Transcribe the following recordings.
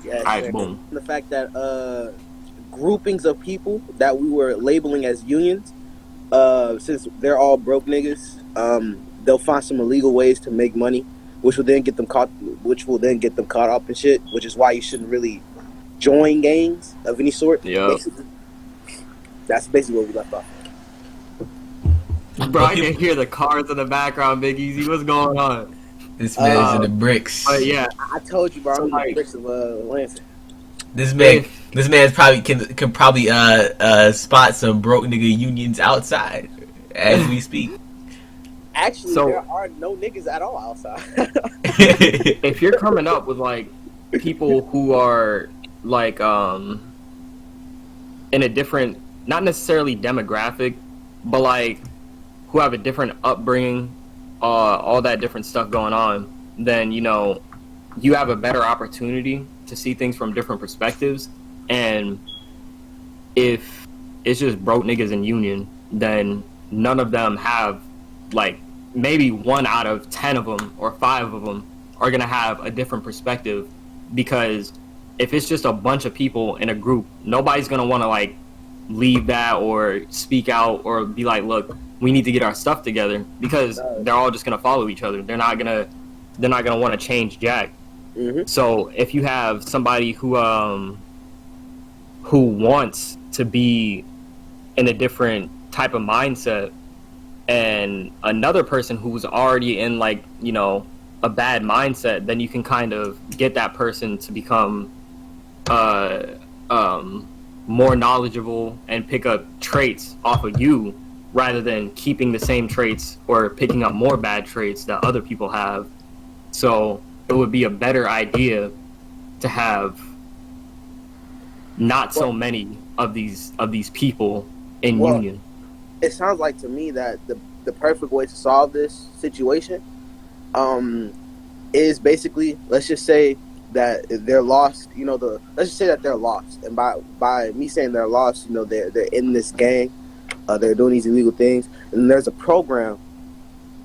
Yes, Alright, sir. boom. The fact that groupings of people that we were labeling as unions, since they're all broke niggas, they'll find some illegal ways to make money, which will then get them caught, up in shit. Which is why you shouldn't really join gangs of any sort. Yep. Basically, that's basically what we left off. Bro, I can hear the cars in the background, Big EzZy. What's going on? This man's in the But bricks. yeah, I told you, bro. so I'm in the like, bricks of Lansing. This man, if this man's probably can probably spot some broke nigga unions outside as we speak. Actually, So- there are no niggas at all outside. if you're coming up with like people who are like in a different, not necessarily demographic, but like who have a different upbringing, all that different stuff going on, then you know you have a better opportunity to see things from different perspectives. And if it's just broke niggas in union, then none of them have, like, maybe 1 out of 10 of them or 5 of them are gonna have a different perspective. Because if it's just a bunch of people in a group, nobody's gonna want to like leave that or speak out or be like, look, we need to get our stuff together, because they're all just gonna follow each other. They're not gonna want to change jack. Mm-hmm. So if you have somebody who wants to be in a different type of mindset, and another person who's already in, like, you know, a bad mindset, then you can kind of get that person to become more knowledgeable and pick up traits off of you, rather than keeping the same traits or picking up more bad traits that other people have. So it would be a better idea to have not so many of these people in union. It sounds like to me that the perfect way to solve this situation is basically, let's just say that they're lost. You know, let's just say that they're lost, and by me saying they're lost, you know, they're in this gang, they're doing these illegal things, and there's a program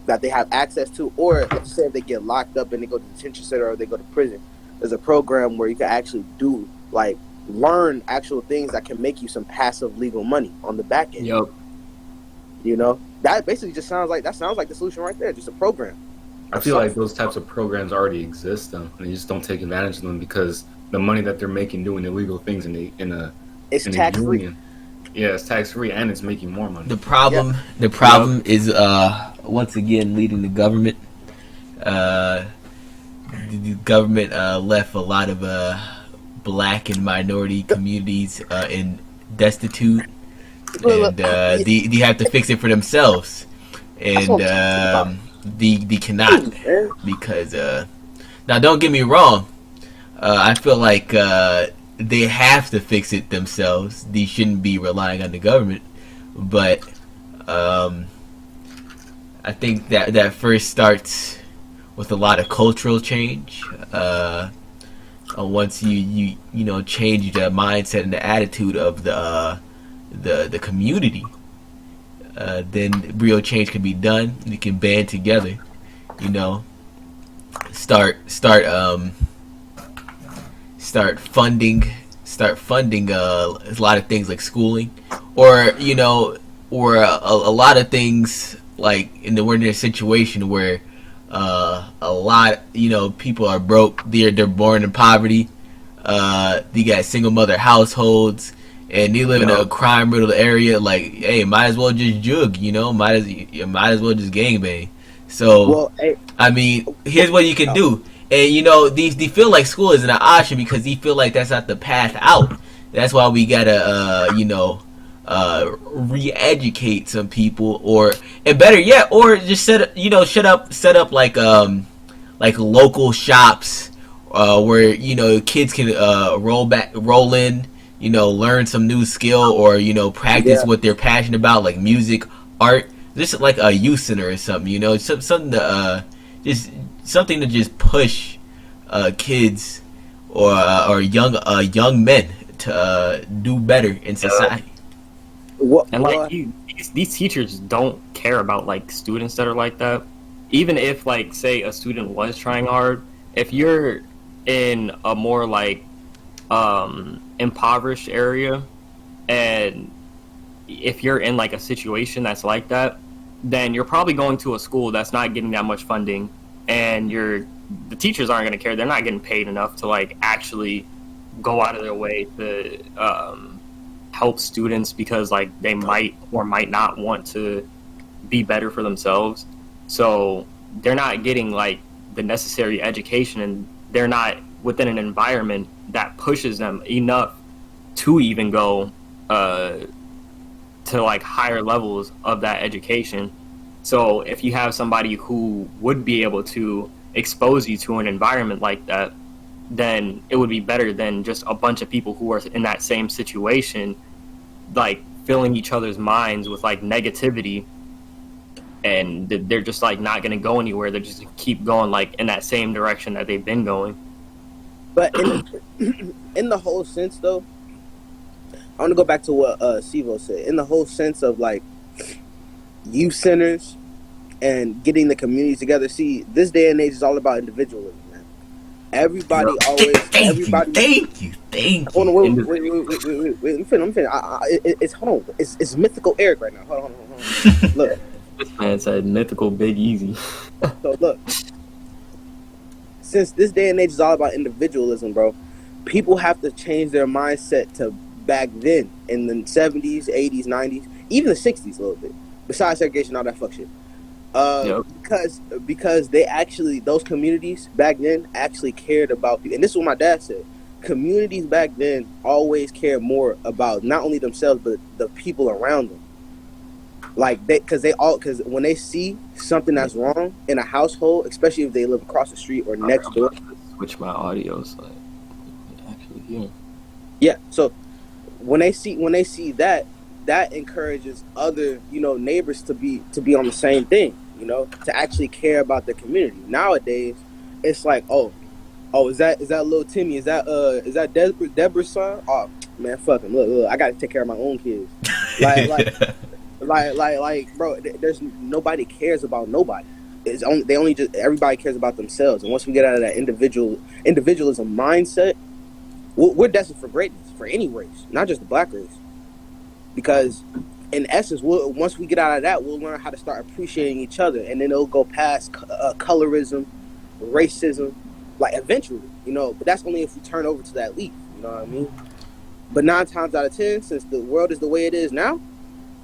that they have access to, or let's say if they get locked up and they go to the detention center or they go to prison, there's a program where you can actually do, like, learn actual things that can make you some passive legal money on the back end. Yep. You know, that basically just sounds like the solution right there, just a program. I feel like those types of programs already exist, though, and you just don't take advantage of them because the money that they're making doing illegal things It's in a tax free. union, yeah, it's tax free and it's making more money. The problem is once again leading the government. The government left a lot of black and minority communities in destitute, and they have to fix it for themselves, and they cannot, because now don't get me wrong, I feel like they have to fix it themselves. They shouldn't be relying on the government, but I think that first starts with a lot of cultural change. Once you know, change the mindset and the attitude of the community, then real change can be done. You can band together, you know, start funding a lot of things like schooling, or you know, or a lot of things like we're in a situation where a lot, you know, people are broke. They're born in poverty. They got single mother households, and they live in a crime riddled area. Like, hey, might as well just jug, you know, might as well just gangbang. So, I mean, here's what you can do. And you know, they feel like school isn't an option because they feel like that's not the path out. That's why we gotta, you know, re-educate some people, and better yet, or just set up like local shops where, you know, kids can roll in, you know, learn some new skill, or, you know, practice what they're passionate about, like music, art, just like a youth center or something, you know, something to something to just push kids or young men to do better in society. These teachers don't care about, like, students that are like that. Even if, like, say a student was trying hard, if you're in a more, like, impoverished area, and if you're in like a situation that's like that, then you're probably going to a school that's not getting that much funding, and the teachers aren't going to care. They're not getting paid enough to like actually go out of their way to help students, because like they might or might not want to be better for themselves. So they're not getting like the necessary education, and they're not within an environment that pushes them enough to even go to like higher levels of that education. So if you have somebody who would be able to expose you to an environment like that, then it would be better than just a bunch of people who are in that same situation, like filling each other's minds with like negativity, and they're just like not going to go anywhere. They're just gonna keep going like in that same direction that they've been going. But in the whole sense, though, I want to go back to what Sivo said. In the whole sense of like youth centers and getting the community together. See, this day and age is all about individualism, man. Everybody always. Thank you. Hold on, wait. I'm finished. It's hold on. It's mythical Eric right now. Hold on. Look. This man said mythical Big EzZy. So look, since this day and age is all about individualism, bro, people have to change their mindset to back then in the 70s, 80s, 90s, even the 60s a little bit. Besides segregation, all that fuck shit. Because they actually, those communities back then actually cared about people. And this is what my dad said. Communities back then always cared more about not only themselves, but the people around them. Like because when they see something that's wrong in a household, especially if they live across the street or next door. Switch my audio so I actually hear. Yeah, so when they see that encourages other neighbors to be on the same thing, to actually care about the community. Nowadays, it's like oh, is that little Timmy? Is that Deborah's son? Oh man, fuck him. Look, I got to take care of my own kids. Like, bro, there's nobody cares about nobody. Everybody cares about themselves. And once we get out of that individualism mindset, we're destined for greatness for any race, not just the black race. Because in essence, once we get out of that, we'll learn how to start appreciating each other, and then it'll go past colorism, racism, like eventually, But that's only if we turn over to that leaf. You know what I mean? But 9 times out of 10, since the world is the way it is now,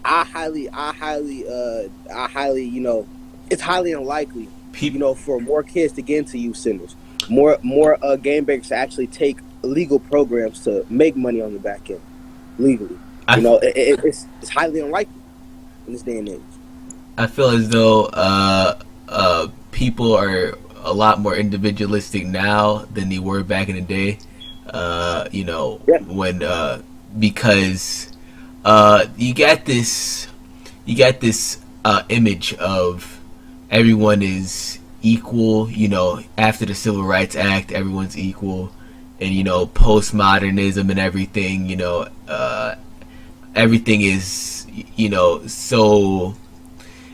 I highly, it's highly unlikely, for more kids to get into youth centers, more game breakers to actually take legal programs to make money on the back end legally. It's highly unlikely in this day and age. I feel as though people are a lot more individualistic now than they were back in the day. When because you got this image of everyone is equal. After the Civil Rights Act, everyone's equal, and postmodernism and everything. Everything is so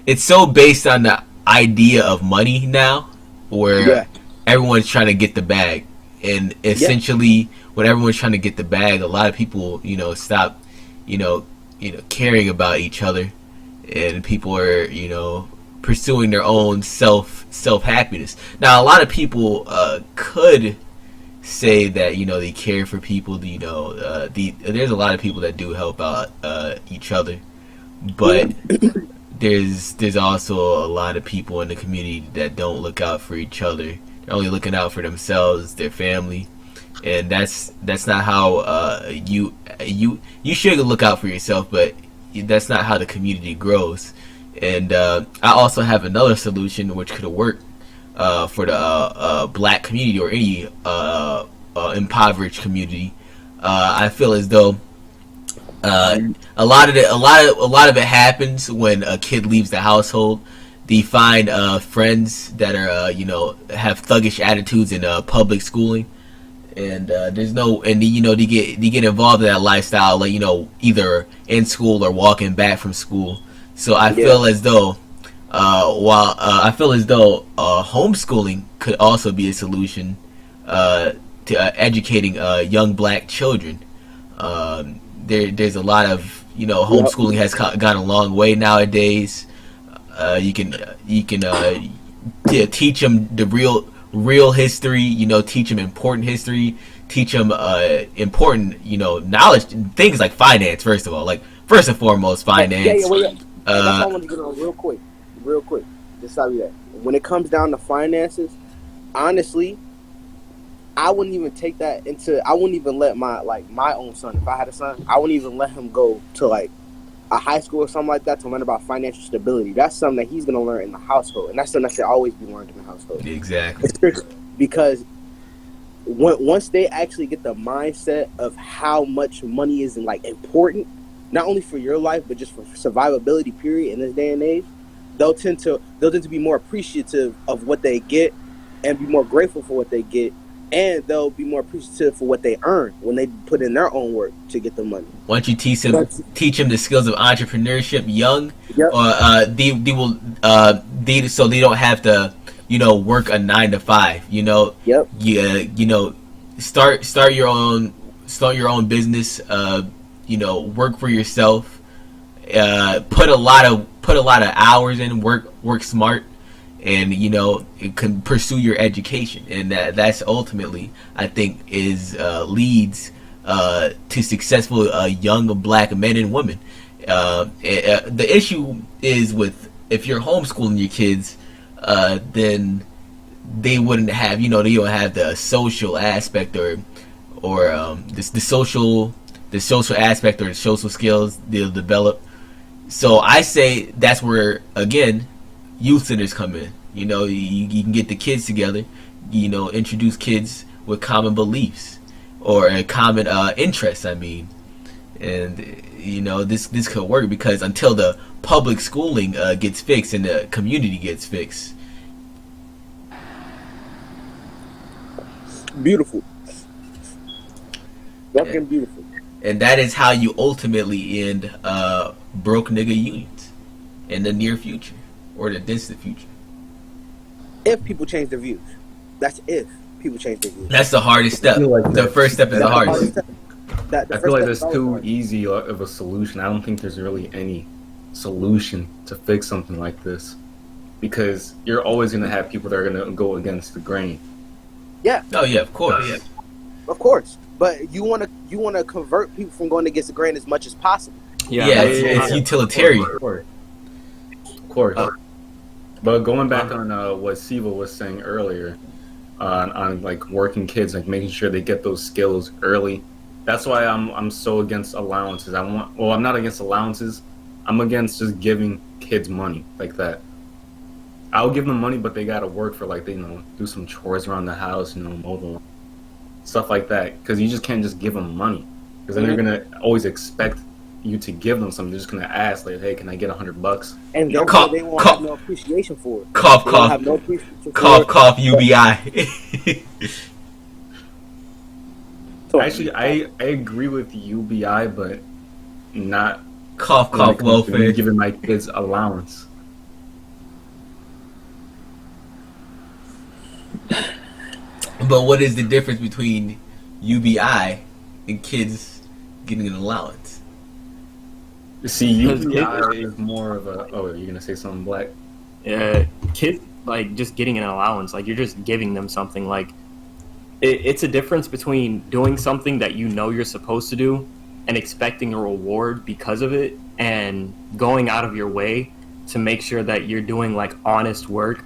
it's so based on the idea of money now, where everyone's trying to get the bag, and essentially when everyone's trying to get the bag, a lot of people stop caring about each other, and people are pursuing their own self happiness. Now a lot of people could say that they care for people. There's a lot of people that do help out each other, but there's also a lot of people in the community that don't look out for each other. They're only looking out for themselves, their family, and that's not how you should look out for yourself, but that's not how the community grows. And I also have another solution which could have worked for the black community or any impoverished community. I feel as though a lot of it happens when a kid leaves the household. They find friends that are have thuggish attitudes in public schooling, and they get involved in that lifestyle, like either in school or walking back from school. So I feel as though homeschooling could also be a solution educating young black children. There's a lot of, you know, homeschooling has gone a long way nowadays. You can teach them the real history. You know, teach them important history. Teach them important, you know, knowledge, things like finance. First of all, like first and foremost, finance. Yeah. That's all I want to get on real quick. Just tell you that when it comes down to finances, honestly, I wouldn't even take that into. I wouldn't even let my own son, if I had a son, I wouldn't even let him go to like a high school or something like that to learn about financial stability. That's something that he's gonna learn in the household, and that's something that should always be learned in the household. Exactly. Because once they actually get the mindset of how much money is like important, not only for your life but just for survivability period in this day and age, they'll tend to be more appreciative of what they get and be more grateful for what they get, and they'll be more appreciative for what they earn when they put in their own work to get the money. Once you teach them the skills of entrepreneurship young, Yep. so they don't have to, you know, work a 9 to 5. You know, Yep. You know, start your own business. You know, work for yourself. Put a lot of hours in. Work smart. And, you know, it can pursue your education, and that's ultimately, I think, leads to successful young black men and women. The issue is with, if you're homeschooling your kids, then they wouldn't have, you know, they don't have the social aspect or the social aspect or the social skills they'll develop. So I say that's where, again, youth centers come in. You know, you can get the kids together, you know, introduce kids with common beliefs or common interests, I mean. And, you know, this could work, because until the public schooling gets fixed and the community gets fixed. Beautiful. Fucking beautiful. And that is how you ultimately end broke nigga unions in the near future or the distant future. If people change their views. That's if people change their views. That's the hardest step. The first step is the hardest. I feel like that's too easy of a solution. I don't think there's really any solution to fix something like this, because you're always going to have people that are going to go against the grain. Yeah. Oh yeah, of course. Of course. But you want to convert people from going against the grain as much as possible. Yeah, it's utilitarian. Of course. But going back on what Siva was saying earlier, on like working kids, like making sure they get those skills early. That's why I'm so against allowances. I'm not against allowances. I'm against just giving kids money like that. I'll give them money, but they gotta work for, like, you know, do some chores around the house, you know, mow the lawn, stuff like that. Because you just can't just give them money, because then they're gonna always expect you to give them something. They're just gonna ask, like, "Hey, can I get $100?" And they won't have no appreciation for it. Cough. UBI. Actually, I agree with UBI, but not cough welfare. Giving my kids allowance. But what is the difference between UBI and kids getting an allowance? See, UBI is more of a... Oh, you're gonna say something, Black? Kids, like, just getting an allowance, like, you're just giving them something. Like, it's a difference between doing something that you know you're supposed to do and expecting a reward because of it, and going out of your way to make sure that you're doing, like, honest work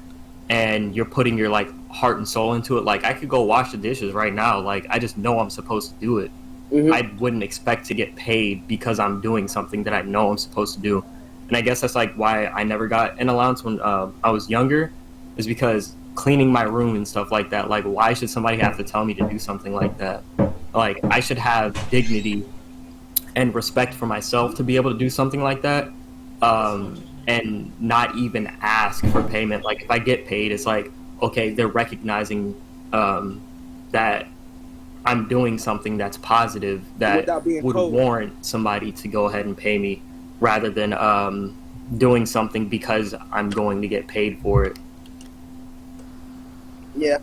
and you're putting your, like, heart and soul into it. Like, I could go wash the dishes right now. Like, I just know I'm supposed to do it. Mm-hmm. I wouldn't expect to get paid because I'm doing something that I know I'm supposed to do. And I guess that's, like, why I never got an allowance when I was younger, is because cleaning my room and stuff like that, like, why should somebody have to tell me to do something like that? Like, I should have dignity and respect for myself to be able to do something like that, and not even ask for payment. Like, if I get paid, it's like, okay, they're recognizing that I'm doing something that's positive that would warrant somebody to go ahead and pay me, rather than doing something because I'm going to get paid for it. Yeah,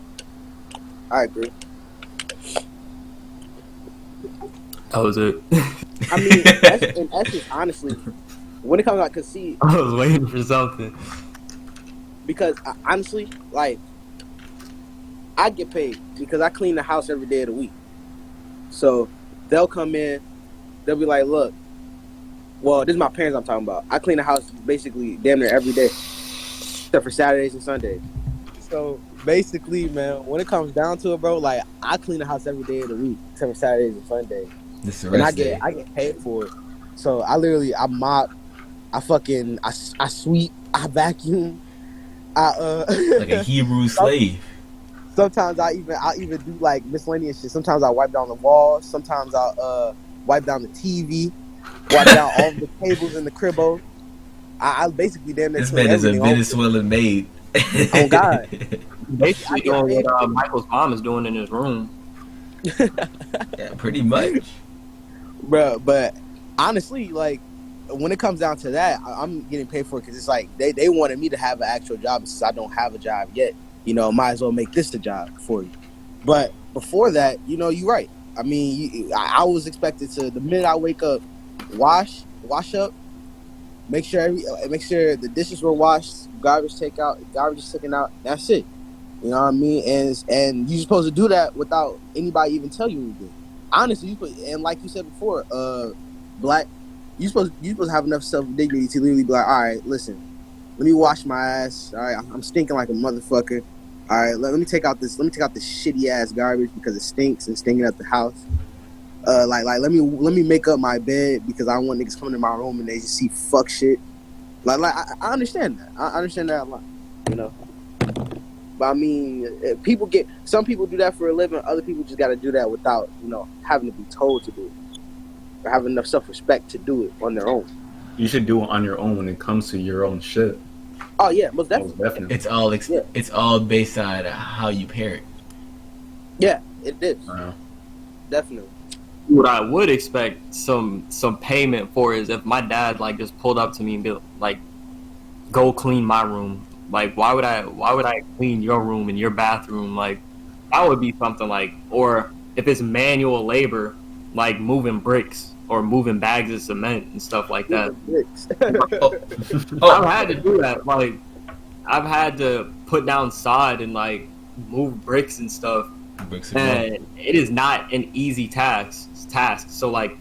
I agree. That was it. I mean, in essence, honestly, when it comes out, cause see, I was waiting for something. because honestly, like, I get paid because I clean the house every day of the week. So they'll come in, they'll be like, look, well, this is my parents I'm talking about. I clean the house basically damn near every day, except for Saturdays and Sundays. So basically, man, when it comes down to it, bro, like, I clean the house every day of the week, except for Saturdays and Sundays. And I get paid for it. So I mop, I sweep, I vacuum, like a Hebrew slave. Sometimes I'll even do like miscellaneous shit. Sometimes I wipe down the walls. Sometimes I'll wipe down the TV, wipe down all the tables in the cribbo. I basically damn near this man is a everything. Venezuelan maid. Oh God! Basically doing what Michael's mom is doing in his room. Yeah, pretty much. Bro, but honestly, like, when it comes down to that, I'm getting paid for it because it's like they wanted me to have an actual job since I don't have a job yet. You know, might as well make this the job for you. But before that, you know, you're right. I mean, I was expected to, the minute I wake up, wash up, make sure the dishes were washed, garbage is taken out. That's it. You know what I mean? And you're supposed to do that without anybody even tell you anything. Honestly, and like you said before, Black, you supposed to have enough self-dignity to literally be like, all right, listen, let me wash my ass. All right, I'm stinking like a motherfucker. All right, let me take out this shitty ass garbage because it stinks and stinking up the house. Like let me make up my bed because I don't want niggas coming in my room and they just see fuck shit. Like I understand that. I understand that a lot. You know. But I mean, some people do that for a living. Other people just got to do that without, you know, having to be told to do it, or having enough self-respect to do it on their own. You should do it on your own when it comes to your own shit. Oh yeah, most definitely. It's all based on how you parent. Yeah, it is. Definitely. What I would expect some payment for is if my dad like just pulled up to me and be like, "Go clean my room." Like, why would I clean your room and your bathroom? Like, that would be something like, or if it's manual labor, like moving bricks or moving bags of cement and stuff like that. I've had to do that. Like, I've had to put down sod and like move bricks and stuff. And it is not an easy task. So like,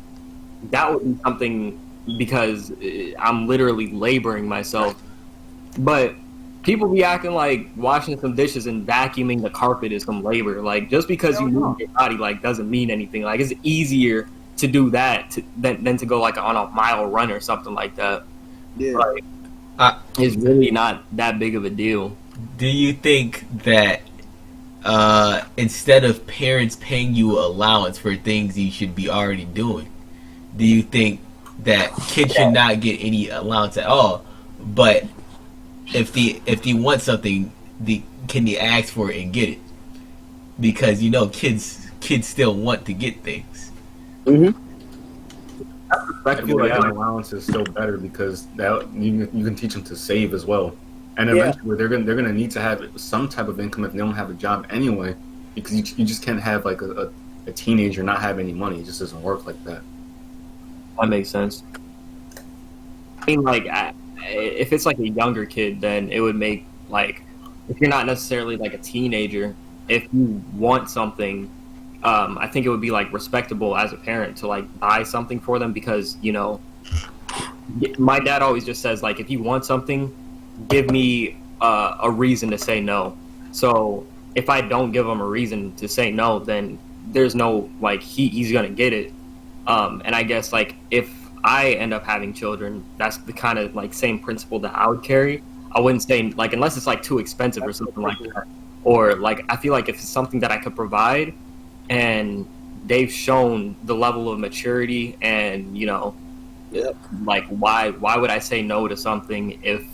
that would be something because I'm literally laboring myself. But people be acting like washing some dishes and vacuuming the carpet is some labor. Like, just because you move your body, like, doesn't mean anything. Like, it's easier to do that than to go, like, on a mile run or something like that. Yeah. Like, it's really not that big of a deal. Do you think that instead of parents paying you allowance for things you should be already doing, do you think that kids should not get any allowance at all, but if they want something, can they ask for it and get it? Because, you know, kids still want to get things. Mm-hmm. I feel like an allowance is still better because that you can teach them to save as well, and eventually they're gonna need to have some type of income if they don't have a job anyway. Because you just can't have like a teenager not have any money. It just doesn't work like that. That makes sense. I mean, like, if it's like a younger kid, then it would make, like, if you're not necessarily like a teenager, if you want something, I think it would be like respectable as a parent to like buy something for them because, you know, my dad always just says, like, if you want something, give me a reason to say no. So if I don't give him a reason to say no, then there's no, like, he's gonna get it. And I guess, like, if I end up having children, that's the kind of like same principle that I would carry. I wouldn't say, like, unless it's like too expensive or something like that, or like I feel like if it's something that I could provide and they've shown the level of maturity and, you know, like why would I say no to something if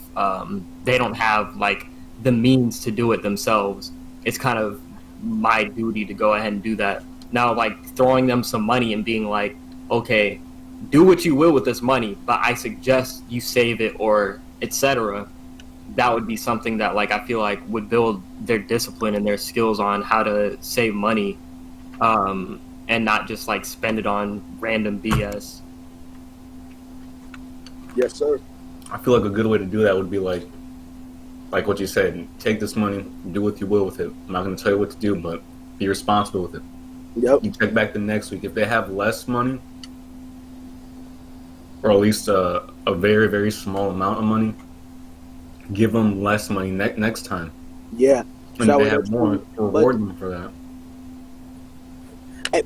they don't have like the means to do it themselves? It's kind of my duty to go ahead and do that. Now, like, throwing them some money and being like, okay, do what you will with this money, but I suggest you save it or etc. That would be something that, like, I feel like would build their discipline and their skills on how to save money. And and not just like spend it on random BS. Yes, sir. I feel like a good way to do that would be like what you said. Take this money, do what you will with it. I'm not going to tell you what to do, but be responsible with it. Yep. You check back the next week. If they have less money, or at least a very, very small amount of money, give them less money next time. Yeah. And if they have more, reward them for that.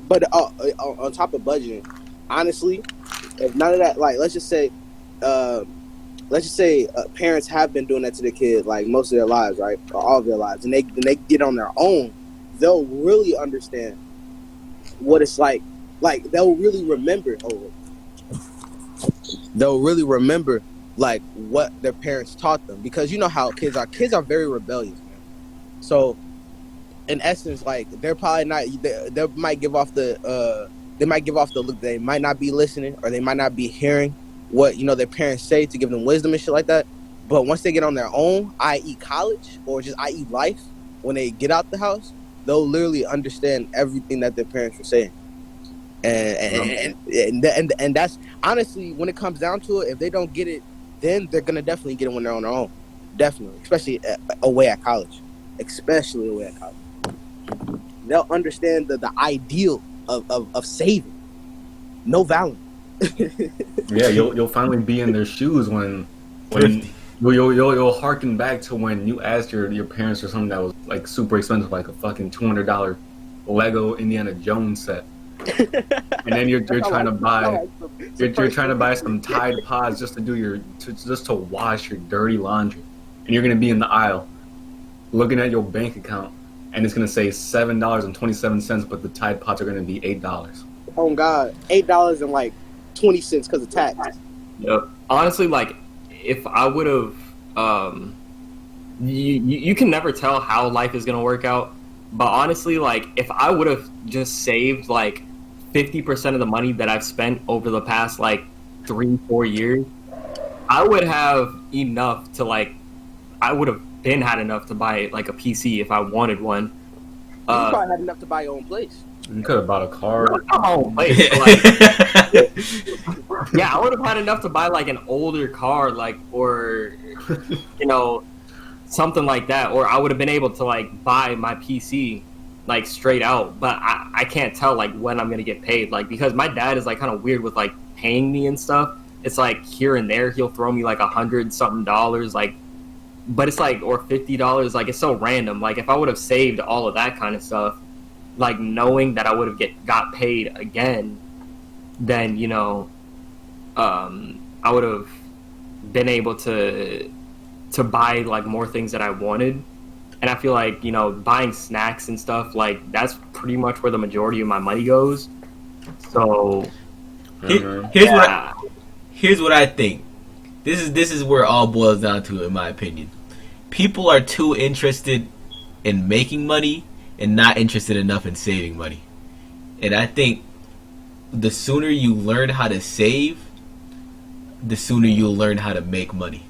But on top of budgeting, honestly, if none of that, like, let's just say parents have been doing that to their kid like most of their lives, right, or all of their lives, and they get on their own, they'll really understand what it's like. Like, they'll really remember like what their parents taught them, because you know how kids are very rebellious, man. So in essence, like, they're probably not, they might give off the look, they might not be listening, or they might not be hearing what, you know, their parents say to give them wisdom and shit like that. But once they get on their own, i.e. college, or just i.e. life, when they get out the house, they'll literally understand everything that their parents were saying. And that's honestly, when it comes down to it, if they don't get it, then they're gonna definitely get it when they're on their own. Definitely, especially away at college. They'll understand the ideal of saving. No value. Yeah, you'll finally be in their shoes when you'll harken back to when you asked your parents for something that was like super expensive, like a fucking $200 Lego Indiana Jones set, and then you're trying to buy some Tide Pods just to wash your dirty laundry, and you're gonna be in the aisle looking at your bank account, and it's gonna say $7.27, but the Tide Pods are gonna be $8. Oh God, $8 and like 20 cents because of tax. Yep. Honestly, like, if I would have, you can never tell how life is gonna work out. But honestly, like, if I would have just saved like 50% of the money that I've spent over the past like 3-4 years, I would have enough to I would have had enough to buy like a PC if I wanted one. You probably had enough to buy your own place. You could have bought a car. My own place. Yeah, I would have had enough to buy like an older car, like, or you know, something like that, or I would have been able to like buy my PC like straight out. But I can't tell like when I'm gonna get paid, like, because my dad is like kind of weird with like paying me and stuff. It's like here and there he'll throw me like $100-something, like, but it's like, or $50, like, it's so random. Like, if I would have saved all of that kind of stuff, like, knowing that I would have got paid again, then, you know, I would have been able to buy like more things that I wanted. And I feel like, you know, buying snacks and stuff, like, that's pretty much where the majority of my money goes. So here's what I think. This is where it all boils down to, in my opinion. People are too interested in making money and not interested enough in saving money. And I think the sooner you learn how to save, the sooner you'll learn how to make money.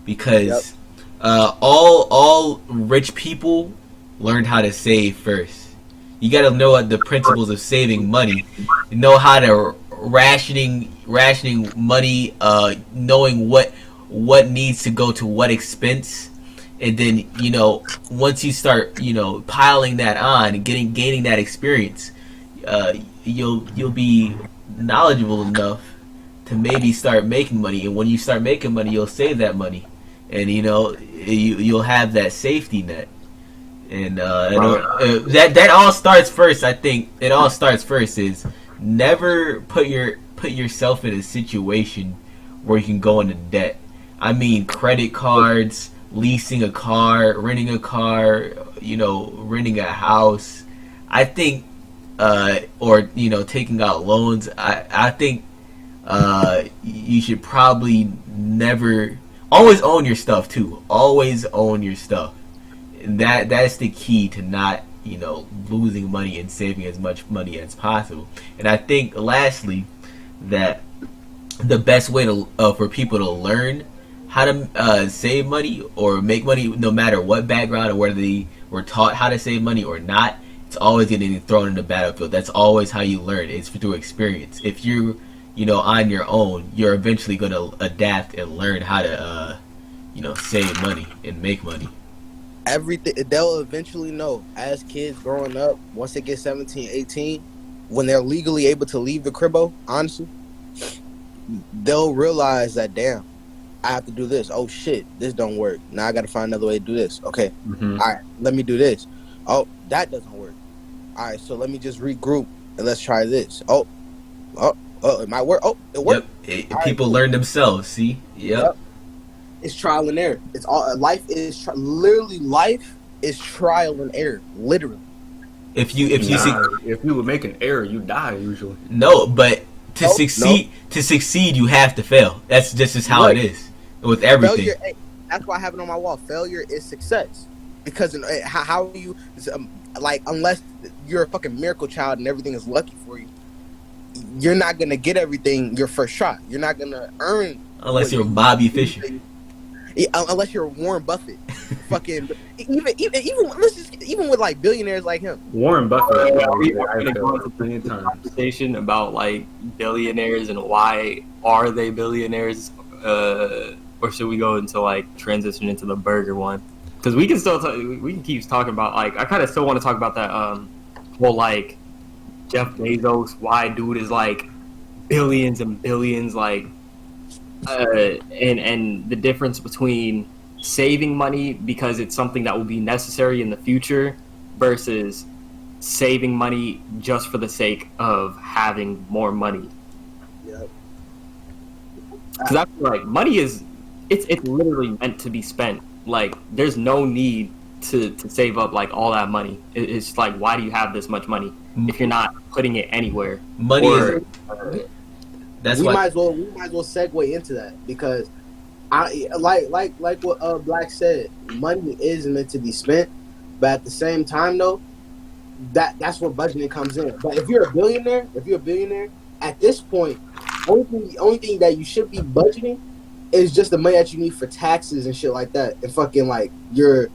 Because all rich people learned how to save first. You got to know what the principles of saving money, know how to rationing money, knowing what needs to go to what expense. And then, you know, once you start, you know, piling that on and gaining that experience, you'll be knowledgeable enough to maybe start making money. And when you start making money, you'll save that money, and, you know, you'll have that safety net. And that all starts first. I think it all starts first is never put yourself in a situation where you can go into debt. I mean, credit cards, leasing a car, renting a car, you know, renting a house. I think, or, you know, taking out loans. I think you should probably never always own your stuff too. Always own your stuff. And that's the key to not, you know, losing money and saving as much money as possible. And I think, lastly, that the best way to for people to learn how to save money or make money, no matter what background or whether they were taught how to save money or not, It's always getting thrown in the battlefield. That's always how you learn. It's through experience. If you on your own, you're eventually going to adapt and learn how to save money and make money. Everything they'll eventually know as kids growing up. Once they get 17, 18, when they're legally able to leave the cribbo, honestly, they'll realize that, damn, I have to do this. Oh shit, this don't work. Now I got to find another way to do this. Okay, all right, let me do this. Oh, that doesn't work. All right, so let me just regroup and let's try this. Oh, it might work. Oh, it worked. Yep. People learn themselves. See, yep. It's trial and error. It's all life is literally life is trial and error. Literally. If you would make an error, you die usually. No, but to succeed, you have to fail. That's just how it is with everything. Failure, that's why I have it on my wall. Failure is success. Because how you unless you're a fucking miracle child and everything is lucky for you, you're not gonna get everything your first shot. You're not gonna earn unless you're Bobby Fischer. Unless you're Warren Buffett, fucking even with like billionaires like him. Warren Buffett. We're gonna go into a conversation about like billionaires and why are they billionaires, or should we go into like transition into the burger one? Because we can still we can keep talking about like I kind of still want to talk about that whole like Jeff Bezos, why dude is like billions and billions like. And the difference between saving money because it's something that will be necessary in the future versus saving money just for the sake of having more money. Yep. Because I feel like money it's literally meant to be spent. Like there's no need to save up like all that money. It's like, why do you have this much money if you're not putting it anywhere? Money is. We might as well segue into that because I like what Black said, money is meant to be spent, but at the same time though, that's where budgeting comes in. But if you're a billionaire at this point, only thing that you should be budgeting is just the money that you need for taxes and shit like that, and fucking like your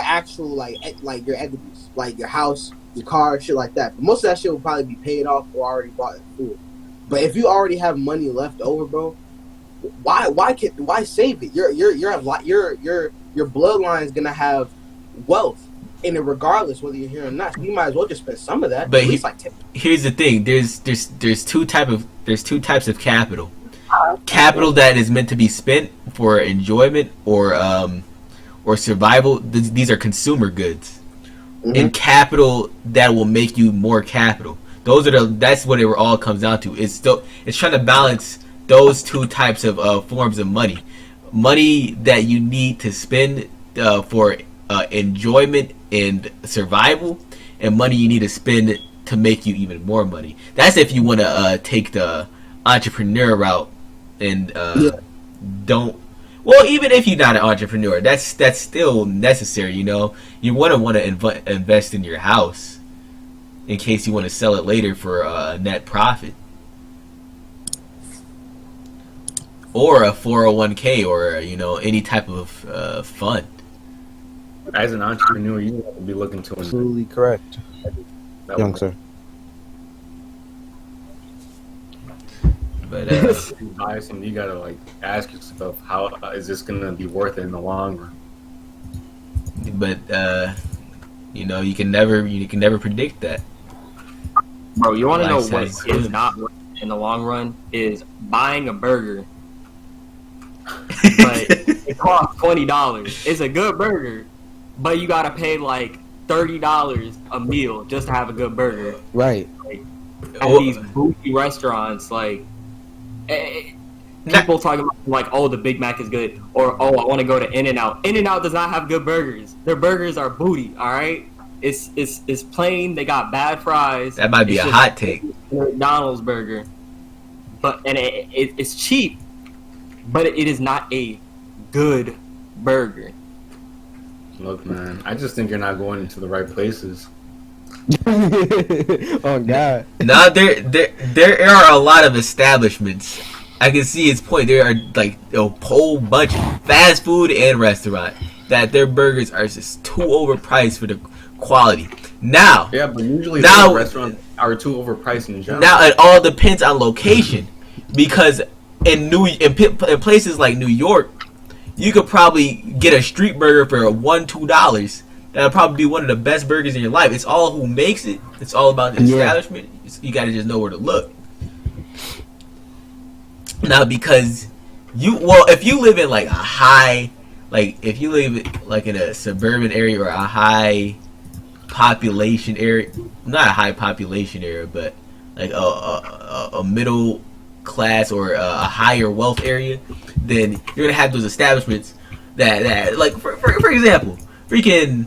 actual like your equities, like your house, your car, shit like that. But most of that shit will probably be paid off or already bought in full. But if you already have money left over, bro, why save it? Your bloodline is gonna have wealth in it regardless whether you're here or not. So you might as well just spend some of that. But here's the thing: there's two types of capital. Capital that is meant to be spent for enjoyment or survival. These are consumer goods, and capital that will make you more capital. That's what it all comes down to. It's trying to balance those two types of forms of money. Money that you need to spend for enjoyment and survival, and money you need to spend to make you even more money. That's if you want to take the entrepreneur route and don't. Well, even if you're not an entrepreneur, that's still necessary. You want to invest in your house in case you want to sell it later for a net profit, or a 401k, or any type of fund. As an entrepreneur, you have to be looking to absolutely correct, young sir. But biasing, you gotta like ask yourself, how is this gonna be worth it in the long run? But you can never predict that. Bro, you want to know what is not worth it in the long run? Is buying a burger, but it costs $20. It's a good burger, but you gotta pay like $30 a meal just to have a good burger. Right. Like, at these bougie restaurants, like people talking about like, oh, the Big Mac is good, or oh, I want to go to In-N-Out. In-N-Out does not have good burgers. Their burgers are booty. All right. It's plain. They got bad fries. That might be a hot take. McDonald's burger, but it's cheap, but it is not a good burger. Look, man, I just think you're not going into the right places. Oh God! Now there are a lot of establishments. I can see his point. There are like a whole bunch of fast food and restaurant that their burgers are just too overpriced for the quality. Now, Yeah, but usually those restaurants are too overpriced in general. Now it all depends on location, because in places like New York, you could probably get a street burger for $1-2. That'll probably be one of the best burgers in your life. It's all who makes it. It's all about the establishment. You gotta just know where to look. Now, because if you live in like a high, like if you live like in a suburban area or a high population area, not a high population area, but like a middle class or a higher wealth area, then you're gonna have those establishments that like for example, freaking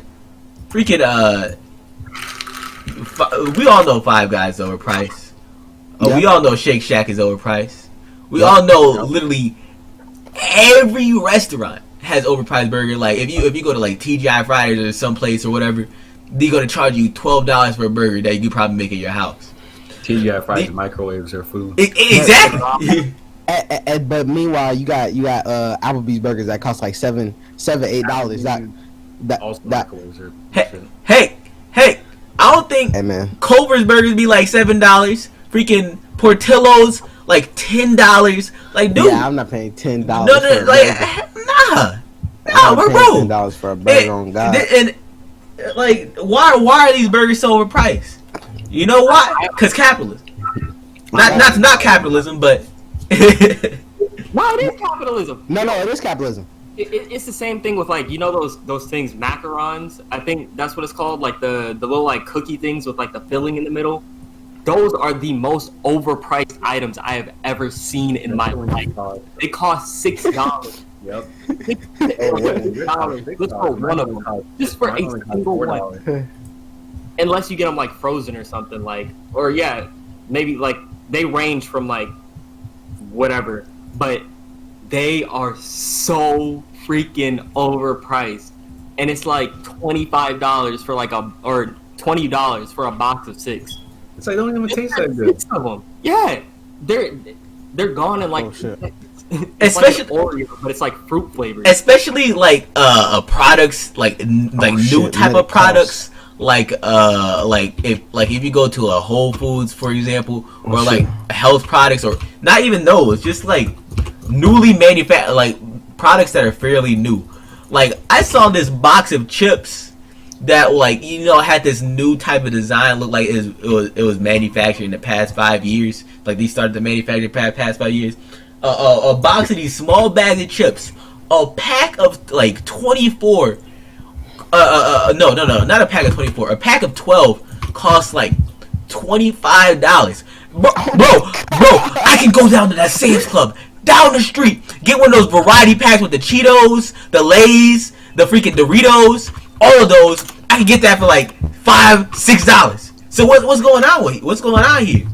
we all know Five Guys is overpriced. We all know Shake Shack is overpriced. We all know literally every restaurant has overpriced burger. Like if you go to like TGI Fridays or someplace or whatever, they're gonna charge you $12 for a burger that you probably make at your house. TGI Fridays microwaves their food. Exactly. But meanwhile, you got Applebee's burgers that cost like $7-8. That Hey! I don't think Culver's burgers be like $7. Freaking Portillo's like $10. Like, dude, yeah, I'm not paying $10. No, bro. $10 for a burger on God. And like, why are these burgers so overpriced? You know why? Because capitalism. Not capitalism, but no, it is capitalism. No, it is capitalism. It's the same thing with like, you know, those things, macarons. I think that's what it's called. Like the little like cookie things with like the filling in the middle. Those are the most overpriced items I have ever seen in my life. They cost $6. Yep. $6 for one of them, just for a single one. Unless you get them like frozen or something, like, or yeah, maybe like they range from like whatever, but they are so freaking overpriced, and it's like $25 for like or $20 for a box of 6. It's like, they don't even taste that good. 6 of them. Yeah, they're gone in like. Especially like Oreo, but it's like fruit flavored. Especially like products like new type of products. Like if you go to a Whole Foods, for example, or like health products, or not even those, just like newly manufactured, like products that are fairly new. Like I saw this box of chips that, like, you know, had this new type of design, looked like it was manufactured in the past 5 years. Like they started to manufacture past 5 years. A box of these small bags of chips, a pack of like 24. No, not a pack of 24. A pack of 12 costs like $25. Bro, I can go down to that Sam's Club down the street, get one of those variety packs with the Cheetos, the Lay's, the freaking Doritos, all of those. I can get that for like $5-6. So what's going on with what's going on here?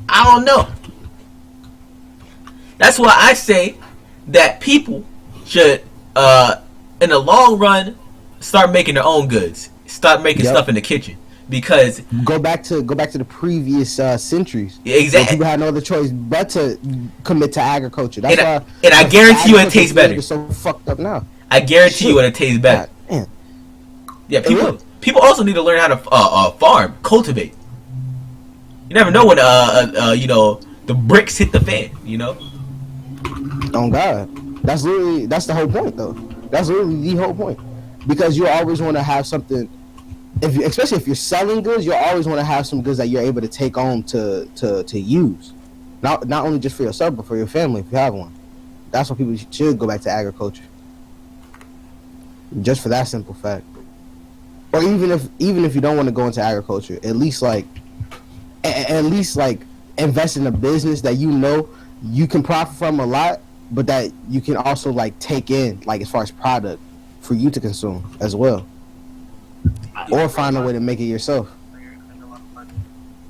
I don't know. That's why I say that people should, in the long run, start making their own goods. Start making stuff in the kitchen, because go back to the previous centuries. Exactly. People had no other choice but to commit to agriculture. That's why. And I guarantee you, it tastes better. It's so fucked up now. I guarantee you, it tastes better. God, yeah, people also need to learn how to farm, cultivate. You never know when you know, the bricks hit the fan. You know. Oh God, that's the whole point, though. That's literally the whole point, because you always want to have something. Especially if you're selling goods, you always want to have some goods that you're able to take home to use, not only just for yourself but for your family if you have one. That's why people should go back to agriculture, just for that simple fact. Or even if you don't want to go into agriculture, at least like invest in a business that you know you can profit from a lot, but that you can also like take in, like as far as product for you to consume as well, or find a way to make it yourself.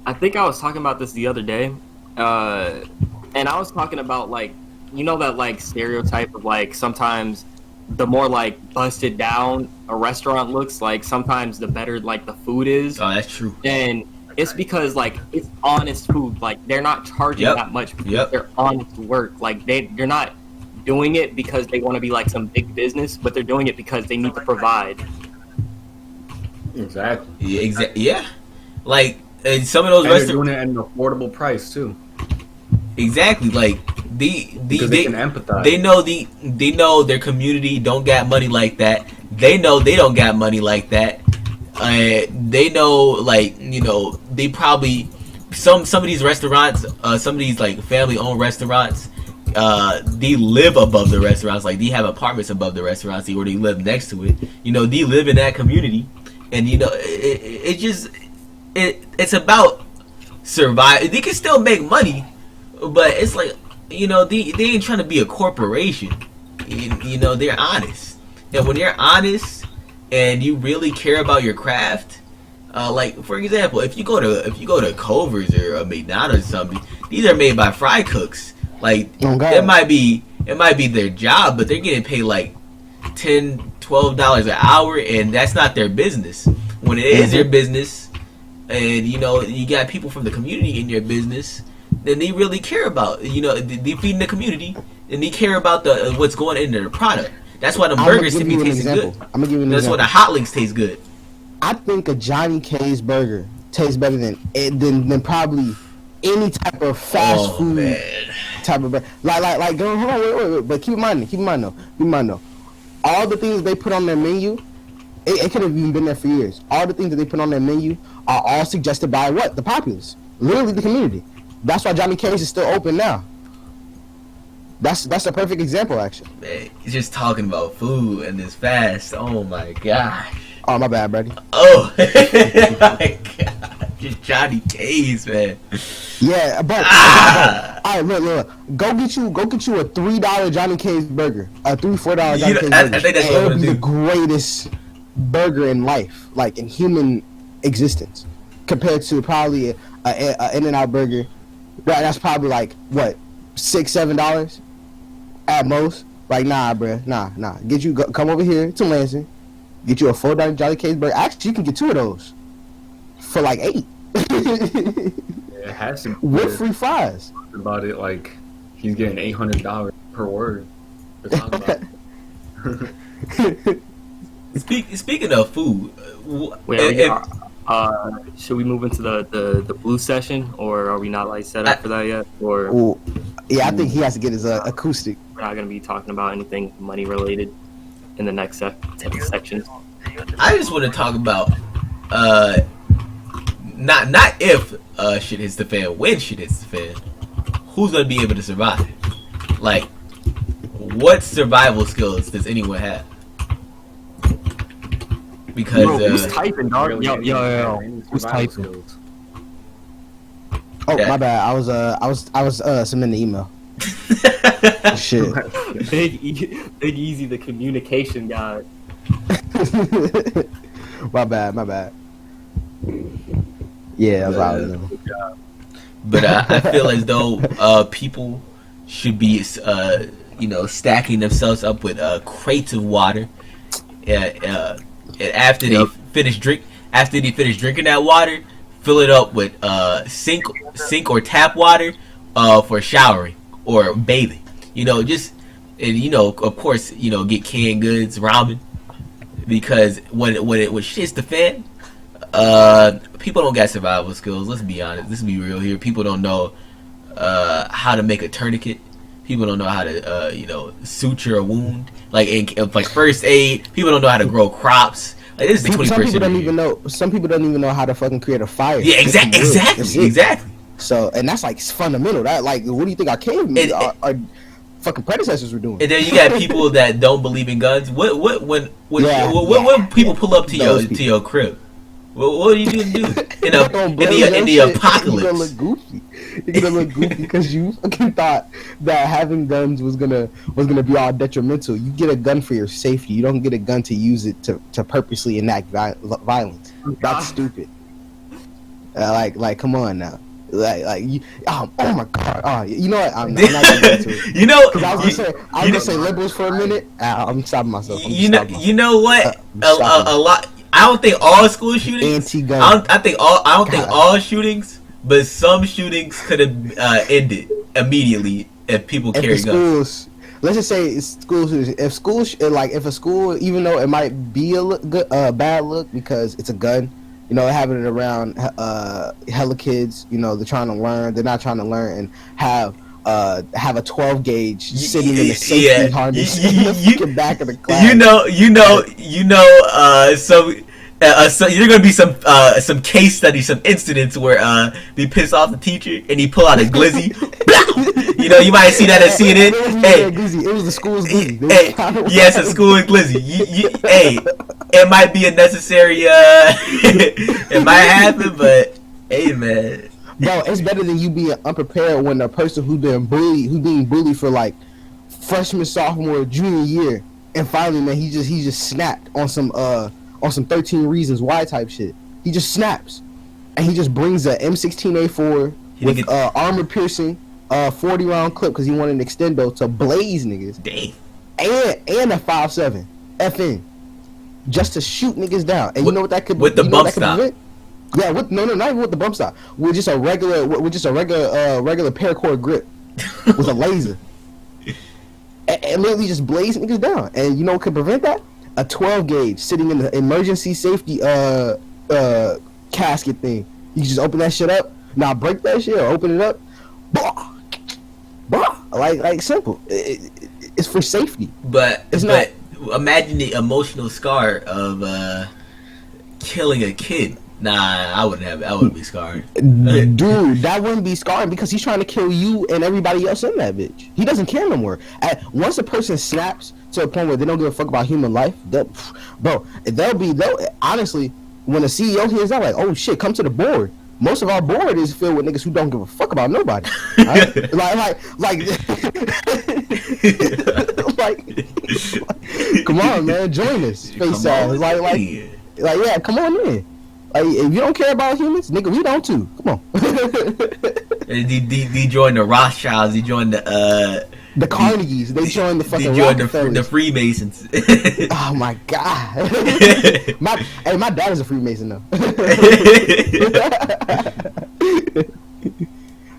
I think I was talking about this the other day, and I was talking about, like, you know, that like stereotype of like sometimes the more like busted down a restaurant looks, like sometimes the better like the food is. Oh, that's true. And it's because like it's honest food. Like they're not charging that much because they're honest work. Like they're not doing it because they want to be like some big business, but they're doing it because they need to provide. Exactly. Yeah. Like some of those And they're restaurants doing it at an affordable price too. exactly like Because they can empathize. they know their community don't got money like that. They know they don't got money like that. They know like they probably some of these restaurants, some of these like family owned restaurants, they live above the restaurants. Like they have apartments above the restaurants, or they live next to it. They live in that community, and it's about survive. They can still make money, but it's like they ain't trying to be a corporation. They're honest, and when you're honest and you really care about your craft, like for example, if you go to Culver's or a McDonald's or something, these are made by fry cooks. Like it might be their job, but they're getting paid like $10-12 an hour, and that's not their business. When it is your business, and you got people from the community in your business, then they really care about they feeding the community, and they care about the what's going into the product. That's why the burgers to me taste good. I'm gonna give you an example. That's why the hot links taste good. I think a Johnny K's burger tastes better than probably any type of fast food type of burger. Like hold on, wait. But keep in mind though. All the things they put on their menu, it could have even been there for years. All the things that they put on their menu are all suggested by what? The populace. Literally the community. That's why Johnny K's is still open now. That's a perfect example, actually. Man, he's just talking about food and this fast. Oh my gosh. Oh, my bad, buddy. Oh my god. Just Johnny K's, man. Yeah, but all right, look. Go get you a $3 Johnny K's burger, a $3-4 Johnny K's burger. I think that's it'll be the greatest burger in life, like in human existence, compared to probably a In-N-Out burger. That's probably like what, $6-7 at most. Like nah, bruh, nah. Come over here to Lansing, get you a $4 Johnny K's burger. Actually, you can get two of those for like $8. It has to be with free fries. About it, like he's getting $800 per word. Speaking of food, should we move into the blue session, or are we not like set up for that yet? Or yeah, I think he has to get his acoustic. We're not going to be talking about anything money related in the next sections. I just want to talk about not if shit hits the fan, when shit hits the fan. Who's gonna be able to survive? Like, what survival skills does anyone have? Because who's typing, dog? Yo. Who's typing? Oh, my bad. I was submitting the email. Shit. Big EzZy, the communication guy. My bad. Yeah, but I feel as though people should be stacking themselves up with crates of water, and after they finish drinking that water, fill it up with sink or tap water for showering or bathing. Of course, get canned goods, ramen, because when shit hits the fan, people don't got survival skills. Let's be honest. Let's be real here. People don't know how to make a tourniquet. People don't know how to suture a wound. Like first aid. People don't know how to grow crops. Like, this is the 21st century. Some people don't even know how to fucking create a fire. Yeah, exactly. So, and that's like fundamental. That what do you think our cavemen, our fucking predecessors were doing? And then you got people that don't believe in guns. When people pull up to your crib? What are you gonna do in the apocalypse? You're gonna look goofy because you fucking thought that having guns was gonna be all detrimental. You get a gun for your safety. You don't get a gun to use it to purposely enact violence. That's stupid. Like, come on now. Oh my god. You know what? I'm not gonna get to it. I was gonna say liberals for a minute. I'm stopping myself. You know what? A lot. I don't think all school shootings. Anti-gun. I don't think all shootings, but some shootings could have ended immediately if people carry guns. let's just say it's school shooters. If if a school, even though it might be a bad look because it's a gun, you know, having it around hella kids, you know, they're trying to learn, they're not trying to learn, and have a 12 gauge sitting in the safety harness in the fucking back of the class. So you're gonna be some case studies, some incidents where they piss off the teacher and he pull out a glizzy. You know, you might see that at CNN. Hey, it was the school's glizzy. Hey, yes, a school's glizzy. Hey, it might be a necessary. It might happen, but hey, man. Bro, it's better than you being unprepared when the person who's being bullied for like freshman, sophomore, junior year, and finally, man, he just snapped on some 13 Reasons Why type shit. He just snaps, and he just brings a M16A4 with armor piercing 40 round clip because he wanted an extendo to blaze niggas. Damn. And a 5.7 FN just to shoot niggas down. And you know what that could with the bump stop. Yeah, not even with the bump stop. With just a regular paracord grip with a laser. And literally just blaze niggas down. And you know what could prevent that? A 12 gauge sitting in the emergency safety casket thing. You just open that shit up. Now break that shit or open it up. Like simple. It's for safety. But not. Imagine the emotional scar of killing a kid. Nah, I wouldn't have it. I wouldn't be scarred. Dude, that wouldn't be scarring because he's trying to kill you and everybody else in that bitch. He doesn't care no more. Once a person snaps to a point where they don't give a fuck about human life, honestly, when a CEO hears that, like, oh shit, come to the board. Most of our board is filled with niggas who don't give a fuck about nobody. Right? like, come on, man, join us. Face ass. Like, yeah, come on in. Like, if you don't care about humans, nigga, we don't too. Come on. They join the Rothschilds. They join the Carnegies. They join the fucking the Freemasons. Oh my god. My dad is a Freemason though.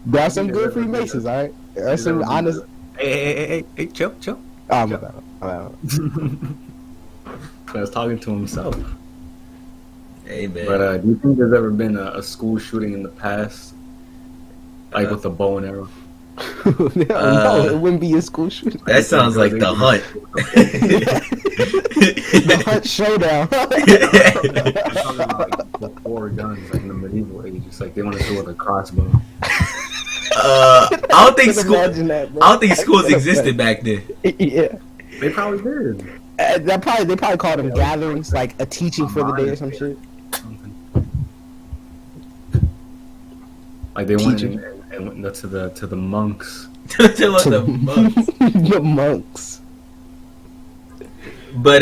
There are some good Freemasons, all right. There are some honest. Hey, chill. Oh my bad. I was talking to himself. Hey, man. But do you think there's ever been a school shooting in the past, like with a bow and arrow? No, it wouldn't be a school shooting. That sounds like the Hunt. The Hunt showdown. I'm talking about like before guns, like in the medieval age. It's like they want to do with a crossbow. I don't think schools existed back then. Yeah, they probably did. They probably called them gatherings, like a teaching for the day or some shit. Like they went and went to the monks. The monks. But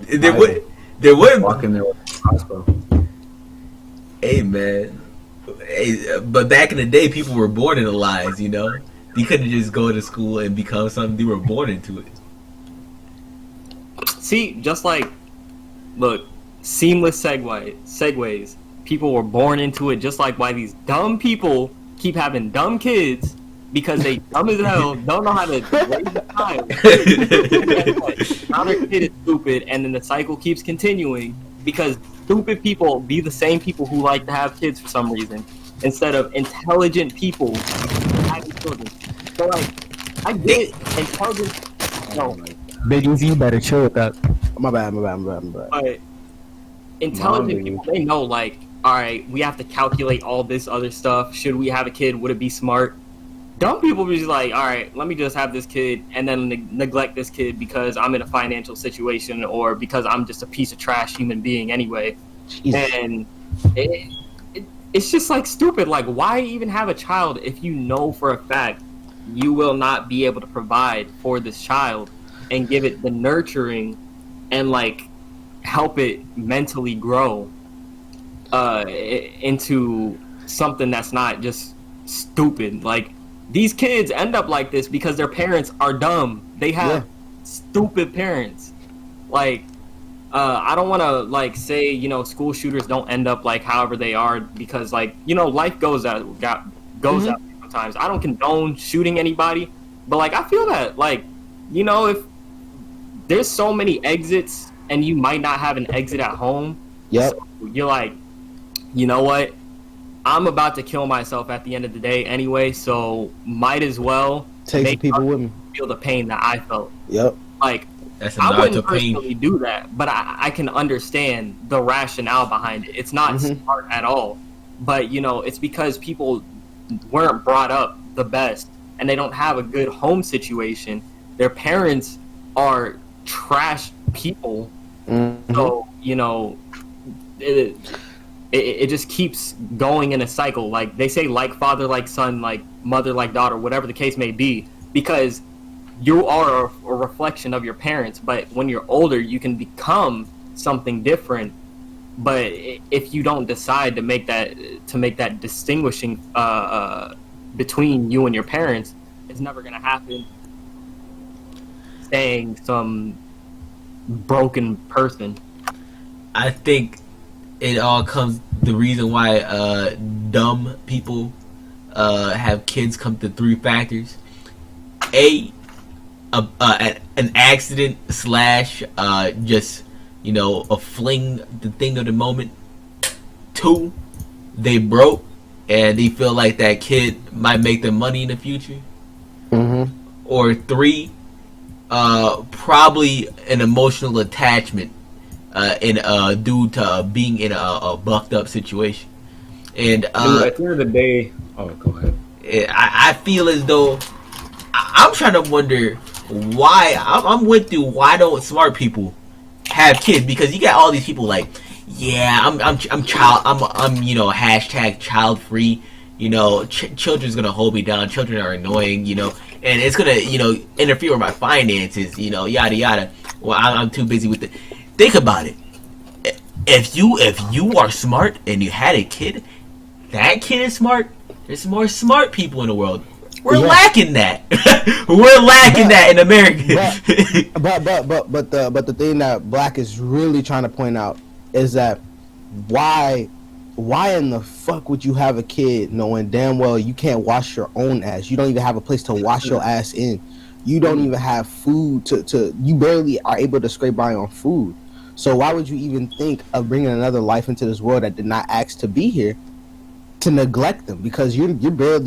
there would walking there with a crossbow. Hey, man. Hey, but back in the day, people were born into lies. You know, you couldn't just go to school and become something. They were born into it. See, just like, look, seamless segues. People were born into it, just like why these dumb people keep having dumb kids because they dumb as hell, don't know how to raise a child. Now their kid is stupid, and then the cycle keeps continuing because stupid people be the same people who like to have kids for some reason instead of intelligent people having children. So, like, I get intelligent. No. Big EzZy, you better chill with that. My bad. But intelligent people, they know, like, all right, we have to calculate all this other stuff. Should we have a kid? Would it be smart? Dumb people be just like, all right, let me just have this kid and then neglect this kid because I'm in a financial situation or because I'm just a piece of trash human being anyway. Jesus. And it's just like stupid. Like, why even have a child if you know for a fact you will not be able to provide for this child and give it the nurturing and like help it mentally grow into something that's not just stupid. Like, these kids end up like this because their parents are dumb. They have stupid parents. Like, I don't want to like say, you know, school shooters don't end up like however they are because, like, you know, life goes out sometimes. I don't condone shooting anybody, but like I feel that like you know, if there's so many exits and you might not have an exit at home. Yep. So you're like, you know what? I'm about to kill myself at the end of the day anyway, so might as well Take the people with me. feel the pain that I felt. Yep. Like, That's a I nod wouldn't to pain. personally do that, but I can understand the rationale behind it. It's not smart at all, but you know, it's because people weren't brought up the best and they don't have a good home situation. Their parents are trash people, so you know, it just keeps going in a cycle. Like they say, like father, like son, like mother, like daughter, whatever the case may be, because you are a reflection of your parents. But when you're older, you can become something different. But if you don't decide to make that distinguishing between you and your parents, it's never gonna happen. Staying some broken person. I think it all comes the reason why dumb people have kids come to 3 factors. An accident / just, you know, a fling, the thing of the moment. 2, they broke and they feel like that kid might make them money in the future. Or 3, probably an emotional attachment due to being in a bucked up situation. And at the end of the day, go ahead. I feel as though I'm trying to wonder why. I'm with you. Why don't smart people have kids? Because you got all these people like, yeah, I'm you know, hashtag child free. You know, children's gonna hold me down. Children are annoying. You know, and it's gonna, you know, interfere with my finances. You know, yada yada. Well, I'm too busy with it. Think about it. If you are smart and you had a kid, that kid is smart. There's more smart people in the world. We're lacking that. We're lacking that in America. But the thing that Black is really trying to point out is that why in the fuck would you have a kid knowing damn well you can't wash your own ass? You don't even have a place to wash your ass in. You don't even have food to you barely are able to scrape by on food. So why would you even think of bringing another life into this world that did not ask to be here, to neglect them? Because you're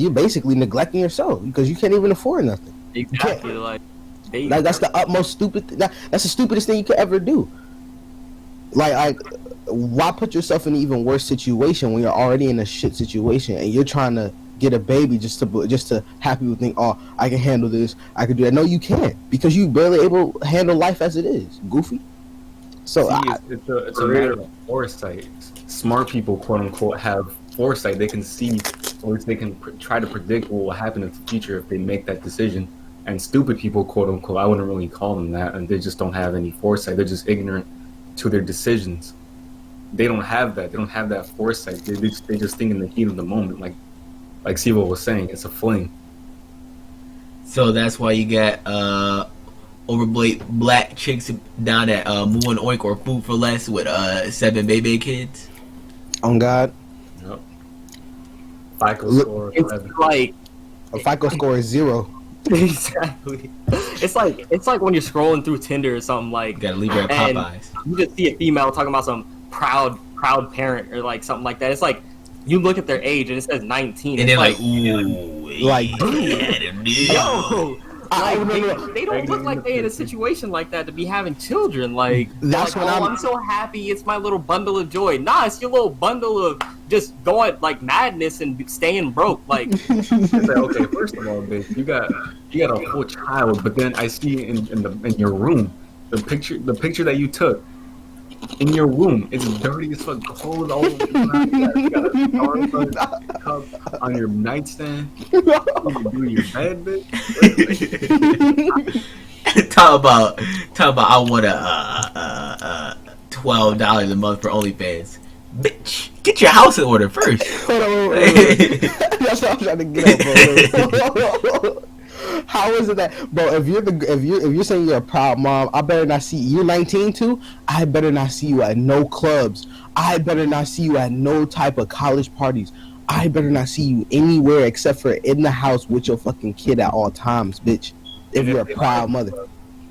basically neglecting yourself because you can't even afford nothing. Exactly. Like that's the utmost stupid. That's the stupidest thing you could ever do. Like, why put yourself in an even worse situation when you're already in a shit situation and you're trying to get a baby just to have people think, oh, I can handle this, I can do that. No, you can't, because you barely able to handle life as it is. Goofy. So it's a matter of foresight. Smart people, quote unquote, have foresight. They can see, or they can try to predict what will happen in the future if they make that decision. And stupid people, quote unquote, I wouldn't really call them that, and they just don't have any foresight. They're just ignorant to their decisions. They don't have that. They don't have that foresight. They just think in the heat of the moment, like Sivo was saying, it's a fling. So that's why you got overweight Black chicks down at Moo and Oink or Food for Less with 7 baby kids. On God. Yep. FICO score. It's like a FICO score is 0. Exactly. It's like when you're scrolling through Tinder or something, like, You gotta leave her at and Popeyes. you just see a female talking about some proud parent or like something like that. It's like you look at their age and it says 19, And it's they're like, ooh, like, yo, like, they don't look like they in a situation like that to be having children. Like, That's like, what I'm so happy, it's my little bundle of joy. Nah, it's your little bundle of just going like madness and staying broke. Like, It's like, okay, first of all, bitch, you got a full child, but then I see in your room the picture that you took in your room. It's dirty as fuck, clothes all over. You got a Starbucks cup on your nightstand. You do your bed, bitch. talk about I want a $12 a month for OnlyFans. Bitch, get your house in order first. Hold on. That's what I'm trying to get at, bro. How is it that, bro? If you're saying you're a proud mom, I better not see you. You're 19 too. I better not see you at no clubs. I better not see you at no type of college parties. I better not see you anywhere except for in the house with your fucking kid at all times, bitch. If you're a proud mother.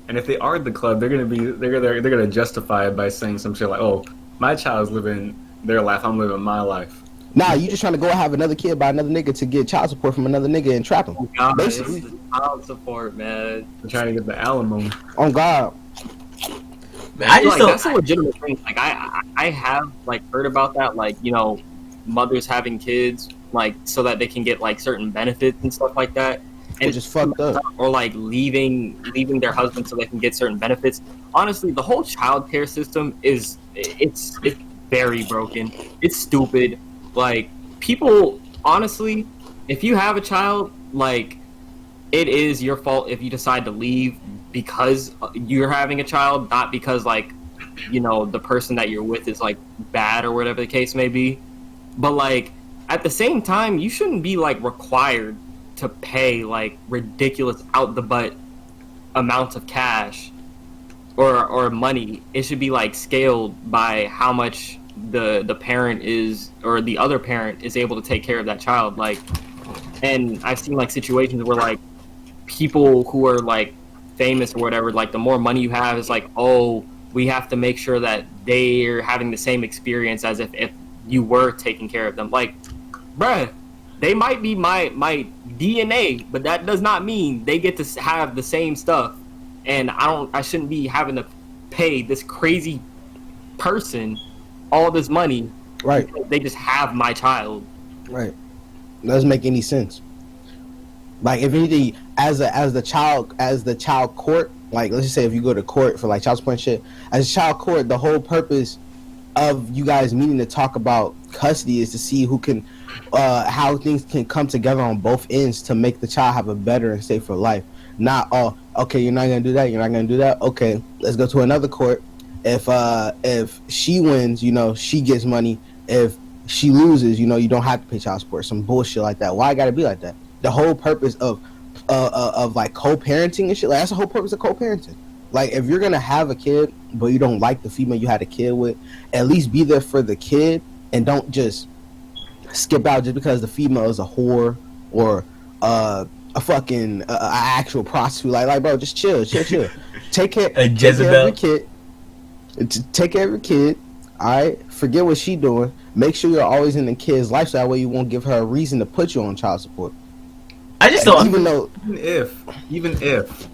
And if they are the club, they're gonna justify it by saying some shit like, "Oh, my child's living their life. I'm living my life." Nah, you just trying to go have another kid by another nigga to get child support from another nigga and trap him. Oh God, Basically. this is child support, man. They're trying to get the alimony. On God. Man, I just like, don't. that's a legitimate thing. Like I have like heard about that. Like, you know, mothers having kids like so that they can get like certain benefits and stuff like that. And It's just fucked up. Or like leaving their husband so they can get certain benefits. Honestly, the whole child care system it's very broken. It's stupid. Like, people, honestly, if you have a child, like, it is your fault if you decide to leave because you're having a child, not because, like, you know, the person that you're with is, like, bad or whatever the case may be. But, like, at the same time, you shouldn't be, like, required to pay, like, ridiculous out-the-butt amounts of cash or money. It should be, like, scaled by how much the parent is, or the other parent is able to take care of that child. Like, and I've seen like situations where like people who are like famous or whatever, like the more money you have, is like, oh, we have to make sure that they're having the same experience as if you were taking care of them. Like, bruh, they might be my DNA, but that does not mean they get to have the same stuff. And I shouldn't be having to pay this crazy person all this money. Right. They just have my child. Right. Doesn't make any sense. Like, if anything, as the child court, like, let's just say if you go to court for like child support and shit, as a child court, the whole purpose of you guys meeting to talk about custody is to see who can how things can come together on both ends to make the child have a better and safer life. Not, oh, okay, you're not gonna do that, you're not gonna do that, okay, let's go to another court. If she wins, you know, she gets money. If she loses, you know, you don't have to pay child support. Some bullshit like that. Why it gotta be like that? The whole purpose of like co-parenting and shit, like, that's the whole purpose of co-parenting. Like, if you're gonna have a kid but you don't like the female you had a kid with, at least be there for the kid and don't just skip out just because the female is a whore or a fucking actual prostitute. Like, bro, just chill. Take care of your kid. Take care of your kid. All right, forget what she doing. Make sure you're always in the kid's life, so that way you won't give her a reason to put you on child support. I just don't. Even if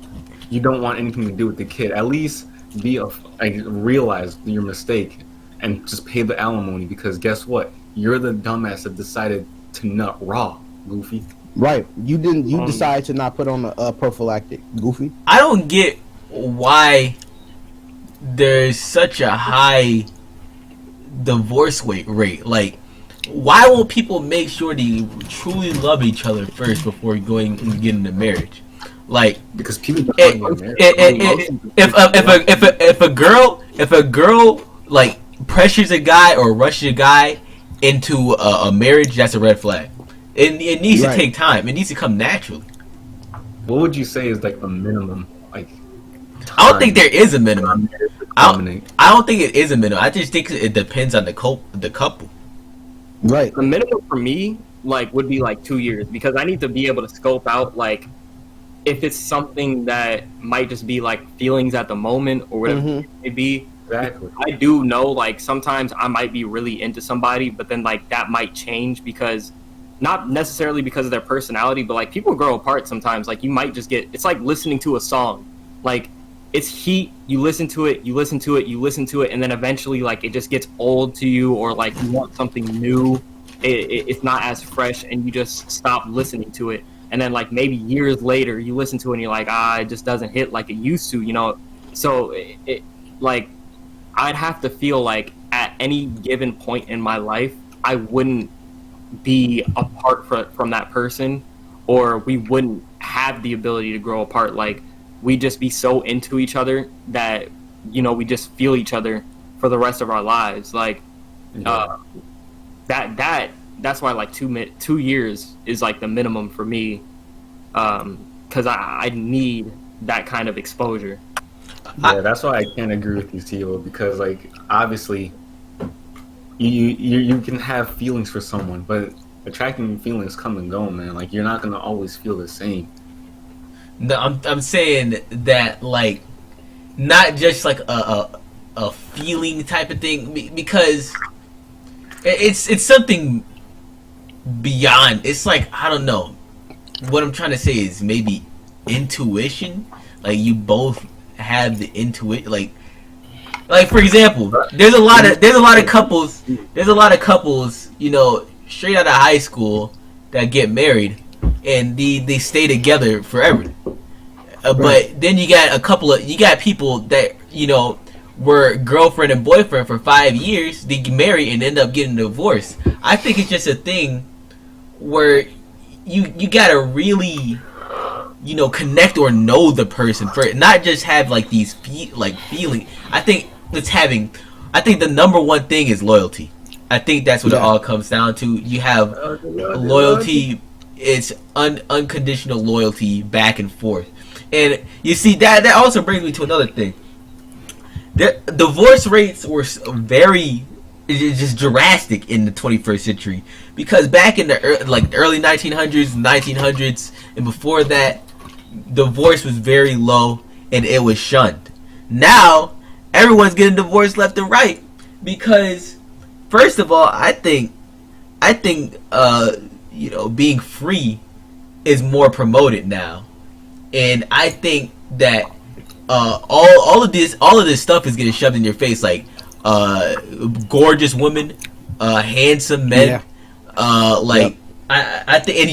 you don't want anything to do with the kid, at least realize your mistake and just pay the alimony. Because guess what? You're the dumbass that decided to nut raw, goofy. Right. You didn't. You decided to not put on a prophylactic, goofy. I don't get why there's such a high divorce rate. Like, why won't people make sure they truly love each other first before going and getting into marriage? Like, because people if a girl like pressures a guy or rushes a guy into a marriage, that's a red flag. It needs to take time. It needs to come naturally. What would you say is like the minimum? Like, I don't think there is a minimum. I don't think it is a minimum. I just think it depends on the couple. Right. The minimum for me, like, would be like 2 years, because I need to be able to scope out, like, if it's something that might just be like feelings at the moment or whatever it may be. Exactly. I do know, like, sometimes I might be really into somebody, but then like that might change because, not necessarily because of their personality, but like people grow apart sometimes. Like, you might just it's like listening to a song. Like, it's heat, you listen to it, and then eventually, like, it just gets old to you, or like you want something new. It's not as fresh, and you just stop listening to it. And then, like, maybe years later, you listen to it and you're like, it just doesn't hit like it used to, you know? So, like, I'd have to feel like at any given point in my life, I wouldn't be apart from that person, or we wouldn't have the ability to grow apart. Like, we'd just be so into each other that, you know, we just feel each other for the rest of our lives. Like, that's why, like, 2 years is like the minimum for me, because I need that kind of exposure. Yeah, that's why I can't agree with you, Tio, because, like, obviously you can have feelings for someone, but attracting feelings come and go, man. Like, you're not gonna always feel the same. No, I'm saying that, like, not just like a feeling type of thing, because it's something beyond. It's like, I don't know. What I'm trying to say is maybe intuition. Like, you both have the intuition. Like for example, there's a lot of couples, you know, straight out of high school that get married and they stay together forever. But then you got people that, you know, were girlfriend and boyfriend for 5 years, they get married and end up getting divorced. I think it's just a thing where you gotta really, you know, connect or know the person for it, not just have like these feeling. I think the number one thing is loyalty. I think that's what it all comes down to. You have loyalty. It's unconditional loyalty back and forth. And you see that also brings me to another thing. The divorce rates were very just drastic in the 21st century, because back in the early 1900s, and before that, divorce was very low and it was shunned. Now everyone's getting divorced left and right because, first of all, I think you know, being free is more promoted now, and I think that all of this stuff is getting shoved in your face, like gorgeous women, handsome men, I think, and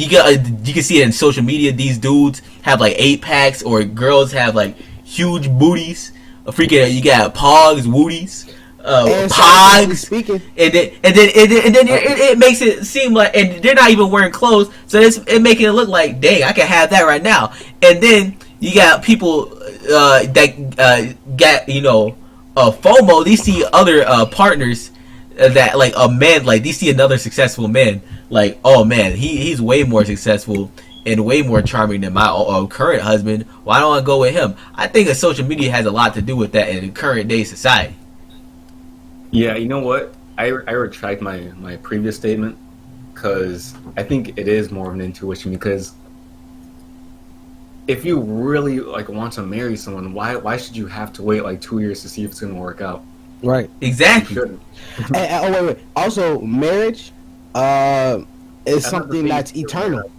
you can see it in social media. These dudes have like 8-packs, or girls have like huge booties. You got pogs, wooties, pogs, speaking, and then it makes it seem like, and they're not even wearing clothes, so it making it look like, dang, I can have that right now. And then you got people that got, you know, FOMO. They see other partners that, like, a man, like, they see another successful man, like, oh man, he's way more successful and way more charming than my current husband. Why don't I go with him? I think that social media has a lot to do with that in current day society. Yeah, you know what? I retract my previous statement, because I think it is more of an intuition. Because if you really like want to marry someone, why should you have to wait like 2 years to see if it's going to work out? Right. Exactly. Wait. Also, marriage is something that's eternal.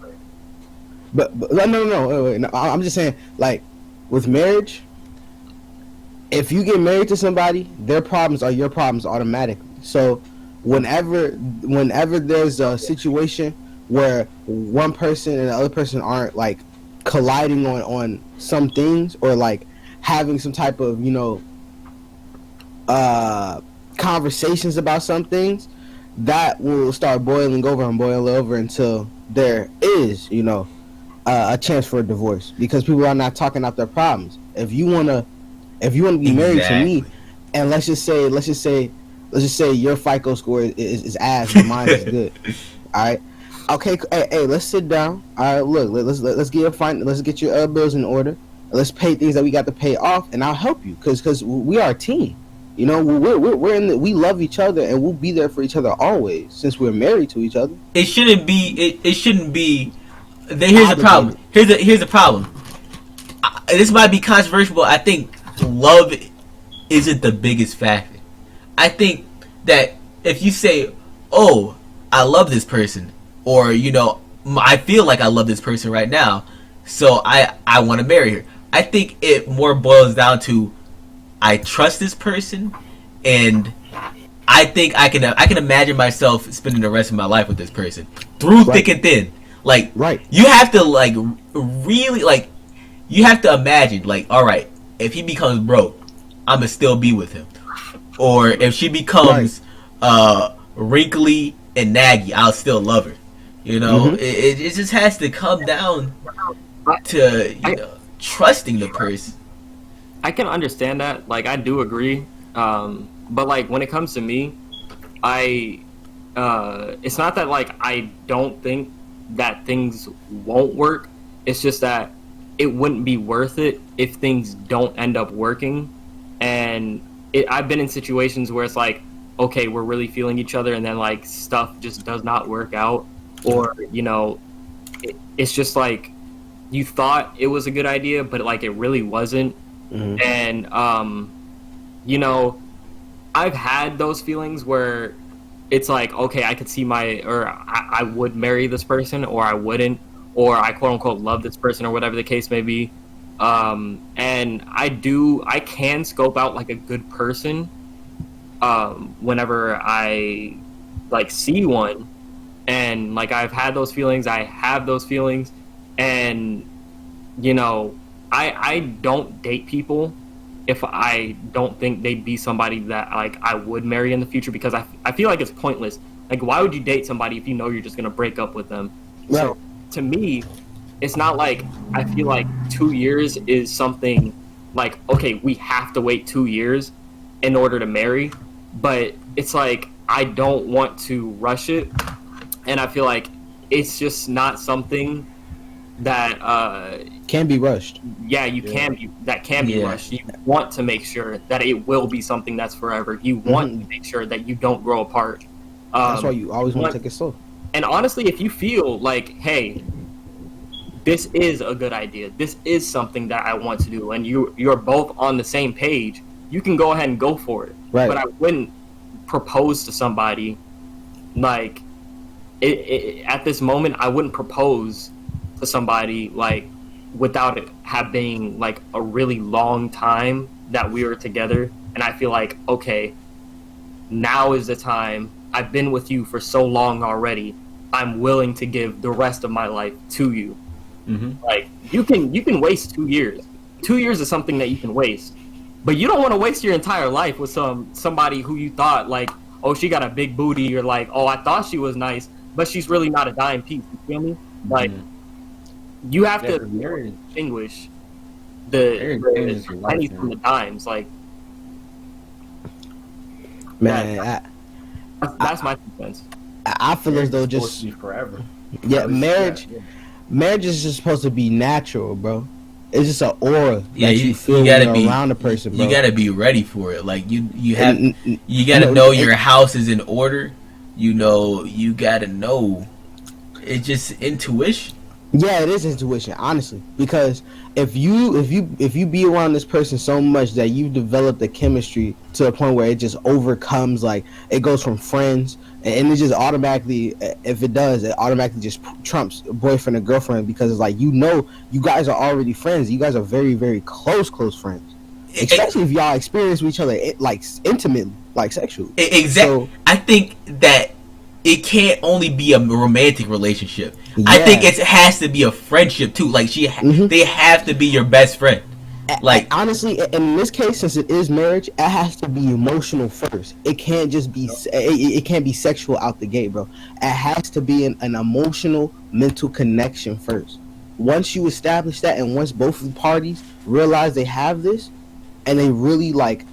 But no. Wait. No, I'm just saying, like, with marriage, if you get married to somebody, their problems are your problems automatically. So whenever there's a situation where one person and the other person aren't like colliding on some things, or like having some type of, you know, conversations about some things, that will start boiling over until there is, you know, a chance for a divorce, because people are not talking out their problems. If you wanna be married to me, and let's just say your FICO score is ass and mine is good. All right. Okay. Hey, let's sit down. All right. Look, let's get your bills in order. Let's pay things that we got to pay off, and I'll help you, because we are a team. You know, we love each other, and we'll be there for each other always, since we're married to each other. It shouldn't be. Here's the problem. Here's the problem. This might be controversial, but I think love isn't the biggest factor. I think that if you say, "Oh, I love this person," or, you know, I feel like I love this person right now, so I want to marry her, I think it more boils down to, I trust this person, and I think I can imagine myself spending the rest of my life with this person through thick and thin. Like, you have to, like, really, like, you have to imagine, like, all right, if he becomes broke, I'm gonna still be with him. Or if she becomes wrinkly and naggy, I'll still love her. You know, it just has to come down to, you know, trusting the person. I can understand that. Like, I do agree. But, like, when it comes to me, it's not that, like, I don't think that things won't work. It's just that it wouldn't be worth it if things don't end up working. And I've been in situations where it's like, okay, we're really feeling each other, and then, like, stuff just does not work out. Or, you know, it's just like, you thought it was a good idea, but, like, it really wasn't. Mhm. And you know, I've had those feelings where it's like, okay, I could see I would marry this person, or I wouldn't, or I quote unquote love this person, or whatever the case may be. And I can scope out like a good person, whenever I like see one, and like I've had those feelings, I have those feelings, and you know, I don't date people if I don't think they'd be somebody that like I would marry in the future, because I feel like it's pointless. Like, why would you date somebody if you know you're just gonna break up with them? Right. So to me, it's not like I feel like 2 years is something like, okay, we have to wait 2 years in order to marry, but it's like I don't want to rush it, and I feel like it's just not something that Can be rushed. can be Yeah. rushed. You want to make sure that it will be something that's forever. You want to make sure that you don't grow apart. That's why you always want to take it slow. And honestly, if you feel like, hey, this is a good idea, this is something that I want to do, and you're both on the same page, you can go ahead and go for it. Right. But I wouldn't propose to somebody like at this moment. I wouldn't propose to somebody like without it being like a really long time that we were together, and I feel like, okay, now is the time. I've been with you for so long already. I'm willing to give the rest of my life to you. Mm-hmm. Like, you can waste 2 years. 2 years is something that you can waste, but you don't want to waste your entire life with somebody who you thought like, oh, she got a big booty. You're like, oh, I thought she was nice, but she's really not a dime piece. You feel me? Like, you have to distinguish the pennies from the dimes. Like, Man, that's my defense. I feel as though It's supposed just to be forever. yeah, At least, marriage. yeah. Marriage is just supposed to be natural, bro. It's just an aura Yeah, that you feel gotta when be you're around a person, bro. You gotta be ready for it. Like you And- gotta no, know it- your house is in order. You know, you gotta know. It's just intuition. Yeah, it is intuition, honestly. Because if you be around this person so much that you develop the chemistry to a point where it just overcomes, like it goes from friends, and it just automatically, if it does, it automatically just trumps boyfriend and girlfriend, because it's like, you know, you guys are already friends. You guys are very, very close friends. Especially if y'all experience with each other like intimately, like sexually. Exactly. So, I think that it can't only be a romantic relationship. yeah. I think it has to be a friendship too. Like they have to be your best friend. Like, honestly, in this case, since it is marriage, it has to be emotional first. It can't just be it can't be sexual out the gate, bro. It has to be an emotional, mental connection first. Once you establish that, and once both of the parties realize they have this, and they really like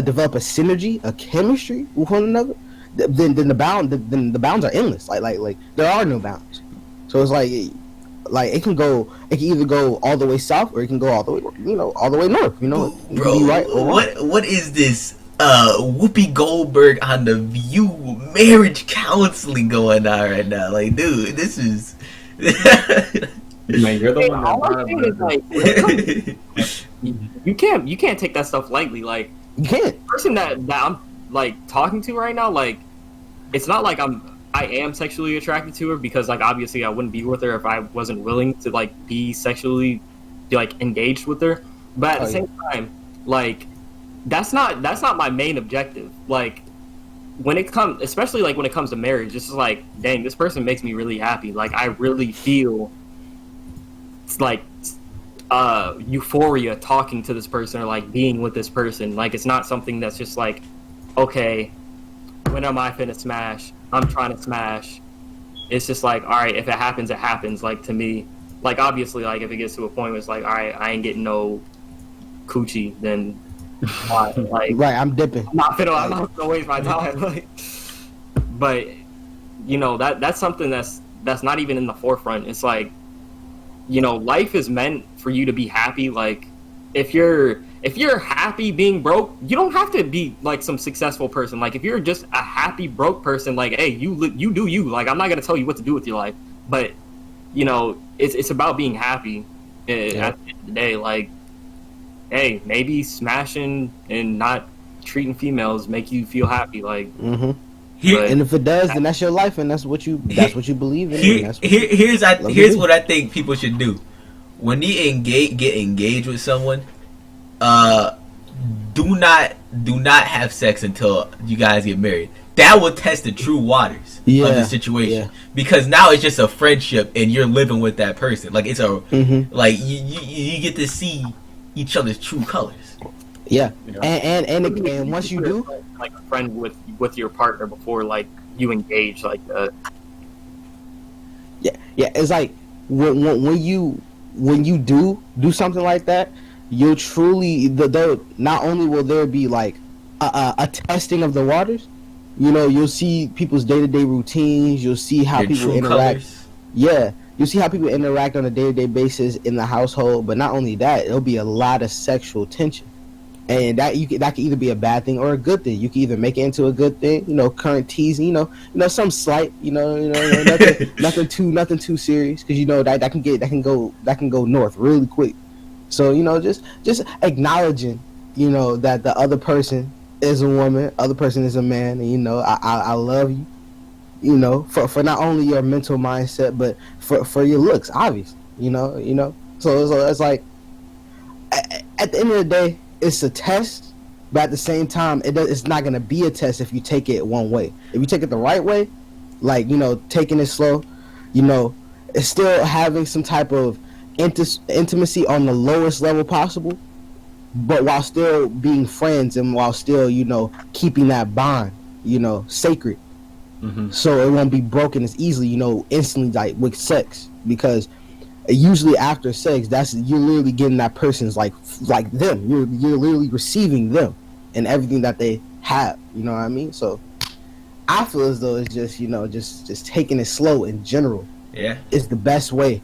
develop a synergy, a chemistry with one another, then the bounds are endless. Like there are no bounds. So it's like it can either go all the way south, or it can go all the way, all the way north. You know, bro, be right or wrong. what is this? Whoopi Goldberg on the View marriage counseling going on right now? Like, dude, this is. Man, you're the one All I'm saying is, that. like, you can't take that stuff lightly. Like, You can't. the person that I'm like talking to right now, like, it's not like I am sexually attracted to her, because like obviously I wouldn't be with her if I wasn't willing to like be sexually like engaged with her. But at the same time, like, that's not my main objective. Like, especially like when it comes to marriage, it's just like, dang, this person makes me really happy. Like, I really feel it's like euphoria talking to this person, or like being with this person. Like, it's not something that's just like, okay, when am I finna smash? I'm trying to smash. It's just like, all right, if it happens, it happens. Like, to me, like, obviously, like, if it gets to a point where it's like, all right, I ain't getting no coochie, then like, Right, I'm dipping. I'm not gonna waste my time. Like, but that's something that's not even in the forefront. It's like, life is meant for you to be happy. Like, if you're happy being broke, you don't have to be like some successful person. Like, if you're just a happy broke person, like, hey, you do you. Like, I'm not gonna tell you what to do with your life, but it's about being happy at the end of the day. Like, hey, maybe smashing and not treating females make you feel happy. Like, Mm-hmm. but And if it does, then that's your life, and that's what you believe in. And that's what Here's love to here's do. what I think people should do. When you get engaged with someone, do not have sex until you guys get married. That will test the true waters of the situation, because now it's just a friendship and you're living with that person. Like it's a like you get to see each other's true colors. Yeah, You know? and once you do, like a friend with your partner before like you engage like yeah, it's like when you do something like that, you'll truly not only will there be like a testing of the waters, you know, you'll see people's day-to-day routines, you'll see how Your people true interact. colors. Yeah, you'll see how people interact on a day-to-day basis in the household, but not only that, it'll be a lot of sexual tension. And that can either be a bad thing or a good thing. You can either make it into a good thing, you know, current teasing, you know, some slight, nothing too serious, because you know that can go north really quick. So you know, just acknowledging, you know, that the other person is a woman, other person is a man, and you know, I love you, you know, for not only your mental mindset, but for your looks, obviously, you know. So it's like at the end of the day, it's a test, but at the same time, it's not going to be a test if you take it one way. If you take it the right way, like, you know, taking it slow, you know, it's still having some type of intimacy on the lowest level possible, but while still being friends and while still, you know, keeping that bond, you know, sacred. So it won't be broken as easily, you know, instantly, like with sex, because usually after sex, you're literally getting that person's like them. You're literally receiving them and everything that they have. You know what I mean? So I feel as though it's just, you know, just taking it slow in general. Yeah, is the best way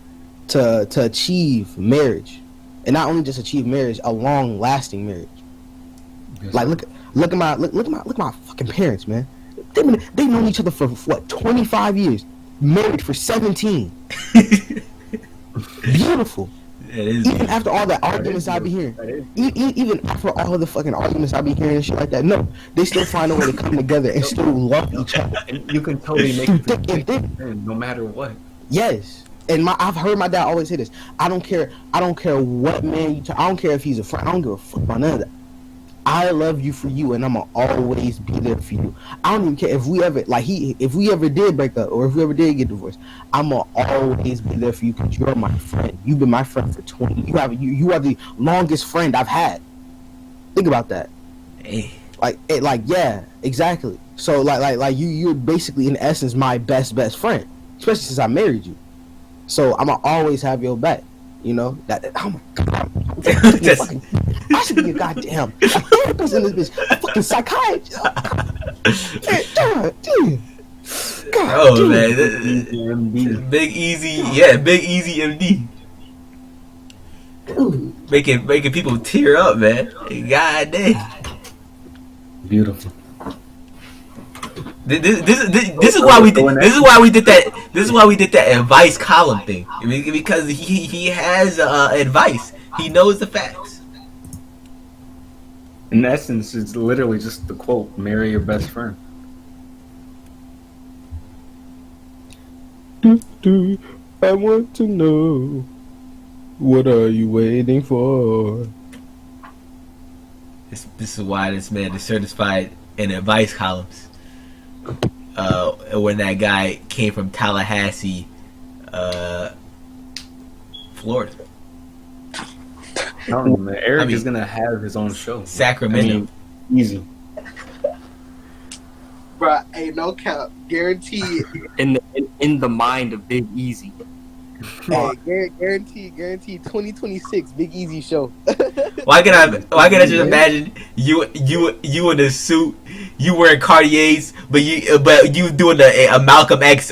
to achieve marriage, and not only just achieve marriage, a long lasting marriage. Yes. Like look at my fucking parents, man. They've known each other for what, 25 years, married for 17. Beautiful. it is. Even after all the arguments I be hearing, even after all the fucking arguments I be hearing and shit like that, no, they still find a way to come together and still love each other. And you can totally make Thick and thin. it no matter what. Yes, and I've heard my dad always say this. I don't care what man I don't care if he's a friend. I don't give a fuck about none of that. I love you for you, and I'm gonna always be there for you. I don't even care if we ever if we ever did break up or if we ever did get divorced. I'm gonna always be there for you because you're my friend. You've been my friend for 20. You are the longest friend I've had. Think about that. Hey. Yeah, exactly. So like you're basically in essence my best friend, especially since I married you. So I'm gonna always have your back. You know that. Oh my god. I should be a goddamn therapist in this bitch. A fucking psychiatrist. God damn. God Oh damn. man, Big EzZy, Big EzZy MD, making people tear up, man. God damn. Beautiful. This is why we did. This is why we did that. This is why we did that advice column thing. I mean, because he has advice. He knows the facts. In essence, it's literally just the quote: "Marry your best friend." I want to know, what are you waiting for? This is why this man is certified in advice columns. When that guy came from Tallahassee, Florida. I don't know, man. Eric is gonna have his own show. Sacramento. Easy. Bruh, ain't no cap. Guaranteed. in the mind of Big EzZy. Hey, guaranteed 2026 Big EzZy show. Why can I just imagine you in a suit, you wearing Cartiers, but you doing a Malcolm X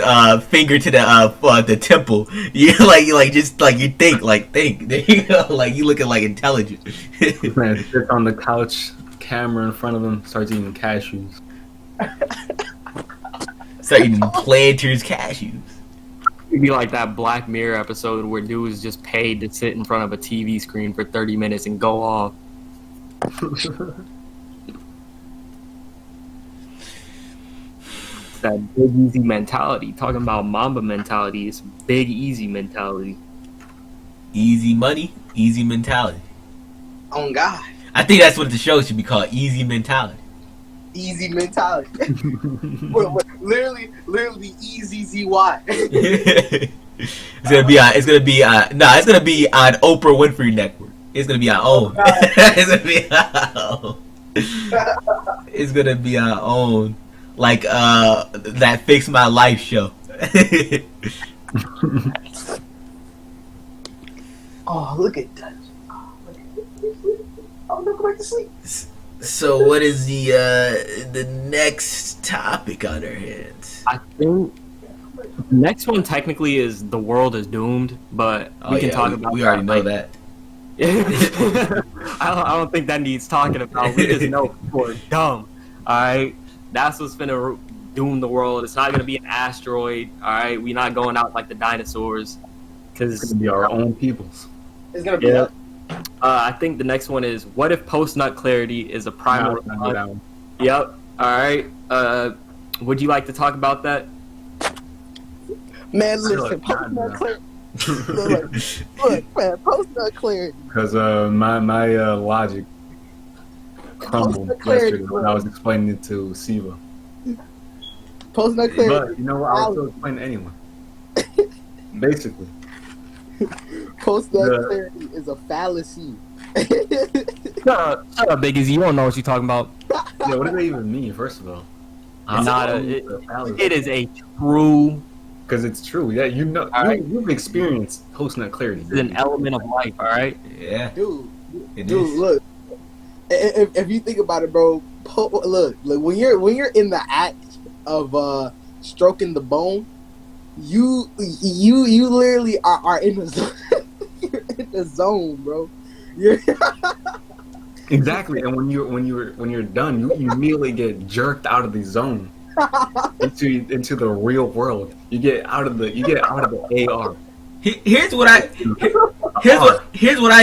finger to the temple. You you think there you go, like you looking like intelligent. Man, sits on the couch, camera in front of him, starts eating cashews. Start eating Planters cashews. It'd be like that Black Mirror episode where dude was just paid to sit in front of a TV screen for 30 minutes and go off. That Big EzZy mentality. Talking about Mamba mentality is Big EzZy mentality. Easy money, easy mentality. On God, I think that's what the show should be called. Easy mentality. easy mentality. literally EzZy. It's gonna be on Oprah Winfrey Network. It's gonna be our own. It's gonna be our own. It's gonna be our own. Like that Fix My Life show. Oh, look at that. Oh, no, go back to sleep. So what is the next topic on our hands? I think the next one technically is The World is Doomed, but we can talk about we already know like, that. I don't think that needs talking about. We just know people are dumb. Alright? That's what's gonna doom the world. It's not gonna be an asteroid, alright? We're not going out like the dinosaurs. Cause It's gonna be our own peoples. It's gonna be up. I think the next one is what if post-nut clarity is a primal response? Yep. Alright. Would you like to talk about that? Man, listen, post-nut clarity. Look, man, post-nut clarity. Because my logic crumbled yesterday when I was explaining it to Siva. Post-nut clarity. But you know what? I'll still explain to anyone. Basically. Post-nut clarity is a fallacy. Shut up, Big EzZy. You don't know what you're talking about. Yeah, what does that even mean, first of all? It is a true. Because it's true. Yeah, you know, you've experienced post-nut clarity. It's an element of life, all right? Yeah, Dude, it dude, is. look. If you think about it, bro, look, when you're in the act of stroking the bone, you literally are in the zone. You're in the zone, bro. You're Exactly, and when you're done, you immediately get jerked out of the zone into the real world. You get out of the AR. Here's what I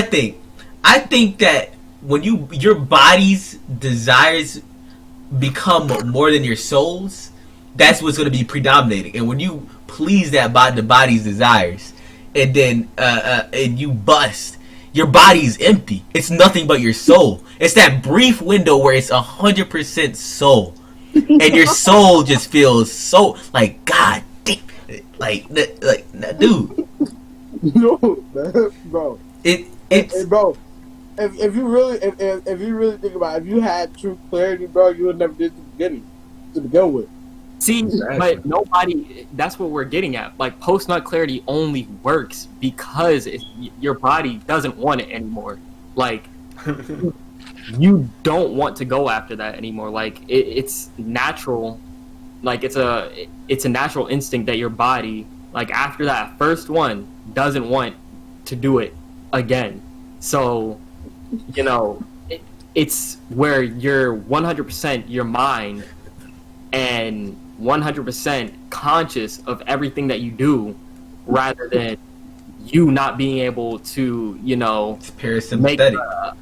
think. I think that when your body's desires become more than your soul's, that's what's going to be predominating. And when you please the body's desires, and then and you bust, your body is empty. It's nothing but your soul. It's that brief window where it's 100% soul, and your soul just feels so like God damn, like dude. no, man, bro. It's bro. If you really think about it, if you had true clarity, bro, you would never did to begin with. See, but nobody, that's what we're getting at. Like, post-nut clarity only works because your body doesn't want it anymore. Like, you don't want to go after that anymore. Like, it's natural. Like, it's a natural instinct that your body, like, after that first one, doesn't want to do it again. So, you know, it's where you're 100% your mind and 100% conscious of everything that you do, rather than you not being able to, you know, make a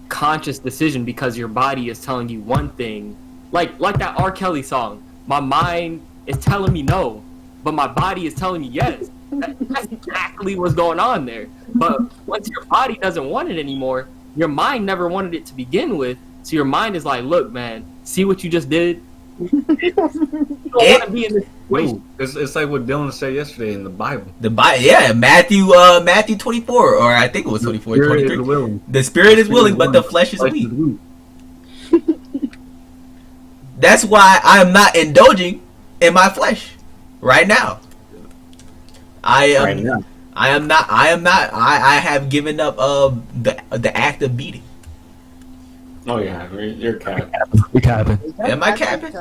conscious decision because your body is telling you one thing. Like that R. Kelly song. My mind is telling me no, but my body is telling me yes. That's exactly what's going on there. But once your body doesn't want it anymore, your mind never wanted it to begin with. So your mind is like, look, man, see what you just did? You don't want to be in this situation. It's like what Dylan said yesterday in the Bible. Yeah, Matthew 24, or I think it was 24, 23. The spirit is willing, but the flesh is weak. That's why I am not indulging in my flesh right now. I have given up the act of beating. Oh yeah, you're capping. You're capping. Am I capping?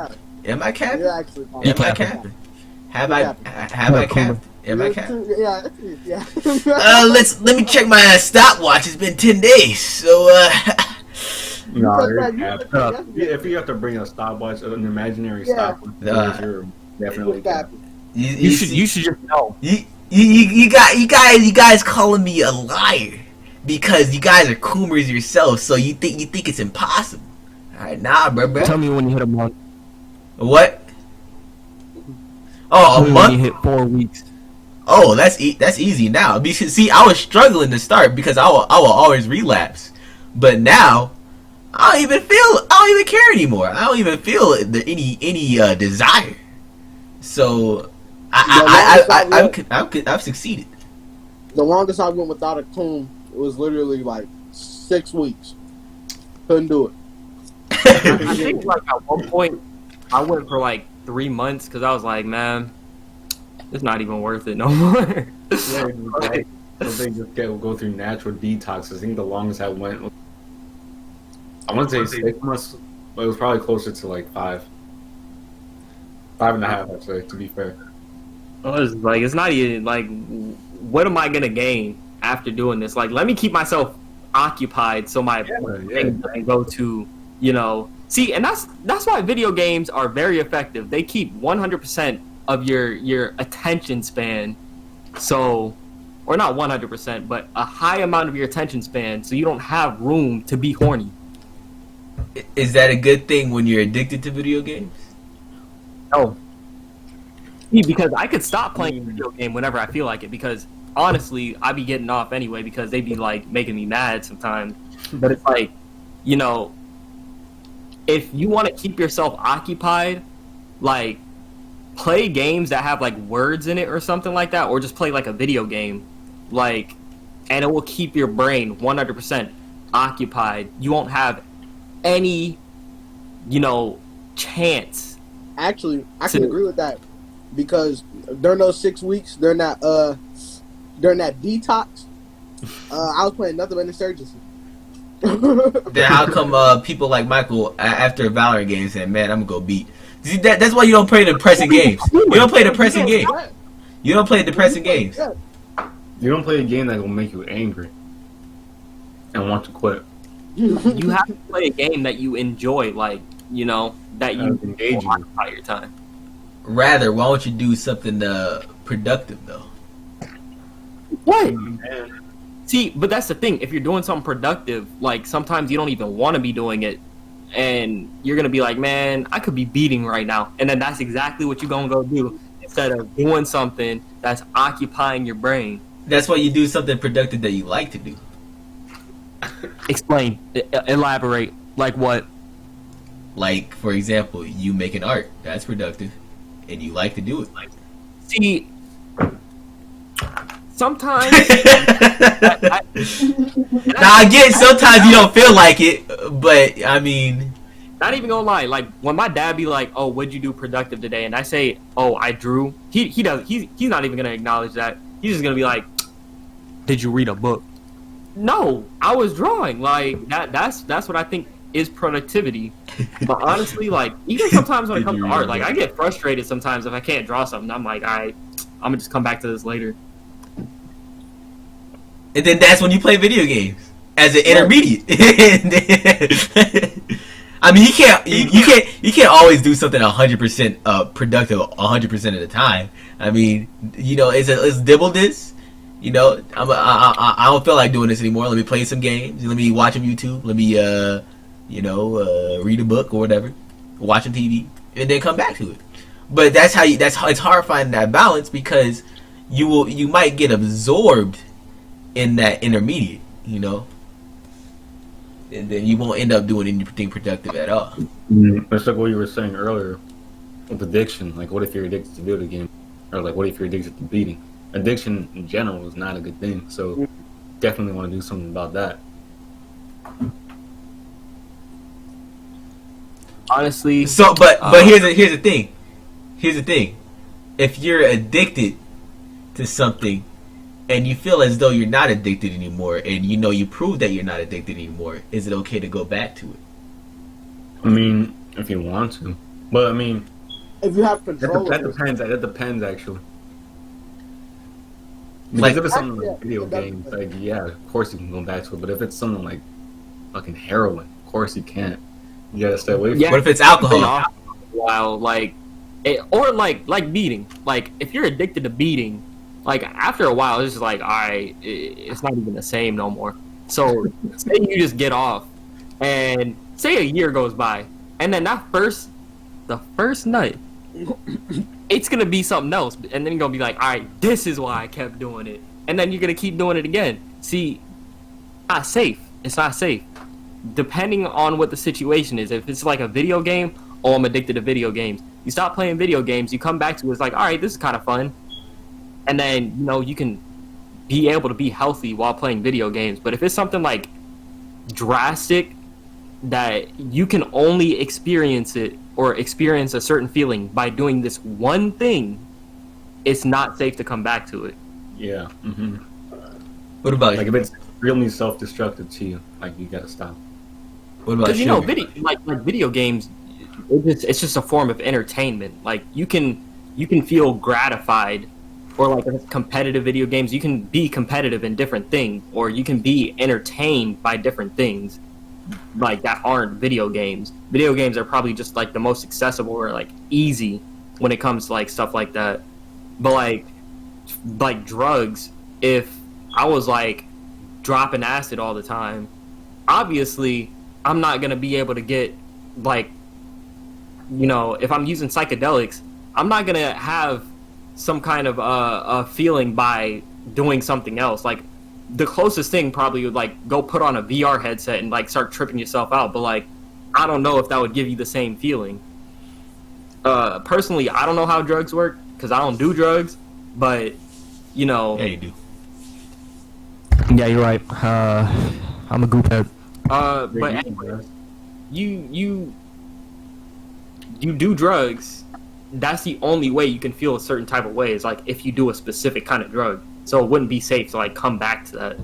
Am I capping? You're actually Am I capping? Have I capped? Am I capped? Yeah. Let me check my stopwatch. It's been 10 days, so No, you're capping. If you have to bring a stopwatch, an imaginary stopwatch, you're definitely capping. You should just know. You guys calling me a liar because you guys are coomers yourself, so you think it's impossible. All right, nah, bro. Tell me when you hit a month. What? Oh, Tell a me month? when you hit 4 weeks. Oh, that's easy now. Because see, I was struggling to start because I will always relapse, but now I don't even care anymore. I don't even feel any desire. So I've succeeded. The longest I went without a coom was literally like 6 weeks. Couldn't do it. I think like at one point I went for like 3 months because I was like, man, it's not even worth it no more. Yeah, so they just go through natural detoxes. I think the longest I went was, I want to say 6 months, but it was probably closer to like 5. 5.5 actually, to be fair. It's not even like, what am I gonna gain after doing this? Like, let me keep myself occupied so my brain doesn't go to, see, and that's why video games are very effective. They keep 100% of your attention span, so, or not 100%, but a high amount of your attention span, so you don't have room to be horny. Is that a good thing when you're addicted to video games? No. See, because I could stop playing a video game whenever I feel like it, because honestly, I be getting off anyway because they be like making me mad sometimes. But it's like, if you want to keep yourself occupied, like, play games that have like words in it or something like that, or just play like a video game, like, and it will keep your brain 100% occupied. You won't have any, chance. Actually, I can agree with that because during those 6 weeks, during that detox, I was playing nothing but Insurgency. Then how come people like Michael after Valorant games said, "Man, I'm gonna go beat"? See, that's why you don't play depressing games. You don't play depressing games. You don't play depressing games. You don't play a game that will make you angry and want to quit. You have to play a game that you enjoy, like, that you occupy your time. Rather, why don't you do something productive though? What? See, but that's the thing. If you're doing something productive, like, sometimes you don't even want to be doing it, and you're gonna be like, man, I could be beating right now, and then that's exactly what you're gonna go do instead of doing something that's occupying your brain. That's why you do something productive that you like to do. Explain. Elaborate. Like what? Like, for example, you making art. That's productive, and you like to do it. See, sometimes. I get sometimes you don't feel like it, but I mean, not even gonna lie. Like, when my dad be like, "Oh, what'd you do productive today?" and I say, "Oh, I drew," he's not even gonna acknowledge that. He's just gonna be like, "Did you read a book?" No, I was drawing. Like, that's what I think is productivity. But honestly, like, even sometimes when it comes to art, like, I get frustrated sometimes if I can't draw something. I'm like, I'm gonna just come back to this later. And then that's when you play video games as an intermediate. I mean, you can't always do something 100% productive 100% of the time. I mean, let's dibble this. I don't feel like doing this anymore. Let me play some games. Let me watch some YouTube. Let me read a book or whatever, watch some TV, and then come back to it. But it's hard finding that balance because you might get absorbed in that intermediate, and then you won't end up doing anything productive at all. It's like what you were saying earlier with addiction. Like, what if you're addicted to video game, or like, what if you're addicted to beating? Addiction in general is not a good thing. So, definitely want to do something about that. Honestly. So, but here's the thing. Here's the thing. If you're addicted to something, and you feel as though you're not addicted anymore, and you prove that you're not addicted anymore, is it okay to go back to it? I mean, if you want to, but I mean, if you have control, that depends actually. Because if it's something like video games, like, yeah, of course you can go back to it. But if it's something like fucking heroin, of course you can't. You gotta stay away from it. What if it's alcohol? While or like beating. Like, if you're addicted to beating, like, after a while, it's just like, alright, it's not even the same no more. So say you just get off, and say a year goes by, and then the first night, it's gonna be something else, and then you're gonna be like, all right, this is why I kept doing it, and then you're gonna keep doing it again. See, not safe. It's not safe. Depending on what the situation is, if it's like a video game, oh, I'm addicted to video games. You stop playing video games, you come back to it, it's like, all right, this is kind of fun, and then you can be able to be healthy while playing video games. But if it's something like drastic that you can only experience it or experience a certain feeling by doing this one thing, it's not safe to come back to it. Yeah. Mm-hmm. What about like if it's really self-destructive to you, like you gotta stop. What about because video games, it's just a form of entertainment. Like you can feel gratified, or like competitive video games, you can be competitive in different things, or you can be entertained by different things like that aren't video games. Video games are probably just like the most accessible or like easy when it comes to like stuff like that. But like drugs, if I was like dropping acid all the time, obviously I'm not gonna be able to get like, if I'm using psychedelics, I'm not gonna have some kind of a feeling by doing something else. Like the closest thing probably would like go put on a VR headset and like start tripping yourself out, but like I don't know if that would give you the same feeling. Personally, I don't know how drugs work because I don't do drugs, but Yeah, you do. Yeah, you're right. I'm a goop head. But anyway, you do drugs. That's the only way you can feel a certain type of way, is like if you do a specific kind of drug. So it wouldn't be safe to like come back to that.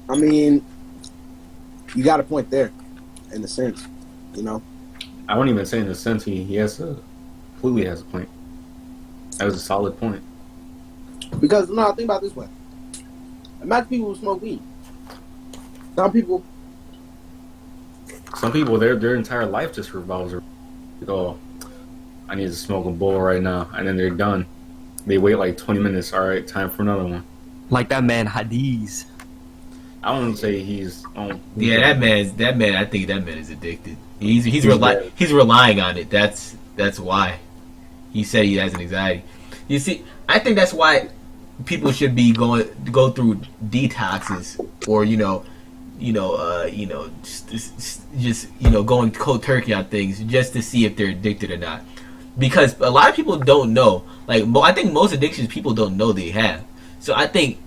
I mean, you got a point there, in a sense, I wouldn't even say in a sense he completely has a point. That was a solid point. Because think about it this way. Imagine people who smoke weed. Some people, their entire life just revolves around, oh, I need to smoke a bowl right now, and then they're done. They wait like 20 minutes. All right, time for another one. Like that man Headass. I wouldn't say he's. Yeah, that man. I think that man is addicted. He's relying on it. That's why he said he has an anxiety. You see, I think that's why people should be go through detoxes, or just going cold turkey on things just to see if they're addicted or not. Because a lot of people don't know. Like, I think most addictions people don't know they have. So I think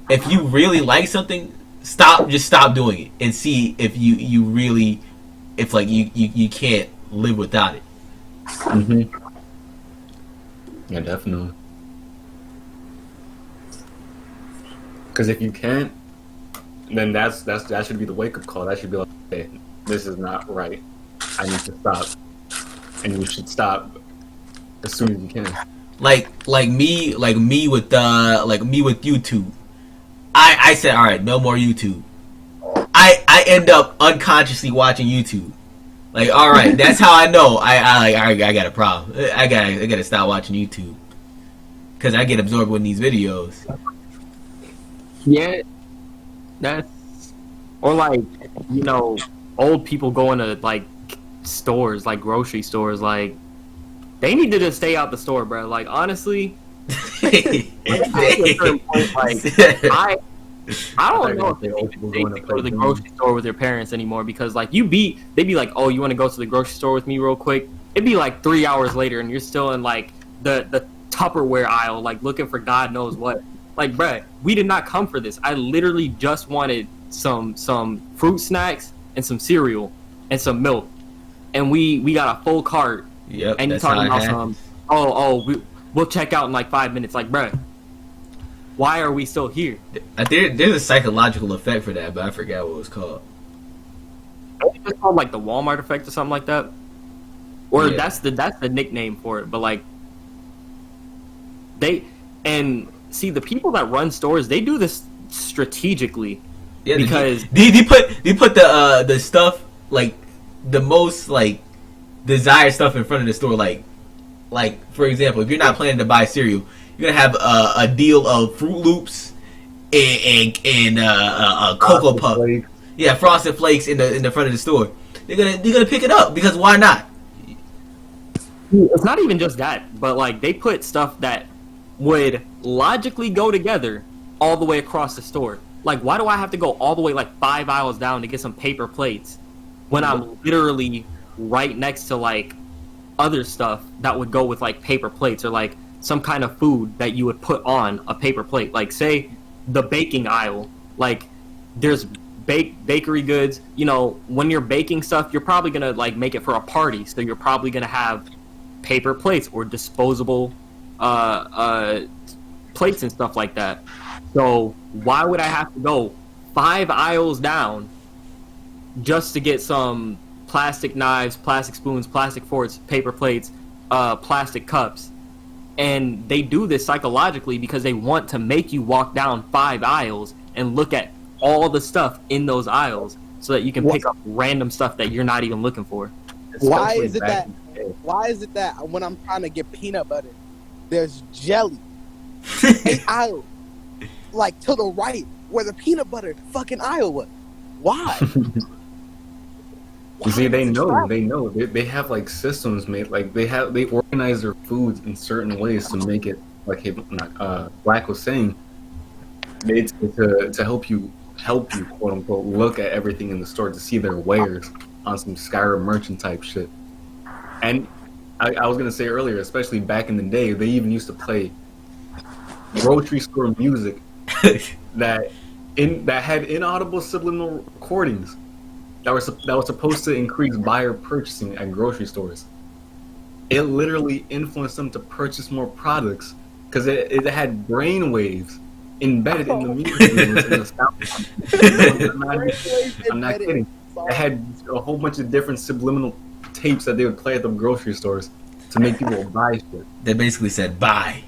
if you really like something, just stop doing it and see if you really, if like you can't live without it. Mm-hmm. Yeah, definitely. Because if you can't, then that should be the wake up call. That should be like, hey, this is not right. I need to stop, and you should stop as soon as you can. Like me with YouTube. I said, all right, no more YouTube. I end up unconsciously watching YouTube. Like, all right, that's how I know I got a problem. I gotta stop watching YouTube because I get absorbed in these videos. Yeah, that's, or like old people going to like stores, like grocery stores, like they need to just stay out the store, bro. Like honestly, at a certain point, like I don't know if they can go to the grocery store with their parents anymore, because like they'd be like, oh, you want to go to the grocery store with me real quick? It'd be like 3 hours later and you're still in like the Tupperware aisle, like looking for God knows what. Like, bruh, we did not come for this. I literally just wanted some fruit snacks and some cereal and some milk, and we got a full cart. Yep, and you talking about some, we'll check out in like 5 minutes. Like, bruh, why are we still here? There's a psychological effect for that, but I forgot what it was called. It's called like the Walmart effect or something like that, or yeah. that's the nickname for it. But like see, the people that run stores, they do this strategically. Yeah, because they put the stuff, like the most like desired stuff in front of the store. Like for example, if you're not planning to buy cereal, you're gonna have a deal of Fruit Loops and Cocoa Puff. Flakes. Yeah, Frosted Flakes in the front of the store. They're gonna pick it up because why not? It's not even just that, but like they put stuff that would logically go together all the way across the store. Like, why do I have to go all the way like 5 aisles down to get some paper plates when I'm literally right next to like other stuff that would go with like paper plates or like some kind of food that you would put on a paper plate? Like, say the baking aisle, like there's bakery goods. You know, when you're baking stuff, you're probably gonna like make it for a party, so you're probably gonna have paper plates or disposable plates and stuff like that. So why would I have to go 5 aisles down just to get some plastic knives, plastic spoons, plastic forks, paper plates, plastic cups? And they do this psychologically because they want to make you walk down 5 aisles and look at all the stuff in those aisles so that you can pick up random stuff that you're not even looking for. Why is it that when I'm trying to get peanut butter, there's jelly 8 aisles, like to the right where the peanut butter fucking aisle was? Why? You see, they know. They have like systems made. Like they organize their foods in certain ways to make it like Black was saying. It's to help you quote unquote look at everything in the store to see their wares on some Skyrim merchant type shit. And I was gonna say earlier, especially back in the day, they even used to play grocery store music that had inaudible subliminal recordings that was supposed to increase buyer purchasing at grocery stores. It literally influenced them to purchase more products because it had brain waves embedded in the music. I'm not kidding. It had a whole bunch of different subliminal tapes that they would play at the grocery stores to make people buy shit. They basically said buy.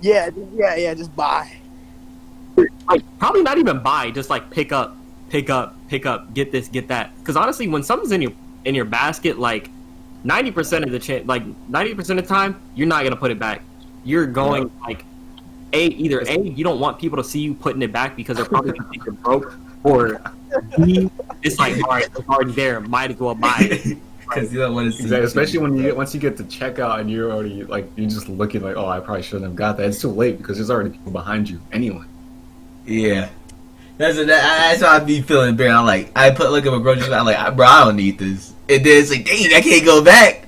Yeah, just buy. Like, probably not even buy, just like pick up, get this, get that. Because honestly, when something's in your basket, like 90% of the time, you're not gonna put it back. You're going like either you don't want people to see you putting it back because they're probably gonna think you're broke, or B, it's like, all right, it's already there, might as well buy it. Because you don't want to see. Exactly. Especially once you get to checkout and you're already like you're just looking like, oh, I probably shouldn't have got that. It's too late because there's already people behind you anyway. Yeah, that's how I be feeling, bro. I'm like, I look at my grocery store, I'm like, bro, I don't need this. And then it's like, dang, I can't go back.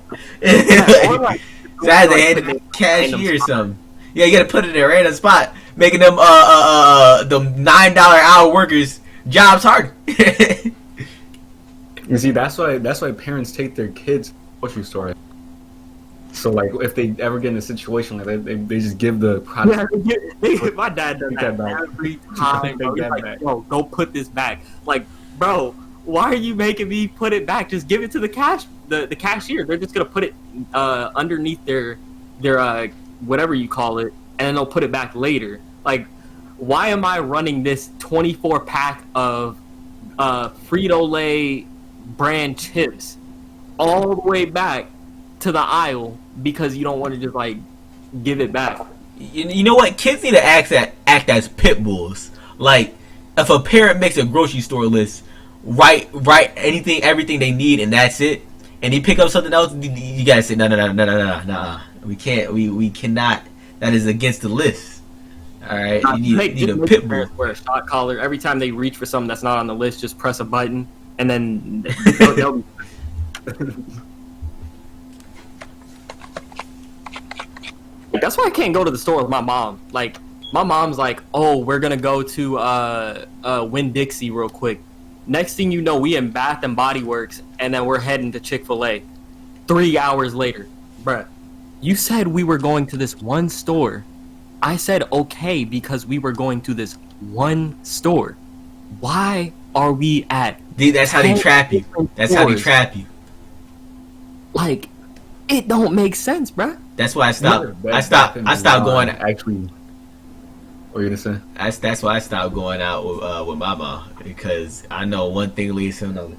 So I had to hand it to the cashier or something. Yeah, you gotta put it in a random spot, making them $9 hour workers jobs harder. You see, that's why parents take their kids to the grocery store. So like, if they ever get in a situation like that, they just give the product. Yeah, my dad does that every time. Bro. He's like, bro, go put this back. Like, bro, why are you making me put it back? Just give it to the cashier. They're just gonna put it underneath their whatever you call it, and then they'll put it back later. Like, why am I running this 24 pack of Frito-Lay brand chips all the way back to the aisle because you don't want to just like give it back? You know what? Kids need to act as pit bulls. Like, if a parent makes a grocery store list, write everything they need, and that's it. And they pick up something else, you gotta say no. We can't. We cannot. That is against the list. All right. You need a pit bull. Wear a shot collar every time they reach for something that's not on the list. Just press a button, and then they'll That's why I can't go to the store with my mom. Like, my mom's like, oh, we're gonna go to Winn-Dixie real quick. Next thing you know, we in Bath and Body Works, and then we're heading to Chick-fil-A. 3 hours later. Bruh, you said we were going to this one store. I said okay because we were going to this one store. Why are we at... That's how they trap you. That's how they trap you. Like, it don't make sense, bruh. That's why I stopped. I stopped going. Actually, what are you gonna say? That's why I stopped going out with my mom, because I know one thing leads to another.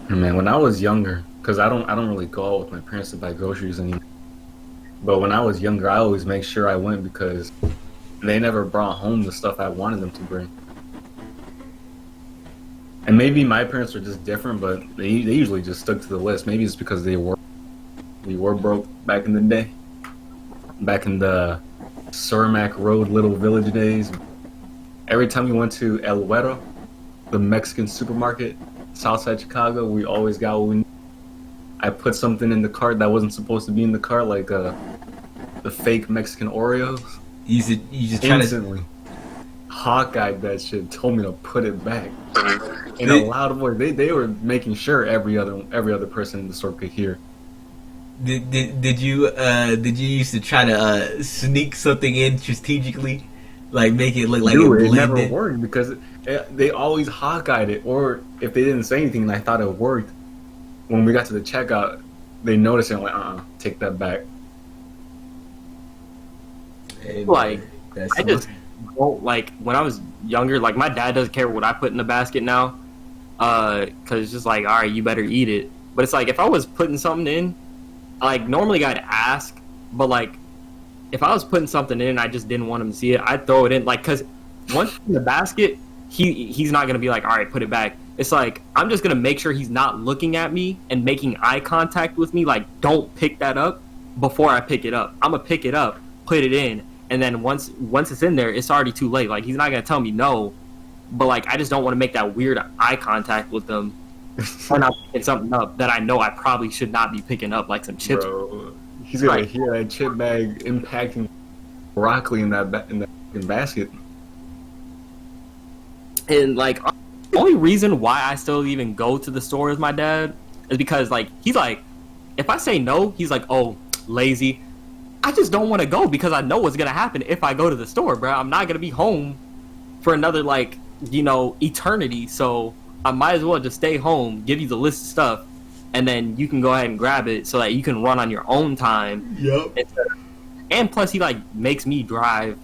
Man, when I was younger, because I don't really go out with my parents to buy groceries anymore. But when I was younger, I always make sure I went because they never brought home the stuff I wanted them to bring. And maybe my parents were just different, but they usually just stuck to the list. Maybe it's because we were broke back in the day, back in the Cermak Road Little Village days. Every time we went to El Güero, the Mexican supermarket, Southside Chicago, we always got what we needed. I put something in the cart that wasn't supposed to be in the cart, like the fake Mexican Oreos. You just trying Instantly, Hawkeye that shit told me to put it back in a loud voice. They were making sure every other person in the store could hear. Did you used to try to sneak something in strategically, like make it look like it never worked because they always Hawkeyed it, or if they didn't say anything and I thought it worked, when we got to the checkout, they noticed it and like, take that back. Hey, like, that's I just don't, like, when I was younger, like, my dad doesn't care what I put in the basket now, because it's just like, all right, you better eat it. But it's like, if I was putting something in, like, normally I'd ask, but, like, if I was putting something in and I just didn't want him to see it, I'd throw it in, like, because once in the basket, he's not going to be like, all right, put it back. It's like, I'm just going to make sure he's not looking at me and making eye contact with me, like, don't pick that up before I pick it up. I'm going to pick it up, put it in, and then once it's in there, it's already too late. Like, he's not going to tell me no, but, like, I just don't want to make that weird eye contact with them or not picking something up that I know I probably should not be picking up, like some chips. Bro, he's going to hear that chip bag impacting broccoli in that basket. And, like, the only reason why I still even go to the store with my dad is because, like, he's like, if I say no, he's like, oh, lazy. I just don't want to go because I know what's going to happen if I go to the store, bro. I'm not going to be home for another, like, you know, eternity. So I might as well just stay home, give you the list of stuff, and then you can go ahead and grab it so that you can run on your own time. Yep. And plus, he, like, makes me drive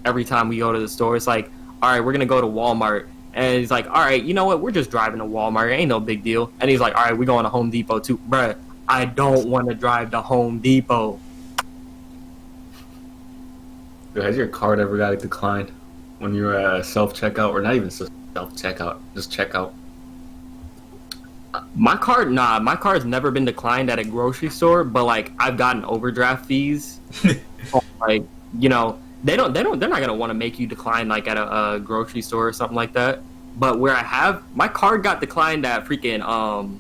every time we go to the store. It's like, all right, we're going to go to Walmart. And he's like, all right, you know what? We're just driving to Walmart. It ain't no big deal. And he's like, all right, we're going to Home Depot too. Bruh, I don't want to drive to Home Depot. Dude, has your card ever got declined when you're at self-checkout? Or not even self-checkout, just checkout? My card's never been declined at a grocery store, but, like, I've gotten overdraft fees. Like, you know, they're not gonna want to make you decline, like, at a grocery store or something like that. But where I have my card got declined at freaking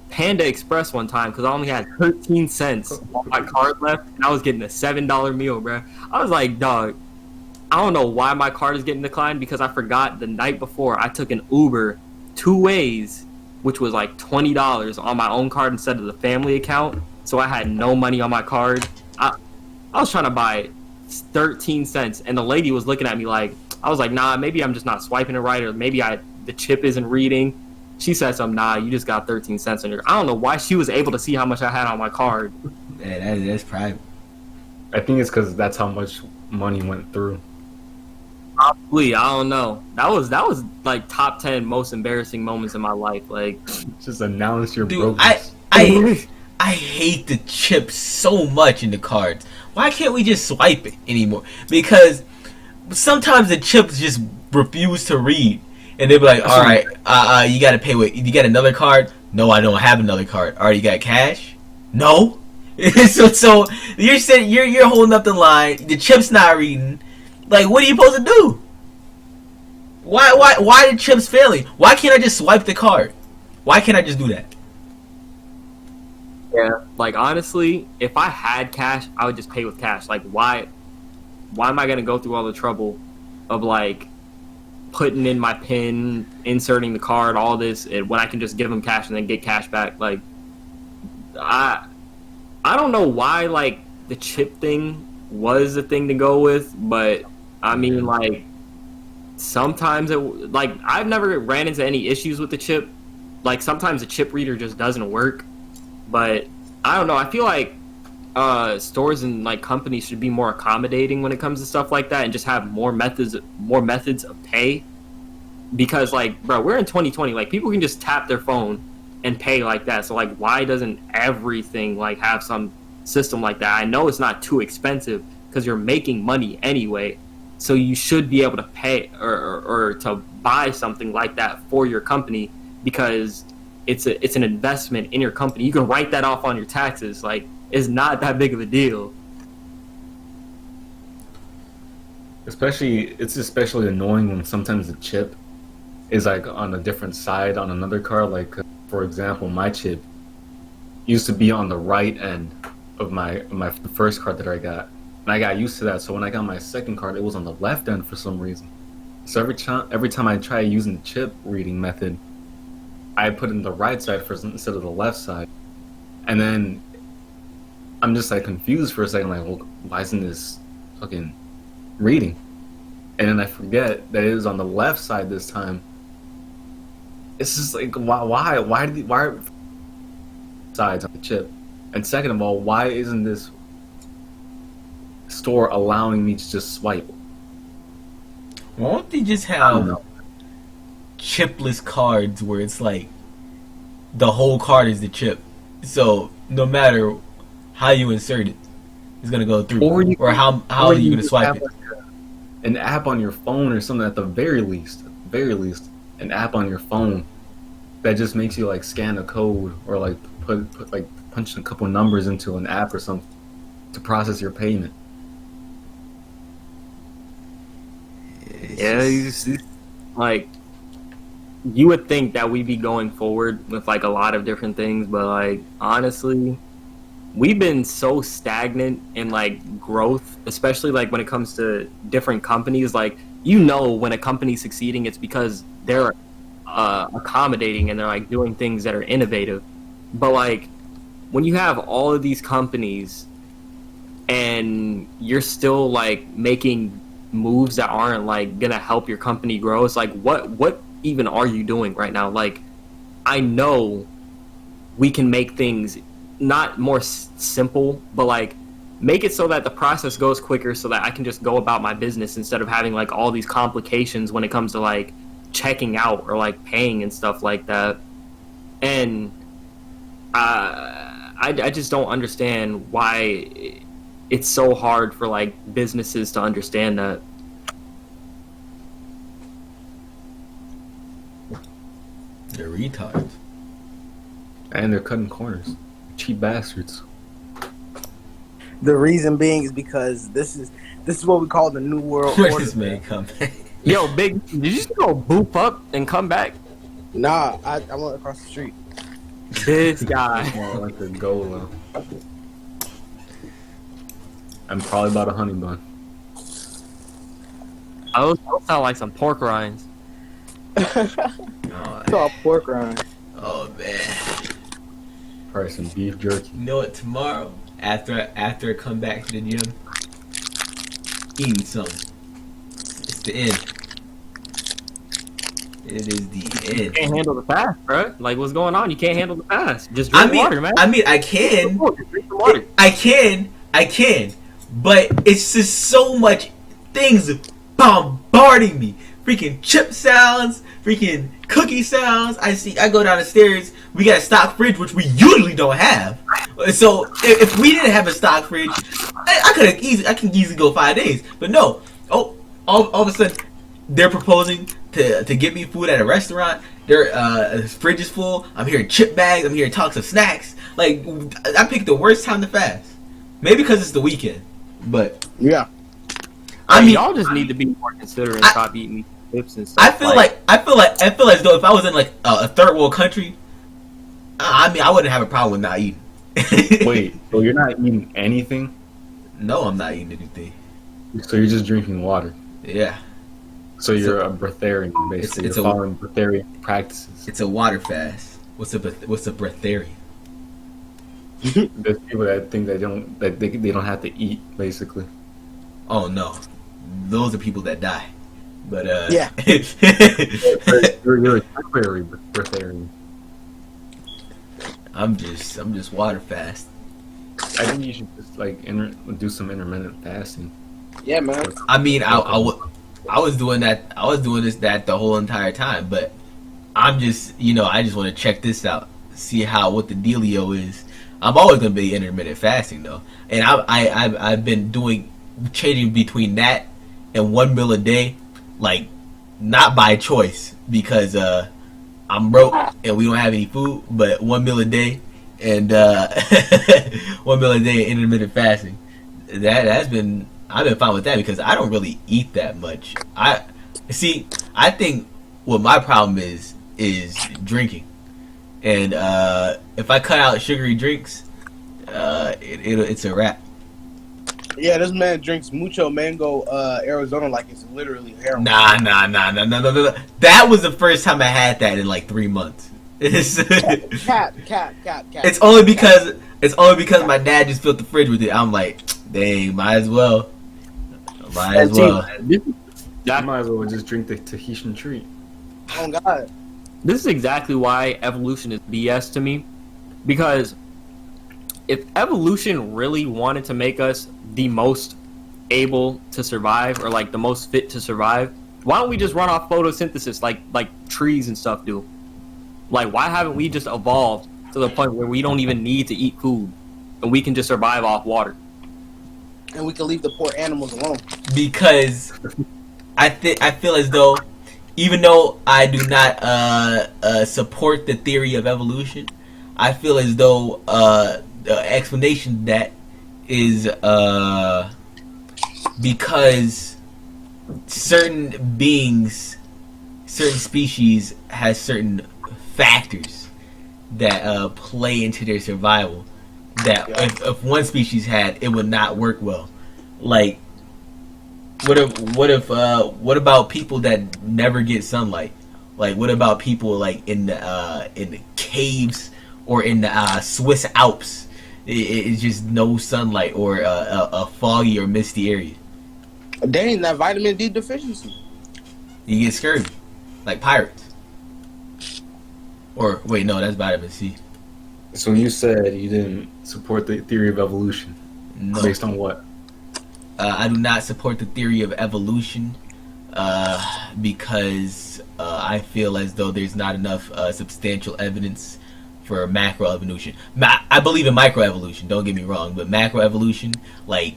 Panda Express one time because I only had 13 cents on my card left, and I was getting a $7 meal, bro. I was like, dog, I don't know why my card is getting declined because I forgot the night before I took an Uber 2 ways, which was like $20 on my own card instead of the family account. So I had no money on my card. I was trying to buy 13 cents, and the lady was looking at me like, I was like, nah, maybe I'm just not swiping it right, or maybe the chip isn't reading. She said something, nah, you just got 13 cents on your. I don't know why she was able to see how much I had on my card. Yeah, that's private. I think it's because that's how much money went through. Probably, I don't know. That was like top 10 most embarrassing moments in my life. Like, just announce your Dude, brokenness. I hate the chips so much in the cards. Why can't we just swipe it anymore? Because sometimes the chips just refuse to read, and they'll be like, "All right, you got to pay with. You got another card? No, I don't have another card. All right, you got cash? No." so you're saying you're holding up the line. The chip's not reading. Like, what are you supposed to do? Why the chips failing? Why can't I just swipe the card? Why can't I just do that? Yeah, like, honestly, if I had cash, I would just pay with cash. Like, why am I gonna go through all the trouble of, like, putting in my PIN, inserting the card, all this, when I can just give them cash and then get cash back? Like, I don't know why, like, the chip thing was the thing to go with, but I mean, like, sometimes like, I've never ran into any issues with the chip. Like, sometimes the chip reader just doesn't work. But I don't know. I feel like stores and, like, companies should be more accommodating when it comes to stuff like that, and just have more methods of pay. Because, like, bro, we're in 2020. Like, people can just tap their phone and pay like that. So, like, why doesn't everything, like, have some system like that. I know it's not too expensive because you're making money anyway, so you should be able to pay or to buy something like that for your company because it's an investment in your company. You can write that off on your taxes. Like, it's not that big of a deal. It's especially annoying when sometimes the chip is like on a different side on another card. Like, for example, my chip used to be on the right end of my first card that I got, and I got used to that. So when I got my second card, it was on the left end for some reason. So every time I try using the chip reading method, I put in the right side first instead of the left side, and then I'm just like confused for a second, like, well, why isn't this fucking reading? And then I forget that it is on the left side this time. It's just like, why are sides on the chip? And second of all, why isn't this store allowing me to just swipe? Why don't they just have chipless cards where it's like the whole card is the chip, so no matter how you insert it, it's gonna go through, or how are you gonna swipe it? An app on your phone or something, at the very least, an app on your phone that just makes you like scan a code or like put like punch a couple numbers into an app or something to process your payment. Yeah, like, you would think that we'd be going forward with like a lot of different things, but like, honestly, we've been so stagnant in like growth, especially like when it comes to different companies. Like, you know, when a company's succeeding, it's because they're accommodating and they're like doing things that are innovative. But like, when you have all of these companies and you're still like making moves that aren't like gonna help your company grow, it's like, what even are you doing right now? Like, I know we can make things not more simple, but like make it so that the process goes quicker so that I can just go about my business instead of having like all these complications when it comes to like checking out or like paying and stuff like that. And I just don't understand why it's so hard for like businesses to understand that. They're retards. And they're cutting corners. Cheap bastards. The reason being is because this is what we call the new world Where's order. this man come back? Yo, Big, did you just go boop up and come back? Nah, I went across the street. This guy. More like a golem. I'm probably about a honey bun. Those sound like some pork rinds. It's all pork rind. Oh man. Probably some beef jerky. You know what? Tomorrow, after I come back to the gym, eating something. It's the end. It is the end. You can't handle the fast, bro. Like, what's going on? You can't handle the fast. Just drink water, man. I mean, I can. Drink some water. I can. But it's just so much things bombarding me. Freaking chip sounds, freaking cookie sounds. I go down the stairs. We got a stock fridge, which we usually don't have. So if we didn't have a stock fridge, I can easily go 5 days. But no. Oh, all of a sudden, they're proposing to get me food at a restaurant. Their fridge is full. I'm hearing chip bags. I'm hearing talks of snacks. Like, I picked the worst time to fast. Maybe because it's the weekend. But yeah, I mean, y'all just need to be more considerate and stop eating chips and stuff. I feel as though if I was in like a third world country, I mean, I wouldn't have a problem with not eating. Wait, so you're not eating anything? No, I'm not eating anything. So you're just drinking water? Yeah. So you're a breatharian, basically. You're following breatharian practices. It's a water fast. What's a breatharian? There's people that think they don't have to eat, basically. Oh no, those are people that die. But yeah, you're a temporary breatharian. I'm just water fast. I think you should just like do some intermittent fasting. Yeah, man. I mean, I was doing that. I was doing that the whole entire time. But I'm just, I just want to check this out, see what the dealio is. I'm always gonna be intermittent fasting though, and I've been changing between that and 1 meal a day, like not by choice because I'm broke and we don't have any food, but 1 meal a day and 1 meal a day intermittent fasting. I've been fine with that because I don't really eat that much. I think what my problem is drinking. And if I cut out sugary drinks, it's a wrap. Yeah, this man drinks mucho mango Arizona like it's literally heroin. Nah. That was the first time I had that in like 3 months. Cap. It's only because my dad just filled the fridge with it. I'm like, dang, might as well. I might as well just drink the Tahitian treat. Oh God. This is exactly why evolution is BS to me, because if evolution really wanted to make us the most able to survive or like the most fit to survive, why don't we just run off photosynthesis like trees and stuff do? Like, why haven't we just evolved to the point where we don't even need to eat food and we can just survive off water? And we can leave the poor animals alone. Because I feel as though, even though I do not support the theory of evolution, I feel as though the explanation that is because certain beings, certain species has certain factors that play into their survival that if one species had, it would not work well. Like, what about people that never get sunlight? Like, what about people like in the caves or in the Swiss Alps? It's just no sunlight or a foggy or misty area. Dang, that vitamin D deficiency. You get scurvy, like pirates. Or wait, no, that's vitamin C. So you said you didn't support the theory of evolution. No. Based on what? I do not support the theory of evolution because I feel as though there's not enough substantial evidence for macroevolution. I believe in microevolution, don't get me wrong, but macroevolution, like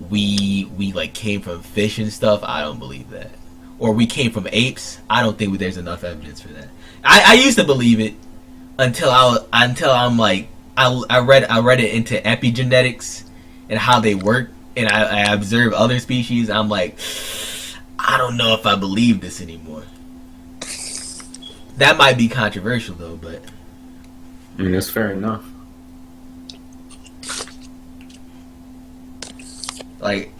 we like came from fish and stuff, I don't believe that. Or we came from apes, I don't think there's enough evidence for that. I used to believe it until I'm like I read it into epigenetics and how they work, and I observe other species. I'm like, I don't know if I believe this anymore. That might be controversial though, but I mean, that's fair enough. like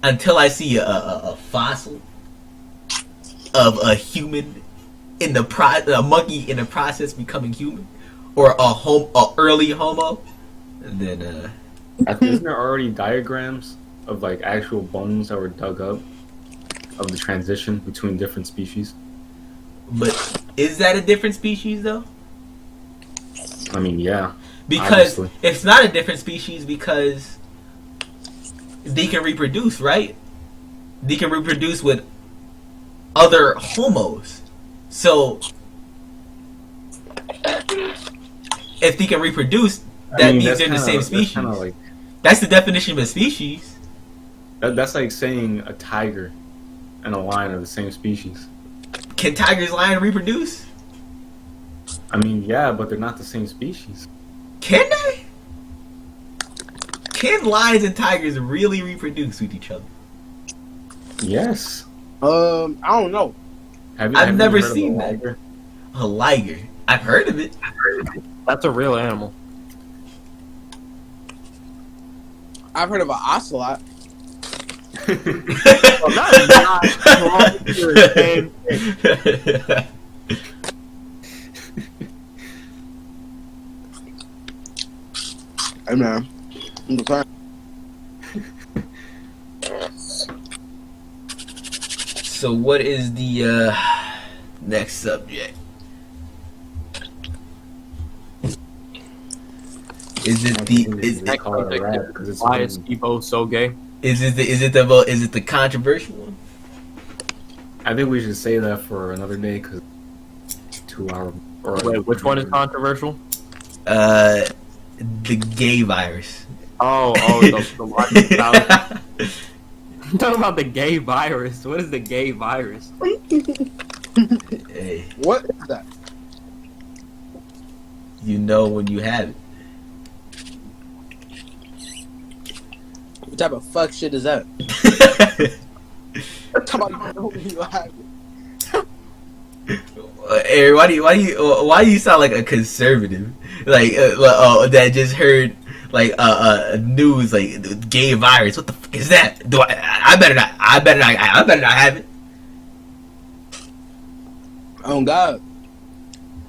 until I see a fossil of a human in a monkey in the process becoming human, or a early Homo, then Isn't there already diagrams of like actual bones that were dug up of the transition between different species? but is that a different species though? I mean, yeah. Because obviously. it's not a different species because they can reproduce, right? They can reproduce with other homos. So if they can reproduce, that means they're the same species. Like, that's the definition of a species. that's like saying a tiger and a lion are the same species. Can tigers and lions reproduce? I mean, yeah, but they're not the same species. Can they? Can lions and tigers really reproduce with each other? Yes. I don't know. I've never heard of a seen that. liger? A liger. I've heard of it. That's a real animal. I've heard of an ocelot. Well, that is not the same thing. Hey man, I'm sorry. So what is the next subject? Is it They call it a rap because it's Why is Evo so gay? is it the controversial one? I think we should say that for another day because 2 hour. Or Wait, which one is controversial? the gay virus. The largest virus. I'm talking about the gay virus. What is the gay virus? Hey, What is that? you know when you have it. What type of fuck shit is that? Come on, you know when you have it. Hey, why do you sound like a conservative? Like that just heard like news like gay virus. What the fuck is that? Do I better not have it. Oh God.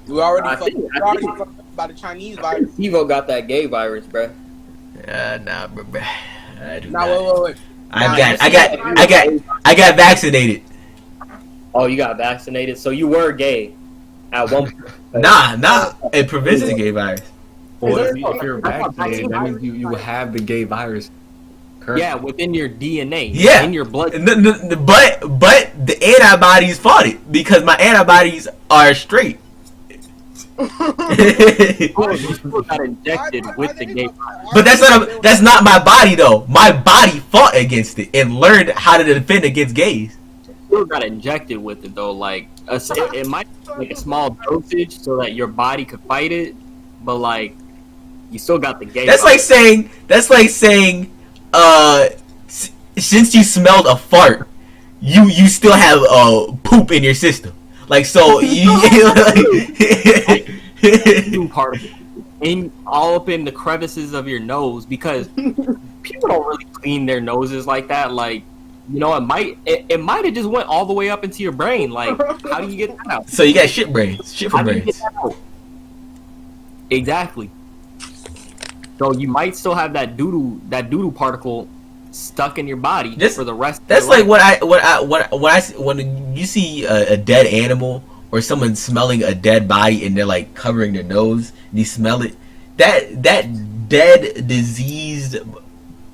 We already I fucked up by the Chinese virus. Evo got that gay virus, bruh. Nah, bro. I do Now not. wait. I got vaccinated. Oh, you got vaccinated, so you were gay at one point. Nah. It prevents the gay virus. Well, if you're vaccinated, that means you have the gay virus. Yeah, within your DNA. Yeah, in your blood. But the antibodies fought it because my antibodies are straight. You still got injected with the gay virus. But that's not my body though. My body fought against it and learned how to defend against gays. Still got injected with it though. Like it might be like a small dosage so that your body could fight it, but like you still got the gay. That's like saying since you smelled a fart, you still have poop in your system. Like so you particle in all up in the crevices of your nose because people don't really clean their noses like that. Like, you know, it might have just went all the way up into your brain. Like, how do you get that out? So you got shit brains. Shit for How do you brains. get that out? Exactly. So you might still have that doodle particle stuck in your body for the rest. That's of your like life. when you see a dead animal or someone smelling a dead body and they're like covering their nose and you smell it. That dead diseased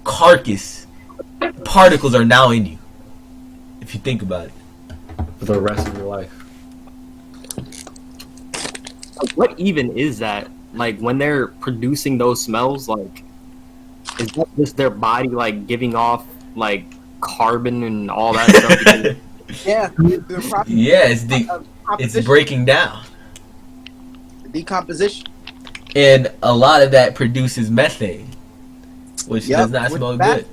carcass particles are now in you. If you think about it, For the rest of your life. Like, what even is that? Like when they're producing those smells, like is that just their body like giving off like carbon and all that stuff? Yeah. yeah, it's breaking down, Decomposition. and a lot of that produces methane, which does not smell good.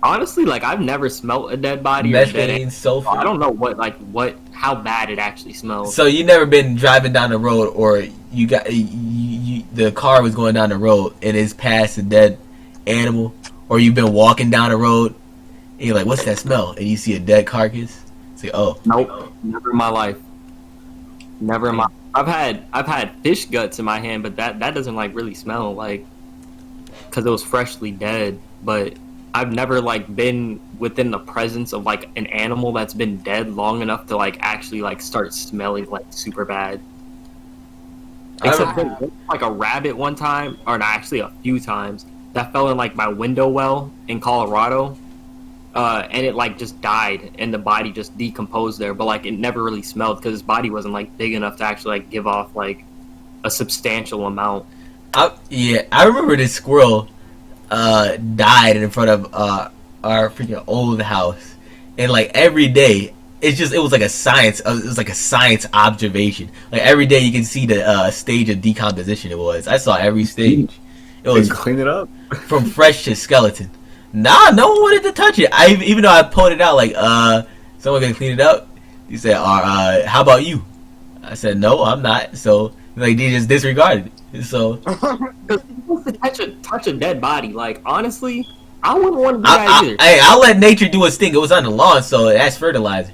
Honestly, like I've never smelled a dead body or dead Methane, animal. sulfur. I don't know how bad it actually smells. So you never been driving down the road, or the car was going down the road and it's past a dead animal, or you've been walking down the road and you're like, "What's that smell?" and you see a dead carcass. It's like, "Oh, Nope, never in my life. Never in my. I've had fish guts in my hand, but that doesn't like really smell like because it was freshly dead. But I've never like been within the presence of like an animal that's been dead long enough to like actually like start smelling like super bad. Except for like a rabbit one time, or not, actually a few times, that fell in like my window well in Colorado, and it like just died and the body just decomposed there. But like it never really smelled because his body wasn't like big enough to actually like give off like a substantial amount. I remember this squirrel died in front of our freaking old house, and like every day it was like a science observation. Like every day you can see the stage of decomposition. I saw every stage. It was clean it up from fresh to skeleton. Nah, no one wanted to touch it. Even though I pulled it out, like someone gonna clean it up. He said, how about you? I said, no, I'm not. So like they just disregarded it. So to touch a dead body, like honestly, I wouldn't want to do that either. I'll let nature do its thing. It was on the lawn, so that's fertilizer.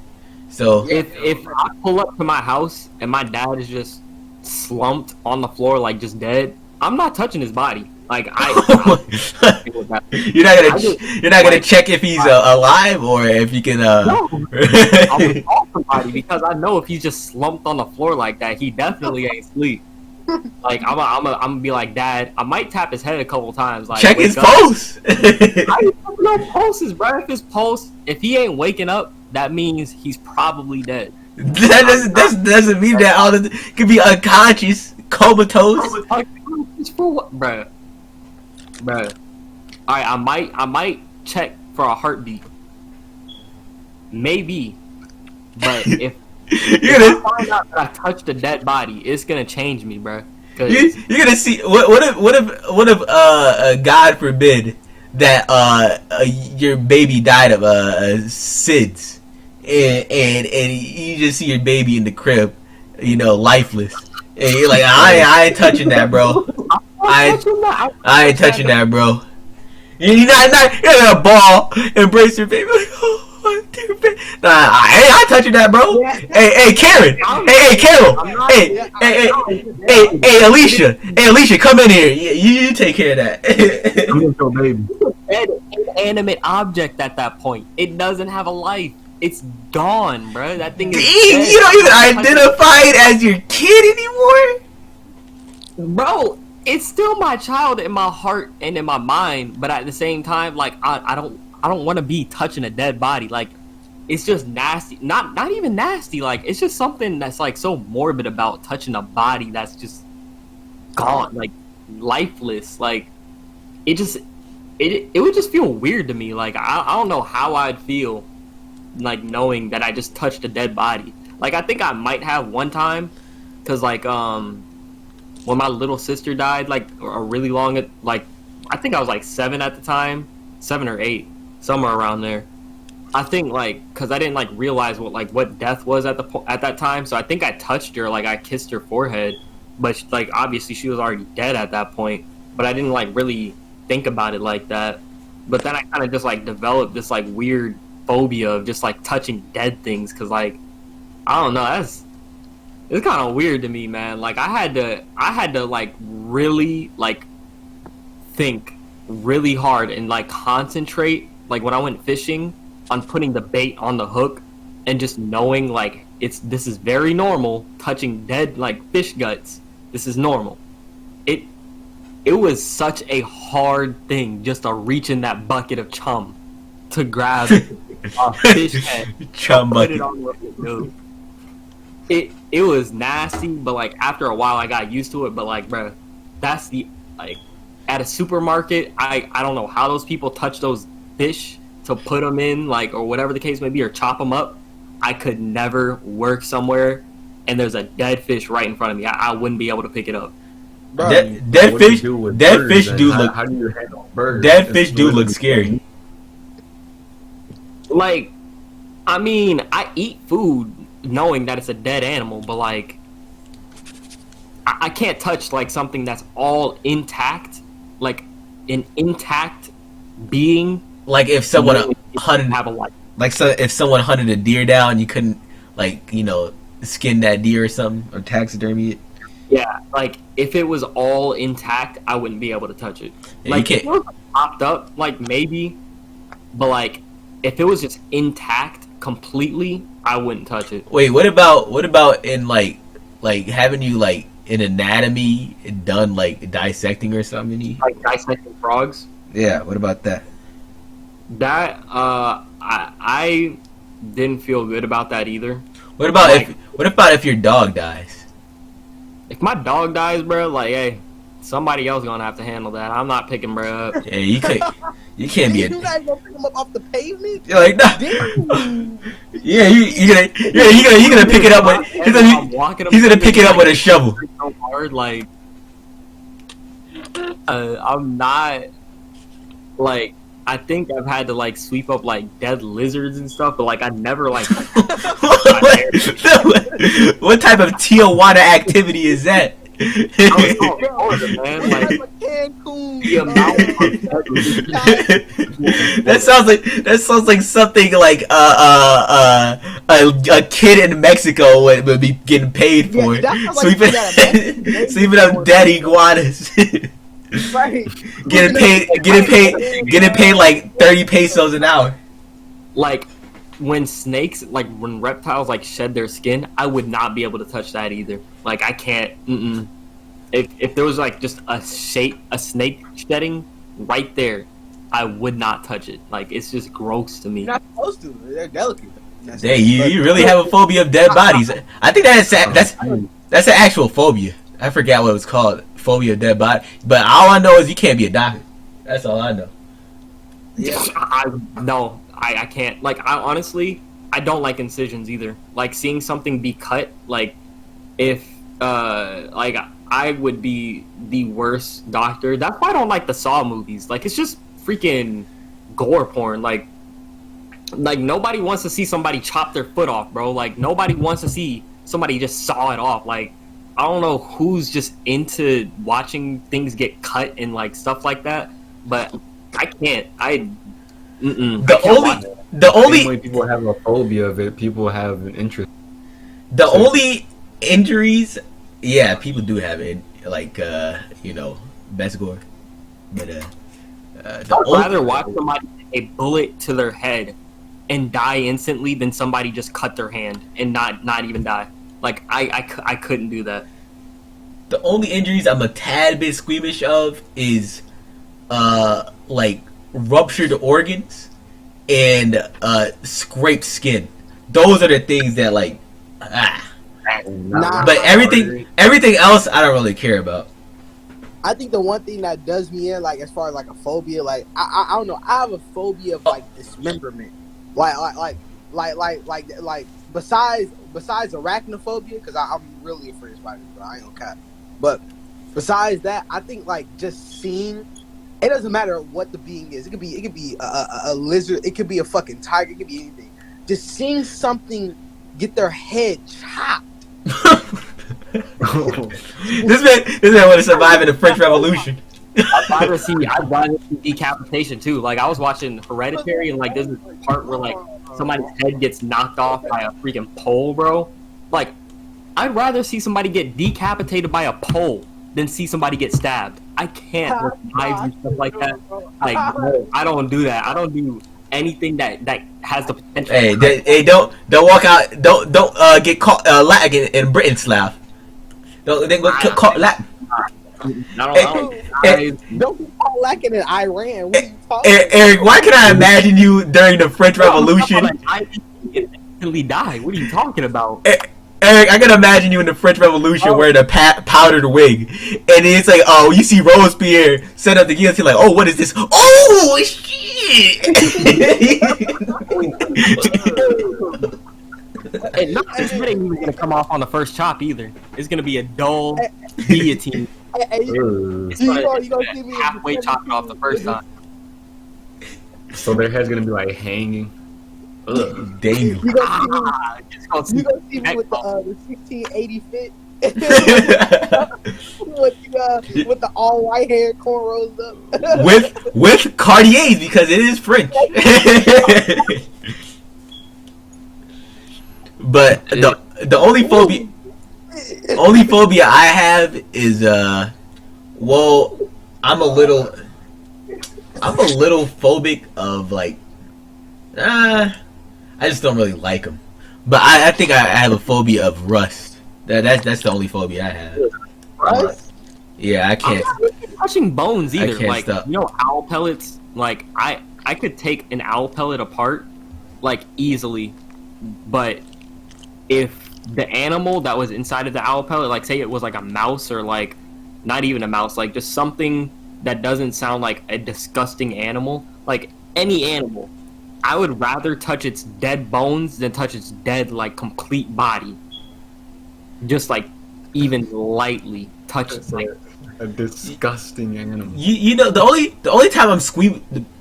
So if I pull up to my house and my dad is just slumped on the floor like just dead, I'm not touching his body. Like you're not gonna check if he's alive or if you can. No, I would call somebody because I know if he's just slumped on the floor like that, he definitely ain't asleep. Like I'm gonna be like, Dad, I might tap his head a couple times. Like check his pulse. I don't know pulses, bro. If his pulse, if he ain't waking up, that means he's probably dead. That doesn't mean that all the could be unconscious. comatose. For what, bruh? Bruh. All right, I might check for a heartbeat. Maybe, but if I find out that I touched a dead body, it's gonna change me, bruh. You're gonna see. What if God forbid that your baby died of SIDS, and you just see your baby in the crib, lifeless, and you're like, I ain't touching that, bro. I ain't touching that, bro. You're not gonna ball, embrace your baby like, oh, dear baby. Nah, I ain't touching that, bro. Hey, Karen. Hey, Carol. Hey, Alicia. Hey, Alicia, come in here. You take care of that. I'm your baby. An inanimate object at that point. It doesn't have a life. It's gone, bro. That thing is dead. You don't even identify it as your kid anymore? Bro, it's still my child in my heart and in my mind, but at the same time, like I don't want to be touching a dead body. Like, it's just nasty. Not even nasty. Like, it's just something that's like so morbid about touching a body that's just gone, like lifeless. Like, it would just feel weird to me. Like, I don't know how I'd feel, like, knowing that I just touched a dead body. Like, I think I might have one time, cause like when my little sister died, like a really long, like I think I was like 7 at the time, 7 or 8, somewhere around there. I think like, cause I didn't like realize what death was at that time, so I think I touched her, like I kissed her forehead, but like obviously she was already dead at that point. But I didn't like really think about it like that. But then I kind of just like developed this like weird phobia of just like touching dead things, cause like I don't know, it's kind of weird to me, man. Like I had to like really like think really hard and like concentrate, like when I went fishing, on putting the bait on the hook and just knowing like this is very normal, touching dead like fish guts. This is normal. It was such a hard thing just to reach in that bucket of chum to grab a fish head, chum put bucket. it on with it, dude. It was nasty, but like after a while I got used to it. But like, bro, that's the like at a supermarket. I don't know how those people touch those fish to put them in, like, or whatever the case may be, or chop them up. I could never work somewhere and there's a dead fish right in front of me. I wouldn't be able to pick it up. Dead fish do look. How do you handle birds? Dead fish do look scary. Like, I mean, I eat food knowing that it's a dead animal, but like, I can't touch like something that's all intact, like an intact being. Like if someone hunted, have a life. like so if someone hunted a deer down, you couldn't like skin that deer or something or taxidermy it. Yeah, like if it was all intact, I wouldn't be able to touch it. Yeah, like you if it was popped up, like maybe, but like if it was just intact completely, I wouldn't touch it. Wait, what about in like having you like in anatomy done like dissecting or something? Like dissecting frogs? Yeah, what about that? That I didn't feel good about that either. What about if your dog dies? If my dog dies, bro, like, hey, somebody else gonna have to handle that. I'm not picking bro up. Yeah, you can't be You're not gonna pick him up off the pavement. You're like, nah. Yeah, you're gonna pick it up with. He's gonna pick it up with a shovel. So hard, like, I'm not like. I think I've had to like sweep up like dead lizards and stuff, but like I never like. What type of Tijuana activity is that? Man, like, that sounds like something like a kid in Mexico would be getting paid for it. Sweeping up dead iguanas. Right. Getting paid like 30 pesos an hour. Like when snakes, like when reptiles like shed their skin, I would not be able to touch that either. Like I can't. If there was like just a snake shedding right there, I would not touch it. Like it's just gross to me. You're not supposed to. They're delicate. Hey, you really have a phobia of dead bodies. I think that's an actual phobia. I forgot what it was called. Phobia of dead body. But all I know is you can't be a doctor. That's all I know. Yeah. I can't. Like, I honestly, I don't like incisions either. Like, seeing something be cut, like, if, like, I would be the worst doctor. That's why I don't like the Saw movies. Like, it's just freaking gore porn. Like, nobody wants to see somebody chop their foot off, bro. Like, nobody wants to see somebody just saw it off. Like, I don't know who's just into watching things get cut and, like, stuff like that, but I can't. The only way people have a phobia of it, people have an interest. The only injuries, yeah, people do have it, like best gore. But I'd rather watch somebody take a bullet to their head and die instantly than somebody just cut their hand and not even die. Like, I couldn't do that. The only injuries I'm a tad bit squeamish of is like ruptured organs and scraped skin. Those are the things that like But everything else I don't really care about. I think the one thing that does me in, like, as far as like a phobia, like I don't know, I have a phobia of like dismemberment, like besides arachnophobia, because I'm really afraid of spiders, bro. I ain't gonna cap. But besides that, I think like just seeing, it doesn't matter what the being is. It could be a lizard. It could be a fucking tiger. It could be anything. Just seeing something get their head chopped. This man want to survive in the French Revolution. I'd rather see decapitation too. Like, I was watching Hereditary, and like there's this part where like somebody's head gets knocked off by a freaking pole, bro. Like, I'd rather see somebody get decapitated by a pole than see somebody get stabbed. I can't with knives and stuff like that. Like, no, I don't do that. I don't do anything that has the potential. Hey, don't walk out. Don't get caught lagging in Britain, Slav. Don't get caught lagging. Don't get caught lacking in Iran. What are you talking about? Eric, why can I imagine you during the French Revolution? I instantly die. What are you talking about? Eric, I can imagine you in the French Revolution wearing a powdered wig, and it's like, oh, you see Robespierre set up the guillotine, like, oh, what is this? Oh, shit! And this head ain't even gonna come off on the first chop either. It's gonna be a dull guillotine. You gonna see me halfway chopping off the first time. So their head's gonna be like hanging. Damn. You gonna see me with the 1680 fit. with the all white hair, cornrows up. with Cartiers, because it is French. But the only phobia I have is well, I'm a little phobic of like I just don't really like them. But I think I have a phobia of rust. That's the only phobia I have. Rust? Yeah, I can't. I'm not touching bones either. I can't like, stop. you know, owl pellets. Like, I could take an owl pellet apart, like, easily. But if the animal that was inside of the owl pellet, like, say it was like a mouse, or like not even a mouse, like just something that doesn't sound like a disgusting animal, like any animal, I would rather touch its dead bones than touch its dead, like, complete body. Just like even lightly touch it, like a disgusting animal. You know, the only time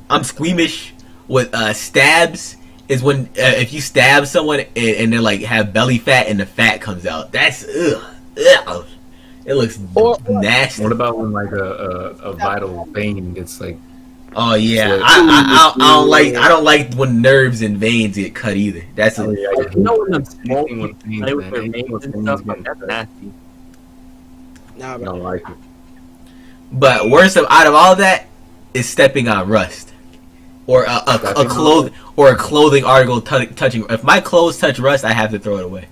I'm squeamish with stabs is when if you stab someone and they like have belly fat and the fat comes out. That's ugh. It looks nasty. What about when like a vital vein gets like? Oh yeah, I don't like when nerves and veins get cut either. That's you know, when them small people play with their veins and stuff, like, that's nasty. I don't like it. But worst out of all that is stepping on rust, or a clothing article touching. If my clothes touch rust, I have to throw it away.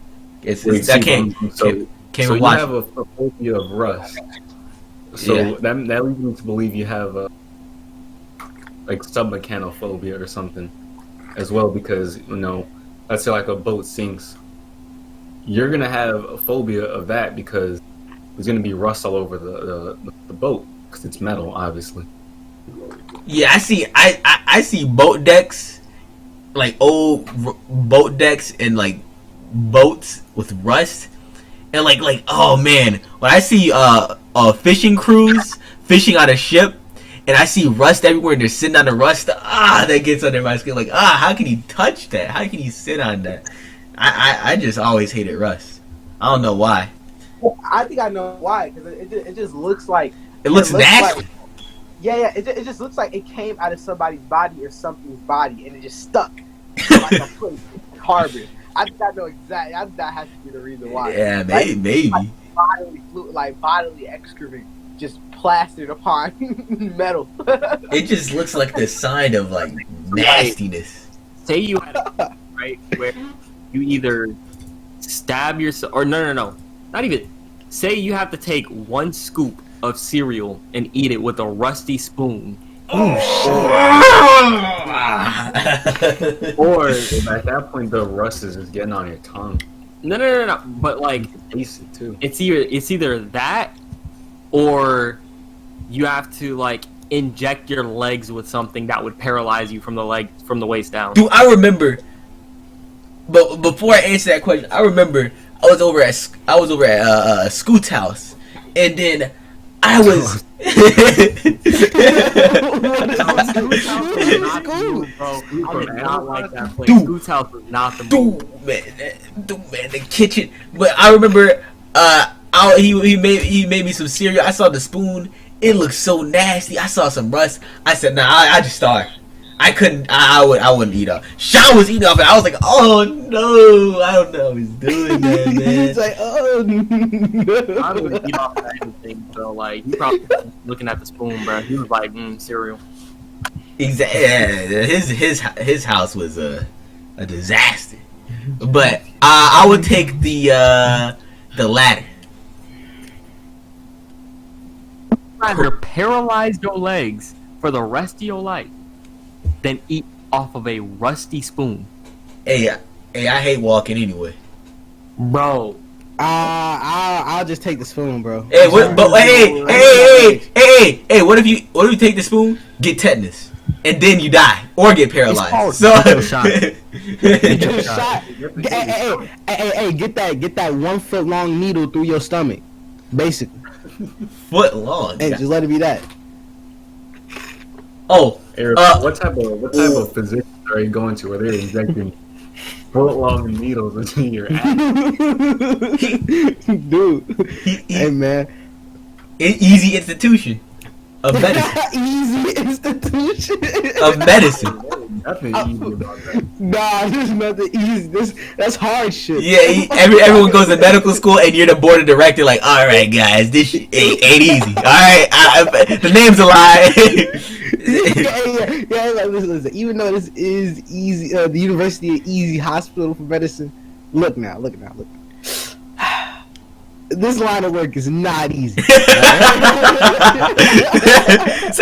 I can't. So you watch. have a phobia of rust. So Yeah. that leads me to believe you have a like submechanophobia or something as well, because you know, let's say like a boat sinks, you're gonna have a phobia of that because there's gonna be rust all over the boat because it's metal, obviously. Yeah, I see boat decks, like old boat decks and like boats with rust, and like oh man, when I see fishing crews fishing on a ship, and I see rust everywhere, and they're sitting on the rust, that gets under my skin. Like how can he touch that? How can he sit on that? I just always hated rust. I don't know why. Well, I think I know why, because it just looks like It looks nasty. like, yeah, it just looks like it came out of somebody's body or something's body, and it just stuck like a place carbon. I think I know exactly. I think that has to be the reason why. Yeah, maybe. Like bodily excrement just plastered upon metal. It just looks like the sign of like nastiness. Say you had a right where you either stab yourself, or no, not even. Say you have to take one scoop of cereal and eat it with a rusty spoon. Oh, Or at that point, the rust is just getting on your tongue. no. But like, You can taste it too. it's either that, or you have to like inject your legs with something that would paralyze you from the waist down. Dude, I remember. But before I answer that question, I remember I was over at Scoot's house, and then I was. I did not like that place. Dude. Scoot's house was not the move. Dude, man, the kitchen. But I remember, he made me some cereal. I saw the spoon. It looked so nasty. I saw some rust. I said, nah, I just starved. I couldn't. I wouldn't eat off. Sean was eating off it. I was like, oh no, I don't know how he's doing that, man. He's like, oh no. I wouldn't eat off of anything, so like, he probably was looking at the spoon, bro. He was like, cereal. Exactly. Yeah, his house was a disaster. But I would take the ladder. Rather paralyze your legs for the rest of your life than eat off of a rusty spoon. Hey, I hate walking anyway. Bro. I'll just take the spoon, bro. Hey, what? But hey, what if you take the spoon, get tetanus, and then you die or get paralyzed? So shot. Shot. Hey, get that 1 foot long needle through your stomach, basically. foot long. Hey, just let it be that. Oh, Eric, what type of physicians are you going to where they're injecting foot-long needles into your ass? Dude. Hey, man. easy institution of medicine. Easy institution. Of medicine. Nothing easy about that. Nah, there's nothing easy. That's hard shit. Yeah, everyone goes to medical school, and you're the board of director. Like, all right, guys, this shit ain't easy. All right, the name's a lie. yeah. Like, listen. Even though this is easy, the University of Easy Hospital for Medicine. Look now. This line of work is not easy. So,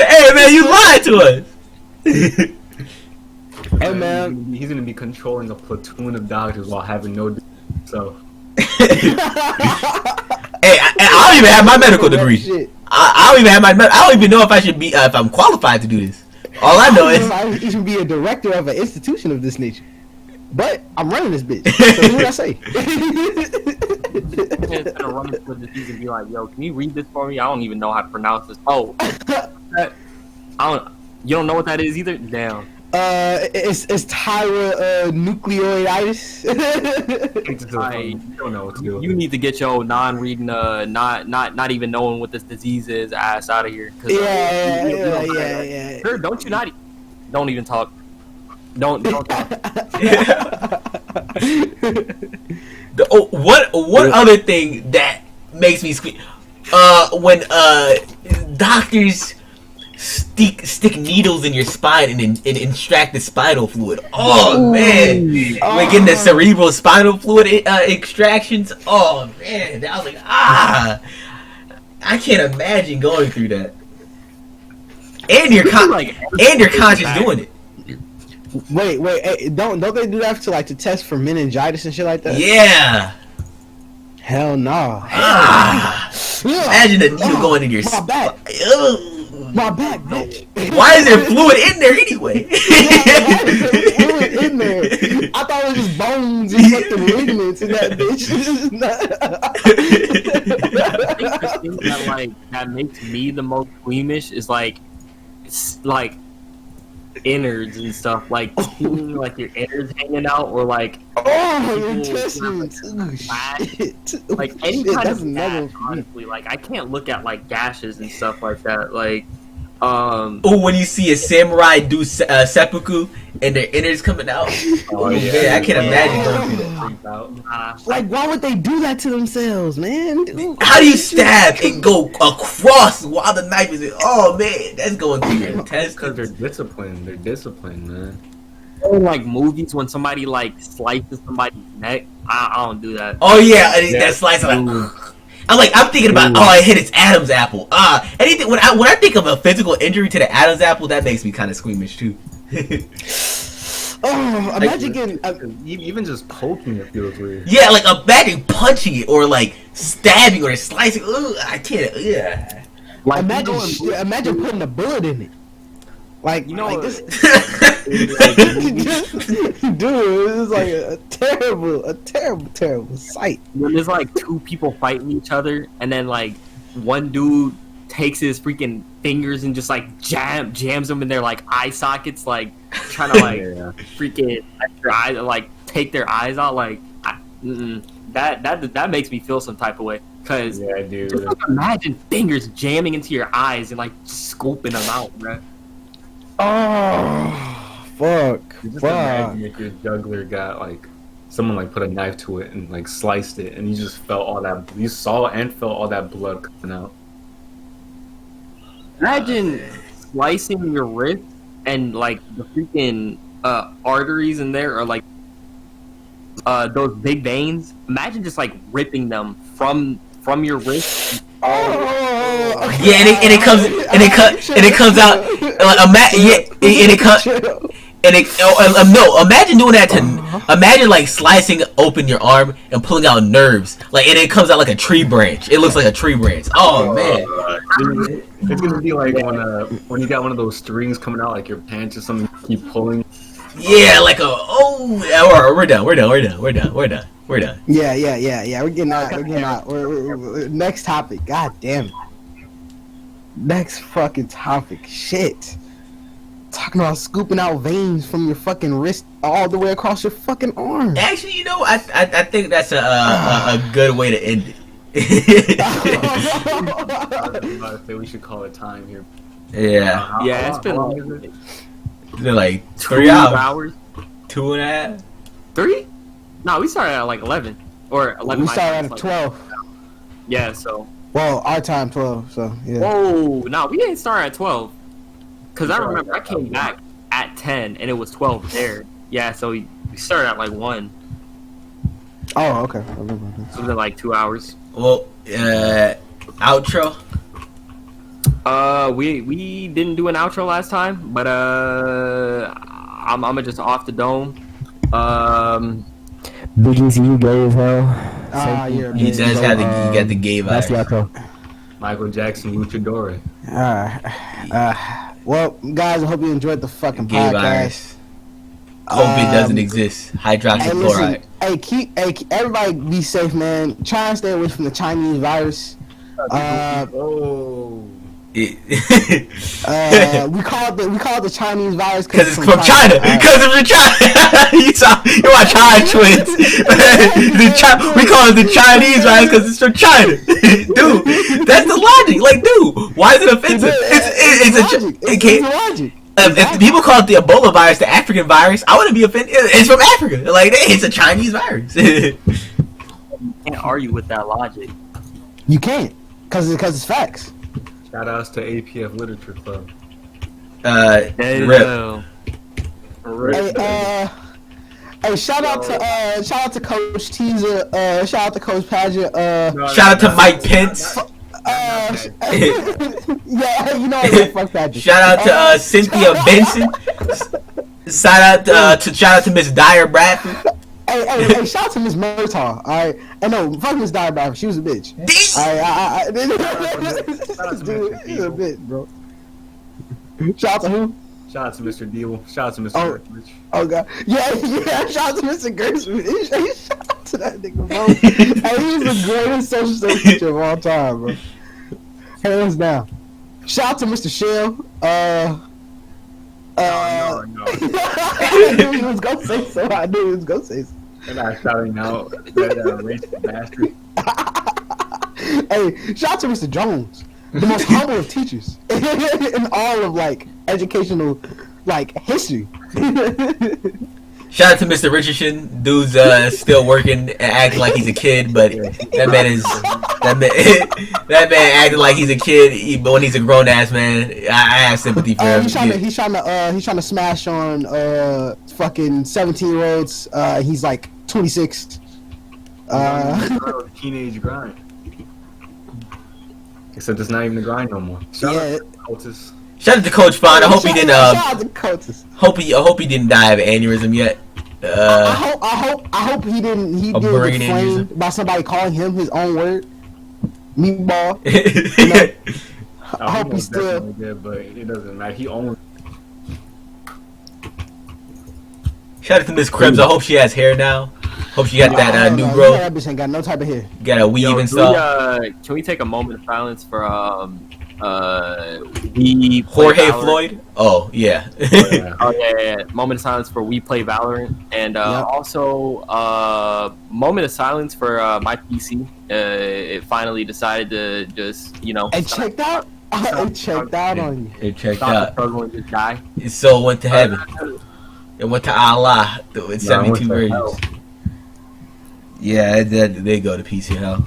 hey, man, you lied to us. Hey, man. He's gonna be controlling a platoon of doctors while having no. So. Hey, I don't even have my medical degree. Shit. I don't even have I don't even know if I should be if I'm qualified to do this. All I know is I should be a director of an institution of this nature. But I'm running this bitch. So do what I say. Instead of running to the disease and be like, yo, can you read this for me? I don't even know how to pronounce this. Oh, you don't know what that is either? Damn. It's nucleoiditis. I don't know what to do. You need to get your non-reading, not even knowing what this disease is ass out of here. Yeah. Sure, don't you not? Don't even talk. Don't talk. What other thing that makes me squeak? When doctors stick needles in your spine and extract the spinal fluid. Oh man, when getting the cerebral spinal fluid extractions. Oh man, I was like, I can't imagine going through that. And you're conscious doing it. Wait, hey, don't they do that to test for meningitis and shit like that? Yeah. Hell no. Imagine a needle going in your my back. My back, bitch. Why is there fluid in there anyway? Fluid in there. I thought it was just bones and fucking ligaments in that bitch. The thing that makes me the most squeamish is like, it's like innards and stuff, like seeing like your innards hanging out, or like your intestines. Shit. Like any Shit, kind that's of another gash, one. honestly. Like I can't look at like gashes and stuff like that. Like Oh, when you see a samurai do seppuku and their innards coming out. Oh, yeah. Man, I can't imagine going through that. Freaked out. Like, why would they do that to themselves, man? Dude, How do you stab and go across while the knife is in? Oh man, that's going through your intestines. Because they're disciplined. They're disciplined, man. or like movies when somebody like slices somebody's neck. I don't do that. Oh yeah, that slice. I'm thinking about. Oh, I hit its Adam's apple. Anything when I think of a physical injury to the Adam's apple, that makes me kind of squeamish too. Oh, imagine getting. Even just poking it feels weird. Yeah, like imagine punching it or like stabbing or slicing. Ugh, I can't. Yeah. Like Imagine putting a bullet in it. Like, you know, like this. like, Dude, it's like a terrible sight. when there's like two people fighting each other, and then like one dude takes his freaking fingers and just like jams them in their like eye sockets, like trying to like freaking let their eyes, like take their eyes out. Like that makes me feel some type of way. Cause Yeah, dude. just like, imagine fingers jamming into your eyes and like scooping them out, bro. Oh, fuck. Just imagine if your juggler got like someone like put a knife to it and like sliced it, and you just felt all that. You saw and felt all that blood coming out. Imagine slicing your wrist and like the freaking arteries in there are like those big veins. Imagine just like ripping them from your wrist. Yeah, and it comes out. Imagine doing that to. Imagine like slicing open your arm and pulling out nerves, like, and it comes out like a tree branch. It looks like a tree branch. Oh man. It's gonna be like when you got one of those strings coming out, like your pants or something. You keep pulling. Yeah, like we're done. Yeah. We're getting out. We're next topic. God damn it. Next fucking topic. Shit. Talking about scooping out veins from your fucking wrist all the way across your fucking arm. Actually, you know, I think that's a good way to end it. I think we should call it time here. Yeah. Yeah, it's been long, is it? They're like 3 hours. 2.5. 3? No, we started at like 11 or 11. We my started time, at like- 12. Yeah, so. Well, our time 12, so yeah. Whoa, no, we didn't start at 12. Cause I remember I came back at 10 and it was 12 there. Yeah, so we started at like 1. Oh, okay. So it was like 2 hours. Well, outro. We didn't do an outro last time, but I'm just off the dome. Big EzZy, you gay as hell. You're a He bitch. does have the you got the gay That's vibe. the outro. Michael Jackson, Luchador. Well, guys, I hope you enjoyed the fucking Gay podcast. virus. COVID doesn't exist. Hey, Hydroxychloride. listen, hey, everybody be safe, man. Try and stay away from the Chinese virus. We call it the Chinese virus Because it's from China. Because it's from China. You are China twins. We call it the Chinese virus because it's from China. Dude, that's the logic. Like, dude, why is it offensive? It's logic. If people call it the Ebola virus, the African virus, I wouldn't be offended. It's from Africa. Like, it's a Chinese virus. You can't argue with that logic. You can't, because it's facts. Shout outs to APF Literature Club. Rip. Hey, shout out to Coach Teaser, shout out to Coach Paget, Shout out to Mike Pence. yeah, you know what, fuck Paget. Shout out to Cynthia Benson. Shout out to Miss Dyer Bradford. Hey, shout out to Miss Murtaugh. All right, and no, fuck Miss Diabright. She was a bitch. All right, dude, she's a bitch, bro. Shout out to who? Shout out to Mr. Deal. Shout out to Mr. Rich. Oh god, yeah. Shout out to Mr. Gershman. Shout out to that nigga, bro. Hey, he's the greatest social studies teacher of all time, bro. Hands down. Shout out to Mr. Shell. No. I knew he was gonna say so. And I'm shouting out that racist bastard. Hey, shout out to Mr. Jones, the most humble of teachers in all of like educational like history. Shout out to Mr. Richardson. Dude's still working and acting like he's a kid, but that man acting like he's a kid, but when he's a grown ass man, I have sympathy for him. He's trying to smash on fucking 17-year-olds. He's like 26. Teenage grind. Except it's not even the grind no more. Shout out to Cultus. Shout out to Coach Fine. I hope he didn't. Shout out to Cultus. Hope he didn't die of an aneurysm yet. I hope he didn't. He didn't brain get flamed aneurysm. by somebody calling him his own word. Meatball. You know? I hope he's still. Did, but it doesn't matter. He only. Shout out to Miss Krebs. I hope she has hair now. Hope she got that new growth. That bitch ain't got no type of hair. Got a weave and stuff. Can we take a moment of silence for Jorge Floyd? Oh yeah. Moment of silence for We Play Valorant, and also moment of silence for my PC. It finally decided to just It checked out. It checked out on you. It checked out. Struggling to die. Its soul went to heaven. It went to Allah with 72 versions. Yeah, they go to PC hell.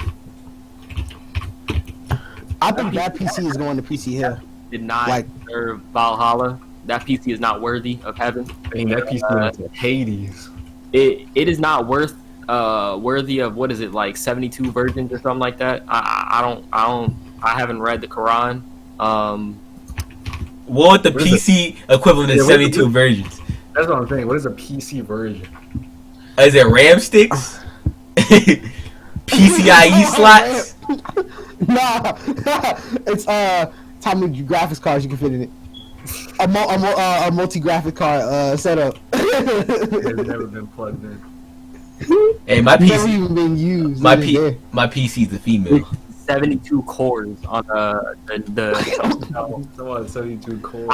I think that PC is going to PC hell. Did not serve Valhalla. That PC is not worthy of heaven. Dang, that PC went to Hades. It is not worthy of, what is it, like 72 versions or something like that. I haven't read the Quran. What the PC equivalent of 72 versions? That's what I'm saying. What is a PC version? Is it RAM sticks? PCIe slots? Nah, it's how many graphics cards you can fit in it. A multi-graphic card setup. It's never been plugged in. Hey, my PC never even been used. My PC is a female. 72 cores on the 72 cores.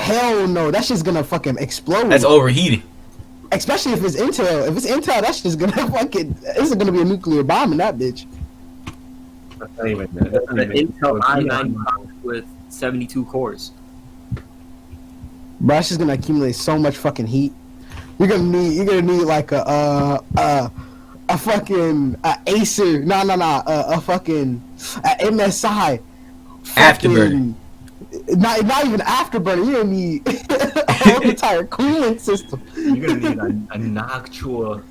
Hell no, that shit's gonna fucking explode. That's overheated. Especially if it's Intel. If it's Intel, that shit's gonna fucking. It's gonna be a nuclear bomb in that bitch. That's not even that. That's not the even Intel i9 with 72 cores. Bro, that's just gonna accumulate so much fucking heat. You're gonna need like a fucking Acer. A fucking MSI. Afterburner. Not even afterburner. You're gonna need a whole entire cooling system. You're gonna need a Noctua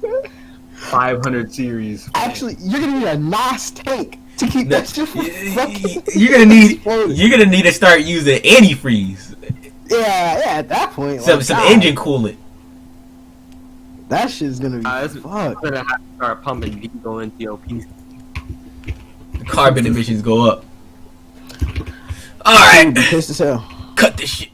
500 series. Actually, you're gonna need a NOS tank to keep that shit from fucking. You're gonna need to start using antifreeze. Yeah, at that point. Some engine coolant. That shit's gonna be fucked. I'm gonna have to start pumping diesel into your PC. The carbon emissions go up. Alright. Pissed as hell. Cut this shit.